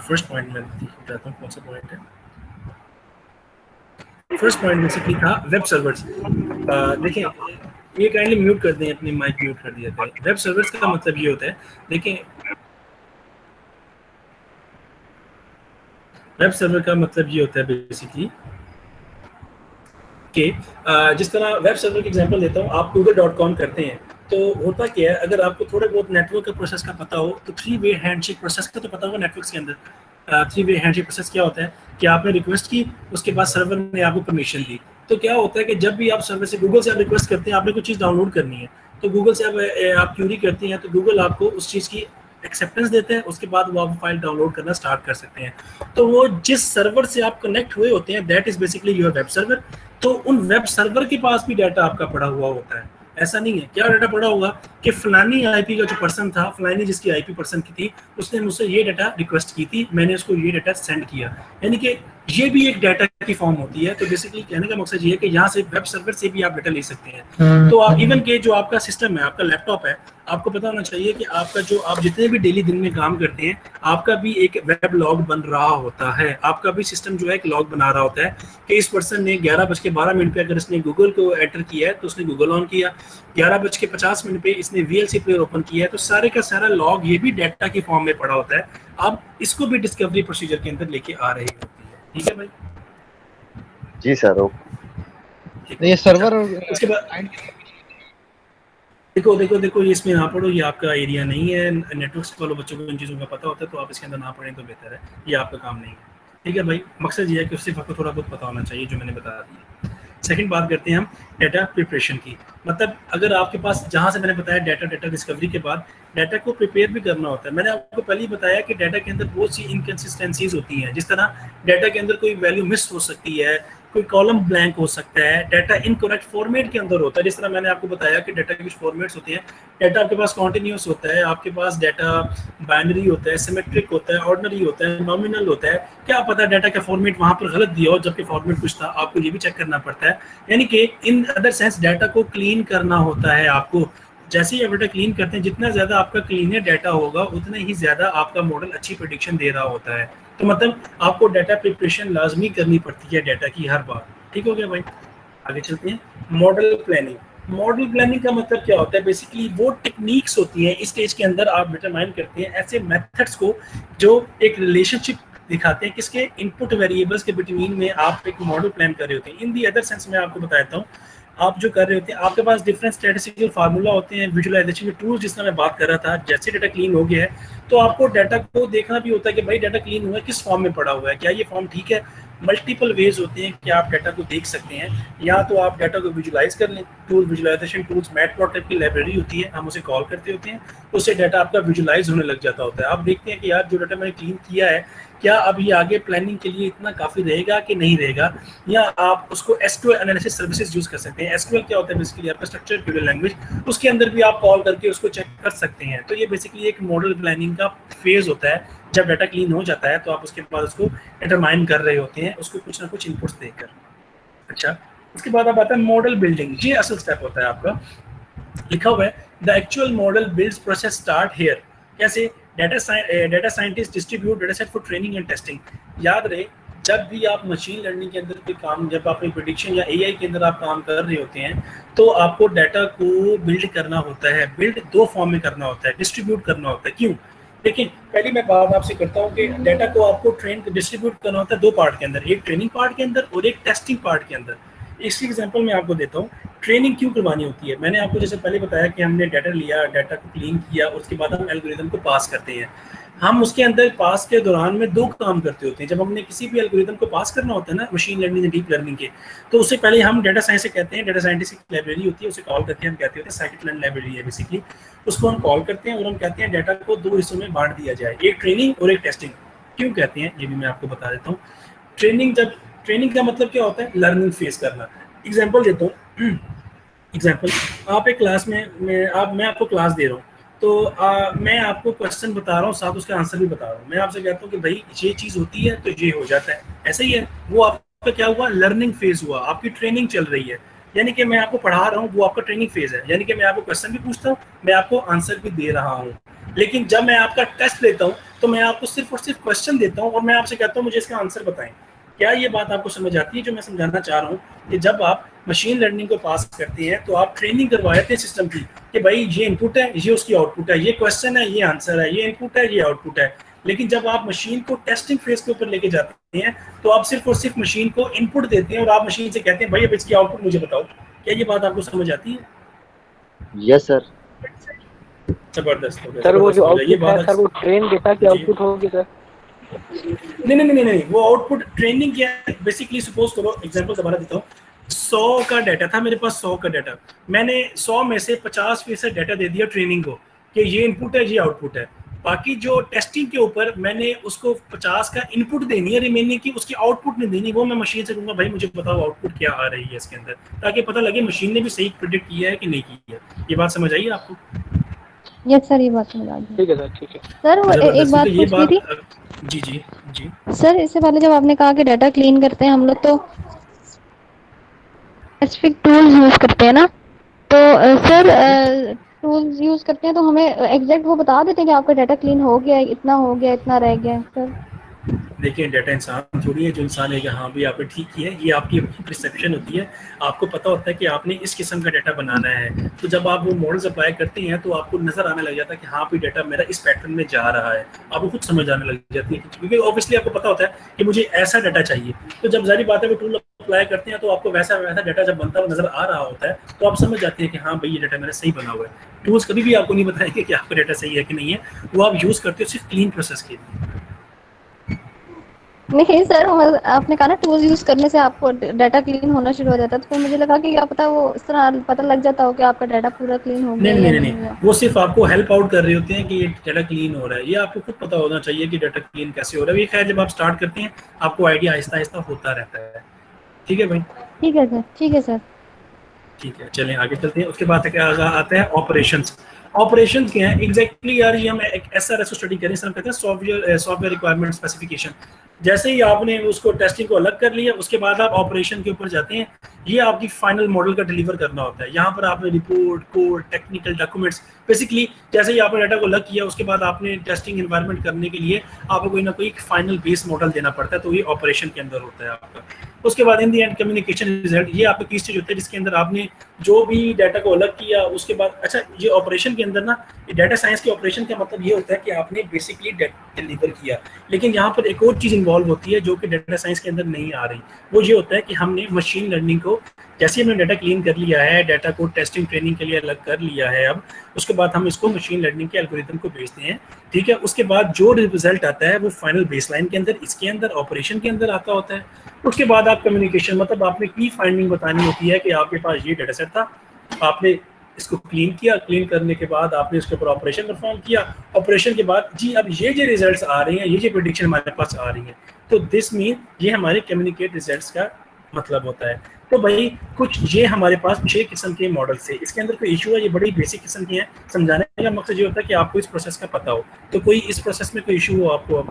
फर्स्ट पॉइंट में बताता हूँ कौन सा पॉइंट है। फर्स्ट पॉइंट बेसिकली था वेब सर्वर्स। देखें, ये काइंडली म्यूट कर दें, अपनी माइक म्यूट कर दिया जाए। वेब सर्वर्स का मतलब ये होता है, देखें वेब सर्वर का मतलब ये होता है बेसिकली कि जिस तरह वेब सर्वर की एग्जांपल देता हूँ, आप google.com करते हैं, तो होता क्या है, अगर आपको थोड़े बहुत नेटवर्क का प्रोसेस का पता हो तो 3 वे हैंडशेक प्रोसेस का तो पता होगा नेटवर्क्स के अंदर। 3 वे हैंडशेक प्रोसेस क्या होता है कि आपने रिक्वेस्ट की, उसके बाद सर्वर ने आपको परमिशन दी। तो क्या होता है कि जब भी आप सर्वर से, गूगल से आप रिक्वेस्ट करते हैं, आपने कुछ चीज़ डाउनलोड करनी है, तो गूगल से आप क्यूरी करते हैं, तो गूगल आपको उस चीज़ की एक्सेप्टेंस देते हैं, उसके बाद वो आप फाइल डाउनलोड करना स्टार्ट कर सकते हैं। तो वो जिस सर्वर से आप कनेक्ट हुए होते हैं, that is basically your web server. तो उन वेब सर्वर के पास भी डाटा आपका पड़ा हुआ होता है। ऐसा नहीं है, क्या डाटा पड़ा होगा कि फलानी आईपी का जो पर्सन था, फलानी जिसकी आईपी पर्सन की थी, उसने मुझसे ये डाटा रिक्वेस्ट की थी, मैंने उसको ये डाटा सेंड किया, यानी कि ये भी एक डाटा की फॉर्म होती है। तो बेसिकली कहने का मकसद ये है कि यहाँ से वेब सर्वर से भी आप डाटा ले सकते हैं। तो आप इवन के जो आपका सिस्टम है, आपका लैपटॉप है, आपको पता होना चाहिए कि आपका जो आप जितने भी डेली दिन में काम करते हैं, आपका भी एक वेब लॉग बन रहा होता है। आपका भी सिस्टम जो है एक लॉग बना रहा होता है कि इस पर्सन ने 11:12 पे अगर इसने गूगल को एंटर किया है तो उसने गूगल ऑन किया, 11:50 पे इसने VLC प्लेयर ओपन किया है, तो सारे का सारा लॉग ये भी डाटा की फॉर्म में पड़ा होता है। आप इसको भी डिस्कवरी प्रोसीजर के अंदर लेके आ रही होती है। ठीक है भाई? जी सर। ये सर्वर उसके बाद देखो ये इसमें ना पढ़ो, ये आपका एरिया नहीं है। नेटवर्क्स वालों बच्चों को इन चीज़ों का पता होता है, तो आप इसके अंदर ना पढ़ें तो बेहतर है, ये आपका काम नहीं है। ठीक है भाई? मकसद ये है कि सिर्फ आपको थोड़ा बहुत पता होना चाहिए जो मैंने बता दिया। सेकंड बात करते हैं हम डाटा प्रिपरेशन की। मतलब अगर आपके पास, जहाँ से मैंने बताया डाटा डिस्कवरी के बाद डाटा को प्रिपेयर भी करना होता है। मैंने आपको पहले ही बताया कि डाटा के अंदर बहुत सी इनकन्सिस्टेंसीज होती हैं। जिस तरह डाटा के अंदर कोई वैल्यू मिस हो सकती है, कोई कॉलम ब्लैंक हो सकता है, डाटा इनकरेक्ट फॉर्मेट के अंदर होता है। जिस तरह मैंने आपको बताया कि डाटा के कुछ फॉर्मेट्स होते हैं, डाटा आपके पास कॉन्टिन्यूस होता है, आपके पास डाटा बाइनरी होता है, सिमेट्रिक होता है, ऑर्डिनरी होता है, नॉमिनल होता है। क्या पता डाटा का फॉर्मेट वहाँ पर गलत दिया हो जबकि फॉर्मेट कुछ था, आपको ये भी चेक करना पड़ता है। यानी कि इन अदर सेंस डाटा को क्लीन करना होता है आपको। जैसे ही आप डाटा क्लीन करते हैं, जितना ज़्यादा आपका क्लीनर डाटा होगा उतना ही ज़्यादा आपका मॉडल अच्छी प्रेडिक्शन दे रहा होता है। तो मतलब आपको डाटा प्रिपरेशन लाजमी करनी पड़ती है डाटा की हर बार। ठीक हो गया भाई? आगे चलते हैं। Model planning. मॉडल प्लानिंग का मतलब क्या होता है? बेसिकली वो टेक्निक्स होती हैं इस स्टेज के अंदर आप डिटरमाइन करते हैं ऐसे मेथड्स को जो एक रिलेशनशिप दिखाते हैं किसके, इनपुट वेरिएबल्स के बिटवीन में आप एक मॉडल प्लान कर रहे होते हैं। इन दी अदर सेंस मैं आपको बताता हूँ, आप जो कर रहे होते हैं, आपके पास डिफरेंट स्टैटिस्टिकल फार्मूला होते हैं, विजुअलाइजेशन के टूल्स जिस तरह मैं बात कर रहा था। जैसे डाटा क्लीन हो गया है तो आपको डाटा को देखना भी होता है कि भाई डाटा क्लीन हुआ है, किस फॉर्म में पड़ा हुआ है, क्या ये फॉर्म ठीक है। मल्टीपल वेज होते हैं कि आप डाटा को देख सकते हैं, या तो आप डाटा को विजुलाइज कर लें। टूल विजुलाइजेशन टूल्स मैटप्लॉटलिब की लाइब्रेरी होती है, हम उसे कॉल करते होते हैं, उससे डाटा आपका विजुलाइज होने लग जाता होता है। आप देखते हैं कि यार जो डाटा मैंने क्लीन किया है, क्या अब ये आगे प्लानिंग के लिए इतना काफ़ी रहेगा कि नहीं रहेगा, या आप उसको SQL एनालिसिस सर्विसेज यूज़ कर सकते हैं। SQL क्या होता है? बेसिकली आपका स्ट्रक्चर्ड क्वेरी लैंग्वेज, उसके अंदर भी आप कॉल करके उसको चेक कर सकते हैं। तो ये बेसिकली एक मॉडल प्लानिंग का फेज होता है। जब डाटा क्लीन हो जाता है तो आप उसके बाद उसको डिटरमाइन कर रहे होते हैं, उसको कुछ ना कुछ इनपुट्स देकर। अच्छा, उसके बाद आप आता है मॉडल बिल्डिंग। ये असल स्टेप होता है आपका, लिखा हुआ है the actual model builds process start here. कैसे? Data scientist distribute data set for training and testing. याद रहे, जब भी आप मशीन लर्निंग के अंदर कोई काम, जब आप प्रेडिक्शन या AI के अंदर आप काम कर रहे होते हैं, तो आपको डाटा को बिल्ड करना होता है। बिल्ड दो फॉर्म में करना होता है, डिस्ट्रीब्यूट करना होता है। क्यों? देखिए, पहली मैं बात आपसे करता हूँ कि डाटा को आपको डिस्ट्रीब्यूट करना होता है दो पार्ट के अंदर, एक ट्रेनिंग पार्ट के अंदर और एक टेस्टिंग पार्ट के अंदर। इसकी एग्जांपल मैं आपको देता हूँ। ट्रेनिंग क्यों करवानी होती है? मैंने आपको जैसे पहले बताया कि हमने डाटा लिया, डाटा को क्लीन किया, उसके बाद हम एल्गोरिदम को पास करते हैं। हम उसके अंदर पास के दौरान में दो काम करते होते हैं। जब हमने किसी भी एल्गोरिदम को पास करना होता है ना, मशीन लर्निंग या डीप लर्निंग के, तो उससे पहले हम डाटा साइंस से कहते हैं, डाटा साइंटिस्ट की लाइब्रेरी होती है, उसे कॉल करके हम कहते होते हैं साइकिट-लर्न लाइब्रेरी है बेसिकली। उसको हम कॉल करते हैं और हम कहते हैं डाटा को दो हिस्सों में बांट दिया जाए, एक ट्रेनिंग और एक टेस्टिंग। क्यों कहते हैं ये भी मैं आपको बता देता हूँ। ट्रेनिंग का मतलब क्या होता है? लर्निंग फेस करना। एग्जाम्पल देता हूँ। एग्जाम्पल, आप एक क्लास में मैं आपको क्लास दे रहा हूँ, तो मैं आपको क्वेश्चन बता रहा हूँ, साथ उसका आंसर भी बता रहा हूँ। मैं आपसे कहता हूँ कि भाई ये चीज़ होती है तो ये हो जाता है, ऐसा ही है। वो आपका क्या हुआ? लर्निंग फेज हुआ, आपकी ट्रेनिंग चल रही है। यानी कि मैं आपको पढ़ा रहा हूँ, वो आपका ट्रेनिंग फेज है। यानी कि मैं आपको क्वेश्चन भी पूछता हूँ, मैं आपको आंसर भी दे रहा हूँ। लेकिन जब मैं आपका टेस्ट लेता हूँ तो मैं आपको सिर्फ और सिर्फ क्वेश्चन देता हूँ और मैं आपसे कहता हूँ मुझे इसका आंसर बताएं। क्या ये बात आपको समझ आती है जो मैं समझाना चाह रहा हूँ? कि जब आप मशीन लर्निंग को पास करते हैं तो आप ट्रेनिंग करवाते हैं सिस्टम की कि भाई ये इनपुट है, ये उसकी आउटपुट है, ये क्वेश्चन है, ये आंसर है, ये इनपुट है, ये आउटपुट है। लेकिन जब आप मशीन को टेस्टिंग फेज के ऊपर लेके जाते हैं तो आप सिर्फ और सिर्फ मशीन को इनपुट देते हैं और आप मशीन से कहते हैं भाई अब इसकी आउटपुट मुझे बताओ। क्या ये बात आपको समझ आती है? Yes sir. जबरदस्त हो गया सर वो जो ये आउटपुट है सर वो ट्रेन डेटा की आउटपुट होगी सर? नहीं, वो आउटपुट ट्रेनिंग क्या है बेसिकली। सपोज करो एग्जांपल दोबारा देता हूँ, 100 का डाटा था मेरे पास, 100 का डाटा मैंने 100 में से 50% डाटा दे दिया ट्रेनिंग को कि ये इनपुट है, ये आउटपुट है। बाकी जो टेस्टिंग के ऊपर मैंने उसको 50 का इनपुट देनी है, रिमेनिंग की उसकी आउटपुट नहीं देनी। वो मैं मशीन से कहूँगा भाई मुझे बताओ आउटपुट क्या आ रही है इसके अंदर, ताकि पता लगे मशीन ने भी सही प्रिडिक्ट किया है कि नहीं किया है। ये बात समझ आई आपको? यस सर, ये बात समझ आ गई। ठीक है सर, ठीक है सर वो एक बात पूछनी थी। जी सर इससे पहले जब आपने कहा कि डाटा क्लीन करते हैं हम लोग तो स्पेसिफिक टूल्स यूज करते हैं ना, तो सर टूल्स यूज करते हैं तो हमें एग्जैक्ट वो बता देते हैं कि आपका डाटा क्लीन हो गया, इतना हो गया, इतना रह गया सर? देखिए डाटा इंसान थोड़ी है जो इंसान है कि हाँ भाई आपने ठीक किया है, ये आपकी परसेप्शन होती है। आपको पता होता है कि आपने इस किस्म का डाटा बनाना है, तो जब आप वो मॉडल्स अप्लाई करते हैं तो आपको नजर आने लग जाता है कि हाँ भाई डाटा मेरा इस पैटर्न में जा रहा है। आपको खुद समझ आने लग जाती है, क्योंकि ऑब्वियसली आपको पता होता है कि मुझे ऐसा डाटा चाहिए। तो जब जारी बात है वो टूल अप्लाई करते हैं तो आपको वैसा डाटा जब बनता हुआ नजर आ रहा होता है तो आप समझ जाते हैं कि हाँ भाई ये डाटा मेरा सही बना हुआ है। टूल्स कभी भी आपको नहीं बताएंगे कि आपका डाटा सही है कि नहीं है, वो आप यूज करते हो सिर्फ क्लीन प्रोसेस के लिए। नहीं सर, आपने कहा ना टूल्स यूज करने से आपको डाटा क्लीन होना शुरू हो जाता है, तो फिर मुझे लगा कि क्या पता वो इस तरह पता लग जाता हो कि आपका डाटा पूरा क्लीन हो गया। नहीं, वो सिर्फ आपको हेल्प आउट कर रहे होते हैं कि ये डाटा क्लीन हो रहा है। ये आपको खुद पता होना चाहिए कि डाटा क्लीन कैसे हो रहा है। ये खैर जब आप स्टार्ट करते हैं आपको आइडिया आहिस्ता आहिस्ता होता रहता है। ठीक है भाई? ठीक है सर, ठीक है सर, ठीक है, चलें आगे चलते हैं। उसके बाद क्या आता है ऑपरेशंस। ऑपरेशन क्या है एग्जैक्टली यार? ये हम एक एसआरएस को स्टडी करें, सर कहते हैं सॉफ्टवेयर रिक्वायरमेंट स्पेसिफिकेशन। जैसे ही आपने उसको टेस्टिंग को अलग कर लिया उसके बाद आप ऑपरेशन के ऊपर जाते हैं। ये आपकी फाइनल मॉडल का डिलीवर करना होता है। यहाँ पर आपने report, code, technical documents, basically जैसे ही आपने डाटा को अलग किया उसके बाद आपने टेस्टिंग एनवायरनमेंट करने के लिए आपको कोई ना कोई फाइनल बेस मॉडल देना पड़ता है, तो ये ऑपरेशन के अंदर होता है आपका। उसके बाद इन दी एंड कम्युनिकेशन रिजल्ट, ये आपका की स्टेज होता है जिसके अंदर आपने जो भी डाटा को अलग किया उसके बाद। अच्छा, ये ऑपरेशन के अंदर ना डाटा साइंस के ऑपरेशन का मतलब ये होता है कि आपने बेसिकली डाटा डिलीवर किया, लेकिन यहाँ पर एक और चीज़ इन्वॉल्व होती है जो कि डाटा साइंस के अंदर नहीं आ रही। वो ये होता है कि हमने मशीन लर्निंग को, जैसे हमने डाटा क्लीन कर लिया है, डाटा को टेस्टिंग ट्रेनिंग के लिए अलग कर लिया है, अब उसके बाद हम इसको मशीन लर्निंग के एल्गोरिथम को भेजते हैं। ठीक है, उसके बाद जो रिजल्ट आता है वो फाइनल बेसलाइन के अंदर, इसके अंदर ऑपरेशन के अंदर आता होता है। उसके बाद आप कम्युनिकेशन, मतलब आपने की फाइंडिंग बतानी होती है कि आपके पास ये डाटा सेट था, आपने इसको क्लीन किया, क्लीन करने के बाद आपने इसके ऊपर ऑपरेशन परफॉर्म किया, ऑपरेशन के बाद जी अब ये रिजल्ट्स आ रहे हैं, ये प्रेडिक्शन हमारे पास आ रही है, तो दिस मीन ये हमारे कम्युनिकेट रिजल्ट्स का मतलब होता है। तो भाई कुछ ये हमारे पास 6 किस्म के मॉडल्स है। इसके अंदर कोई इशू है, ये बड़ी बेसिक किस्म की है। समझाने का मकसद ये होता है कि आपको इस प्रोसेस का पता हो। तो कोई इस प्रोसेस में कोई इशू हो आपको?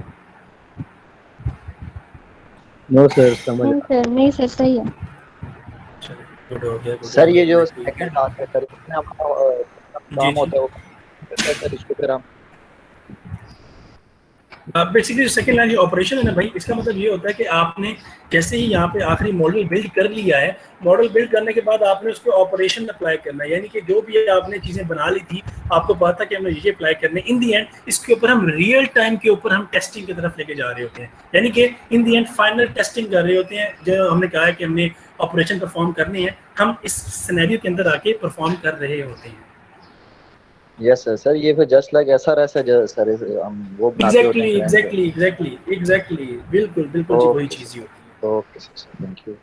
नो सर, समझ नहीं सर, सही है सर। ये जो सेकंड टास्क है सर, इसमें हमारा काम होता है वो सर, इसको फिर हम बेसिकली सेकंड लाइन जो ऑपरेशन है ना भाई, इसका मतलब ये होता है कि आपने जैसे ही यहाँ पे आखिरी मॉडल बिल्ड कर लिया है, मॉडल बिल्ड करने के बाद आपने उसको ऑपरेशन अप्लाई करना है। यानी कि जो भी आपने चीज़ें बना ली थी, आपको पता था कि हमने ये अप्लाई करने, इन दी एंड इसके ऊपर हम रियल टाइम के ऊपर हम टेस्टिंग की तरफ लेके जा रहे होते हैं। यानी कि इन दी एंड फाइनल टेस्टिंग कर रहे होते हैं। जो हमने कहा है कि हमने ऑपरेशन परफॉर्म करने हैं, हम इस सिनेरियो के अंदर आके परफॉर्म कर रहे होते हैं। Yes sir. सर ये फिर जस्ट लाइक एसआरएस है सर, हम वो बनाते होते हैं। एग्जैक्टली बिल्कुल जी, वही चीज़ ही होती है। Okay sir, thank you.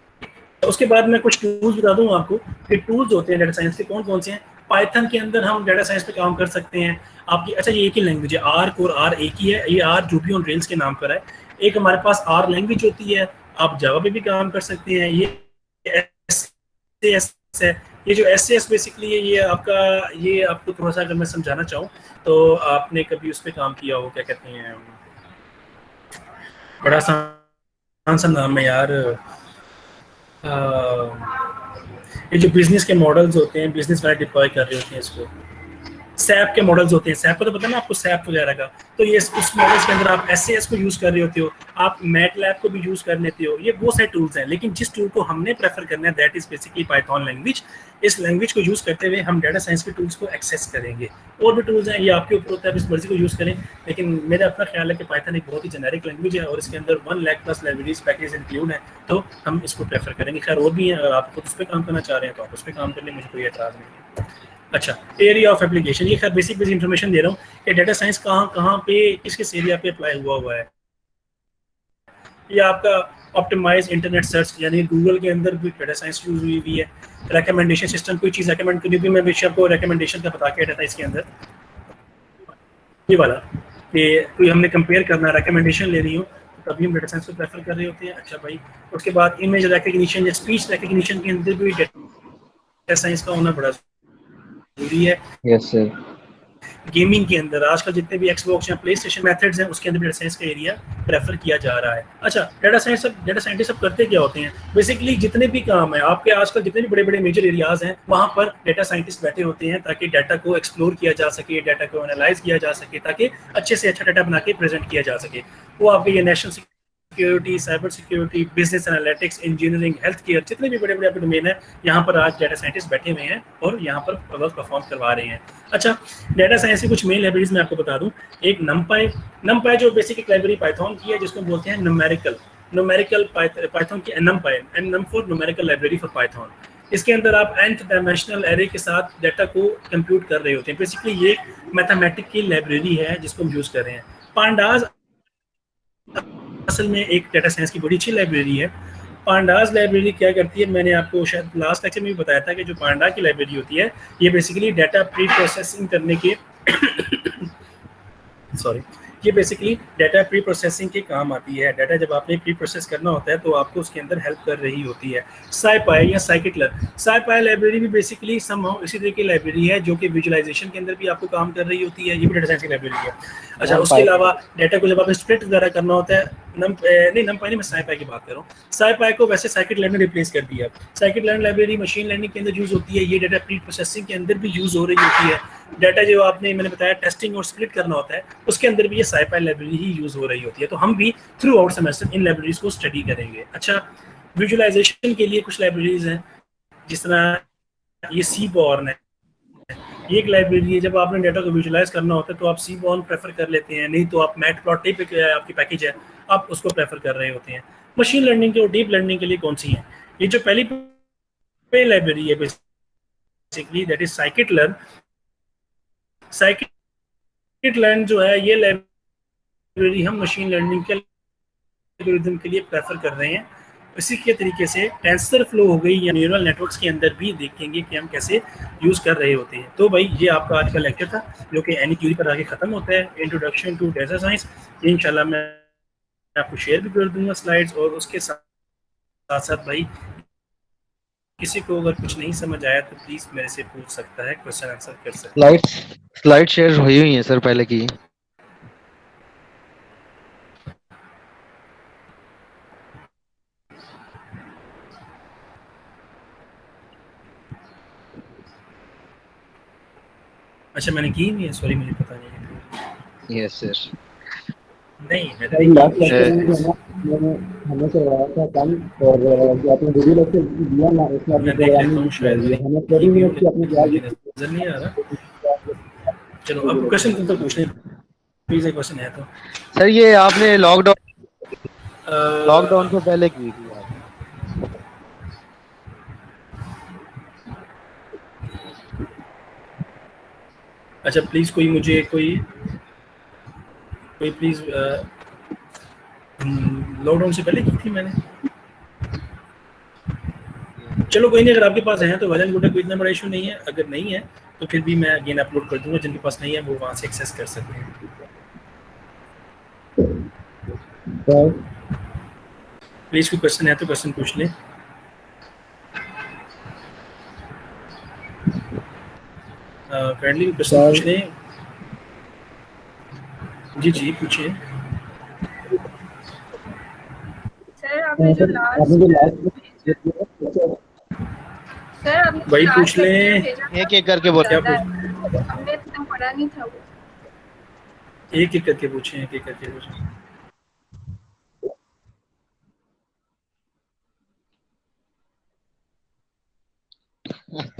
उसके बाद मैं कुछ टूल्स बता दूं आपको कि टूल्स होते हैं डाटा साइंस के कौन कौन से हैं। पाइथन के अंदर हम डाटा साइंस पे काम कर सकते हैं आपकी। अच्छा, ये एक ही लैंग्वेज है, आर्क और आर एक ही है। ये आर रूबी ऑन रेल्स के नाम पर है। एक हमारे पास आर लैंग्वेज होती है, आप जावा पे भी काम कर सकते हैं। ये एस है, ये जो एस बेसिकली है, ये आपको थोड़ा सा अगर मैं समझाना चाहूँ तो आपने कभी उस पर काम किया हो, क्या कहते हैं, बड़ा आसान सा नाम है यार, ये जो बिजनेस के मॉडल्स होते हैं, बिजनेस वाले डिप्लॉय कर रहे होते हैं इसको, सैप के मॉडल्स होते हैं। सैप को तो पता ना आपको, सैप वगैरह का। तो ये उस मॉडल्स के अंदर आप एसएएस को यूज़ कर रहे होते हो, आप मैटलैब को भी यूज़ कर लेते हो। ये वो सारे टूल्स हैं, लेकिन जिस टूल को हमने प्रेफर करना है that is basically Python language. इस लैंग्वेज को यूज़ करते हुए हम डाटा साइंस के टूल्स को एक्सेस करेंगे। और भी टूल्स हैं, ये आपके ऊपर होता है, इस मर्जी को यूज़ करें, लेकिन मेरा अपना ख्याल है कि पाइथन एक बहुत ही जेनेरिक लैंग्वेज है और इसके अंदर 1 lakh plus libraries package include है, तो हम इसको प्रेफर करेंगे। खैर और भी हैं, अगर आप खुद उस पर काम करना चाह रहे हैं तो आप उस पर काम करने, मुझे कोई एतराज़ नहीं है। अच्छा, एरिया ऑफ एप्लीकेशन, ये खैर बेसिक इन्फॉर्मेशन दे रहा हूँ कि डाटा साइंस कहाँ कहाँ पे किस किस एरिया पे अप्लाई हुआ है। ये आपका ऑप्टिमाइज इंटरनेट सर्च, यानी गूगल के अंदर भी डाटा साइंस यूज हुई है। रिकमेंडेशन सिस्टम, कोई चीज़ रिकमेंड करनी भी, मैं बेशक आपको रिकमेंडेशन का बता के था इसके अंदर, ये वाला कि कोई हमने कंपेयर करना, रिकमेंडेशन ले रही हो तो तभी हम डाटा साइंस को प्रेफर कर रहे होते हैं। अच्छा भाई, उसके बाद इमेज रिकग्निशन या स्पीच रिकग्निशन के अंदर भी डाटा साइंस का होना बड़ा जरूरी है। Yes sir. गेमिंग के अंदर आजकल जितने भी एक्सबॉक्स या प्ले स्टेशन मेथड्स हैं उसके अंदर डाटा साइंस का एरिया प्रेफर किया जा रहा है। अच्छा, डाटा साइंटिस्ट सब करते क्या होते हैं? बेसिकली जितने भी काम है आपके आजकल, जितने भी बड़े बड़े मेजर एरियाज हैं वहाँ पर डाटा साइंटिस्ट बैठे होते हैं ताकि डाटा को एक्सप्लोर किया जा सके, डाटा को एनालाइज किया जा सके, ताकि अच्छे से अच्छा डाटा बना के प्रेजेंट किया जा सके। वो आपके ये national security, cyber security, business analytics, engineering, health care, जितने भी बड़े बड़े आपके डोमेन है यहाँ पर आज डाटा साइंटिस्ट बैठे हुए हैं और यहाँ पर वर्क परफॉर्म करवा रहे हैं। अच्छा, डाटा साइंस की कुछ मेन लाइब्रेरीज मैं आपको बता दूं। एक नमपाई जो बेसिक एक लाइब्रेरी पाइथन की है, जिसको बोलते हैं न्यूमेरिकल पाइथन की NumPy, N for numerical library for Python. इसके अंदर आप nth डायमेंशनल एरे के साथ डाटा को कंप्यूट कर रहे होते हैं। बेसिकली ये मैथमेटिक की लाइब्रेरी है जिसको हम यूज कर रहे हैं। पांडास असल में एक डाटा साइंस की बड़ी अच्छी लाइब्रेरी है। पांडास लाइब्रेरी क्या करती है, मैंने आपको शायद लास्ट लेक्चर में भी बताया था कि जो पांडा की लाइब्रेरी होती है ये बेसिकली डाटा प्री प्रोसेसिंग करने के ये बेसिकली डाटा प्री प्रोसेसिंग के काम आती है। डाटा जब आपने प्री प्रोसेस करना होता है तो आपको उसके अंदर हेल्प कर रही होती है। साइपाई या साइकिटलर लाइब्रेरी भी बेसिकली समहाउ इसी तरह की लाइब्रेरी है जो कि विजुअलाइजेशन के अंदर भी आपको काम कर रही होती है। ये भी डाटा साइंस की लाइब्रेरी है। अच्छा, उसके अलावा डाटा को जब आपने स्प्लिट वगैरह करना होता है, नमपाई नहीं, मैं साइपाई की बात कर रहा हूँ। साइपाई को वैसे साइकिट-लर्न ने रिप्लेस कर दिया। साइकिट-लर्न लाइब्रेरी मशीन लर्निंग के अंदर यूज होती है, ये डाटा प्री प्रोसेसिंग के अंदर भी यूज हो रही होती है। डाटा जो मैंने बताया टेस्टिंग और स्प्लिट करना होता है उसके अंदर भी ये साइपाई लाइब्रेरी ही यूज हो रही होती है। तो हम भी थ्रू आउट सेमेस्टर इन लाइब्रेरीज को स्टडी करेंगे। अच्छा, विजुअलाइजेशन के लिए कुछ लाइब्रेरीज हैं, जिस तरह ये सीबॉर्न है, ये एक लाइब्रेरी है। जब आपने डाटा को विजुअलाइज करना होता है तो आप सीबॉर्न प्रेफर कर लेते हैं, नहीं तो आप मैटप्लॉटलिब आपकी पैकेज है आप उसको प्रेफर कर रहे होते हैं। मशीन लर्निंग के और डीप लर्निंग के लिए कौन सी है? ये जो पहली लाइब्रेरी है बेसिकली दैट इज साइकिट-लर्न जो है, ये लाइब्रेरी हम मशीन लर्निंग के एल्गोरिथम के लिए प्रेफर कर रहे हैं। इसी के तरीके से टेंसर फ्लो हो गई या न्यूरल नेटवर्क्स के अंदर भी देखेंगे कि हम कैसे यूज कर रहे होते हैं। तो भाई ये आपका आज का लेक्चर था जो कि एनी क्यूरी पर आगे खत्म होता है, इंट्रोडक्शन टू डेटा साइंस। इंशाल्लाह मैं आपको शेयर भी कर दूंगा स्लाइड्स, और उसके साथ साथ भाई किसी को अगर कुछ नहीं समझ आया तो प्लीज मेरे से पूछ सकता है, क्वेश्चन आंसर कर सकता है। स्लाइड शेयर हुई है सर पहले की। अच्छा, मैंने की नहीं है, सॉरी मुझे पता नहीं है। Yes sir. नहीं, लास्ट लेक्चर में हमें करवाया था कम, और जो आपने वीडियो लेक्चर दिया ना उसमें आपने प्रोग्रामिंग शायद हमें 30 मिनट की अपनी क्लास नजर नहीं आ रहा। चलो अब क्वेश्चन तो पूछ लें प्लीज, एक क्वेश्चन है तो। सर ये आपने लॉकडाउन से पहले की थी आप? अच्छा प्लीज कोई प्लीज लॉकडाउन से पहले की थी मैंने। चलो कोई नहीं, अगर आपके पास है तो वेल एंड गुड है, कोई इतना बड़ा इशू नहीं है। अगर नहीं है तो फिर भी मैं अगेन अपलोड कर दूंगा, जिनके पास नहीं है वो वहां से एक्सेस कर सकते हैं। प्लीज कोई क्वेश्चन है तो क्वेश्चन पूछ लें। काइंडली क्वेश्चन पूछ लें। जी पूछिए। सर आपने जो लास्ट वही पूछ लें, एक एक करके बोल। क्या हमने इतना पढ़ा नहीं था वो। एक एक करके पूछें।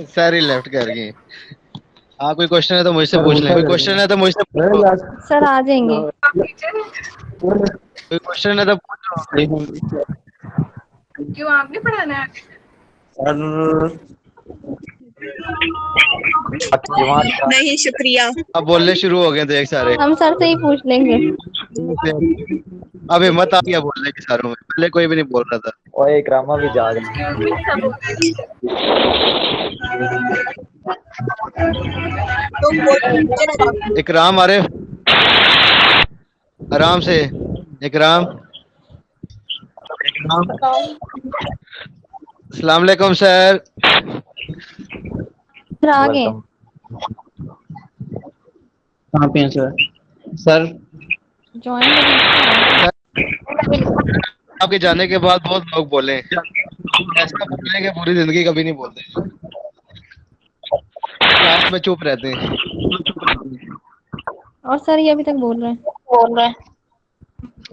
सारी लेफ्ट कर गए। हाँ, कोई क्वेश्चन है तो मुझसे पूछ लें। कोई क्वेश्चन है तो मुझसे पूछो। सर आ जाएंगे। कोई क्वेश्चन है तो पूछो। क्यों आपने पढ़ाना है? सर नहीं शुक्रिया। अब बोलने शुरू हो गए थे एक सारे। हम सर से ही पूछ लेंगे। अब हिम्मत आ गया बोलने की सारों में, पहले कोई भी नहीं बोल रहा था। और इकरामा भी जाग रही इकराम आरिफ आराम से। इकराम अस्सलाम वालेकुम सर। सर आगे कहाँ पे हैं सर? सर ज्वाइन आपके जाने के बाद बहुत लोग बोले, ऐसा बोलने के पूरी जिंदगी कभी नहीं बोलते, क्लास में चुप रहते हैं। और सर ये अभी तक बोल रहे हैं।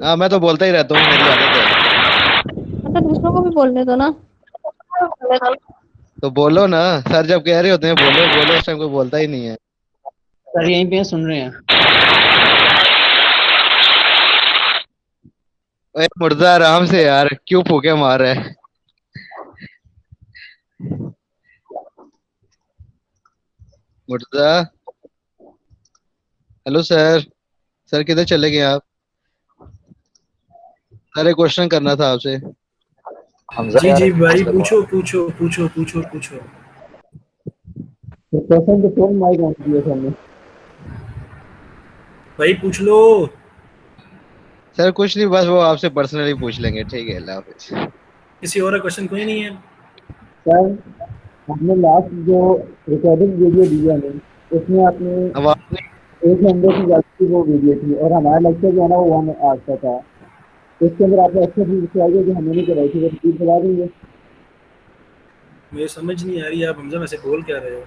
हाँ मैं तो बोलता ही रहता हूँ, मेरी आदत है। मतलब दूसरों को भी बोलने दो ना। तो बोलो ना, सर जब कह रहे होते हैं बोलो बोलो, उस टाइम कोई बोलता ही नहीं है। सर यहीं पे सुन रहे हैं। ओए मुर्दा आराम से यार, क्यों फूके मार रहा है। मुर्दा हेलो सर। सर किधर चले गए आप? सारे क्वेश्चन करना था आपसे। जी जी भाई पूछो पूछो पूछो पूछो पूछो। क्वेश्चन तो फोन माइक ऑन किया सर ने। भाई पूछ लो। सर कुछ नहीं, बस वो आपसे पर्सनली पूछ लेंगे। ठीक है, अल्लाह हाफिज। किसी और का क्वेश्चन कोई नहीं है? सर आपने लास्ट जो रिकॉर्डिंग वीडियो दी है हमें, उसमें आपने अब आपने 100 से ज्यादा की वो वीडियो थी, और हमारा लेक्चर जो है ना वो 1 आवर का था। इसके अंदर आपने अच्छे से बताया कि हमने नहीं कराई थी, वो रिपीट करा देंगे? मुझे समझ नहीं आ रही आप हमजा वैसे बोल क्या रहे हो।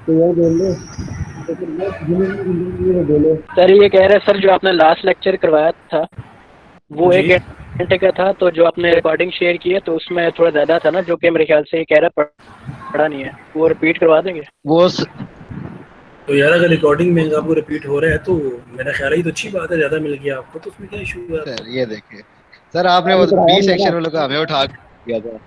तो यार बोल लो। बोलो सर ये कह रहे हैं सर जो आपने लास्ट लेक्चर करवाया था वो 1 घंटे का था, तो जो आपने रिकॉर्डिंग शेयर की है तो उसमें थोड़ा ज्यादा था ना, जो कि मेरे ख्याल से ये कह रहा है पढ़ा नहीं है, वो रिपीट करवा देंगे? वो तो यार अगर रिकॉर्डिंग में आपको रिपीट हो रहा है तो मेरा ख्याल है ये तो अच्छी बात है, ज्यादा मिल गया आपको, तो उसमें क्या इशू है? सर ये देखिए सर, आपने वो बी सेक्शन वालों का हमें उठा दिया था।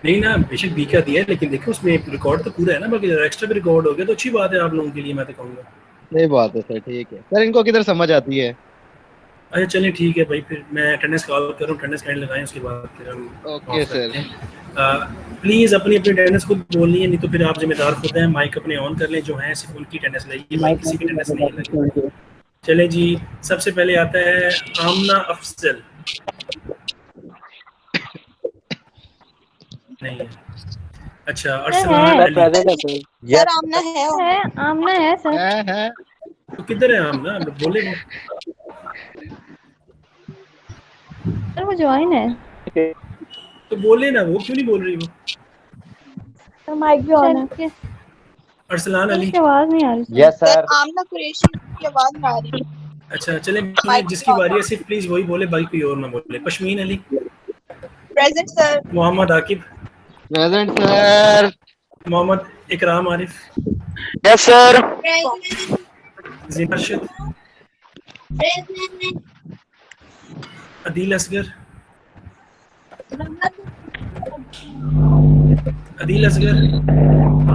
नहीं ना, बेशक बी का दिया है, लेकिन देखो उसमें रिकॉर्ड तो पूरा है ना, बाकी एक्स्ट्रा भी रिकॉर्ड हो गया तो अच्छी बात है आप लोगों के लिए, मैं तो कहूँगा। सही बात है सर, ठीक है सर। इनको किधर समझ आती है? अच्छा चलिए ठीक है भाई, फिर मैं अटेंडेंस कॉल करूँ, अटेंडेंस काइंड लगाएं, उसके बाद फिर हम ओके सर। प्लीज़ अपनी अपनी अटेंडेंस खुद बोलनी है, नहीं तो फिर आप जिम्मेदार खुद हैं। माइक अपने ऑन कर लें, जो हैं सिर्फ उनकी अटेंडेंस लगी, माइक किसी की अटेंडेंस नहीं लगी। चले जी, सबसे पहले आता है आमना अफजल। नहीं है। अच्छा अरसलान अली। सर आमना है आमना है सर। है तो किधर है आमना, बोले वो। सर वो ज्वाइन है तो बोले ना, वो क्यों नहीं बोल रही वो? तो माइक भी ऑन है। अरसलान अली उसकी आवाज नहीं आ रही। Yes sir. आमना कुरैशी की आवाज आ रही है। अच्छा चले, जिसकी बारी है सिर्फ प्लीज वही बोले, बाकी कोई और ना बोले। Pashmeen Ali. Present sir. Mohammad Aqib. Present sir. Mohammad Ikram Arif. Yes sir. Zeena Arshad. Adeel Asghar. Adeel Asghar.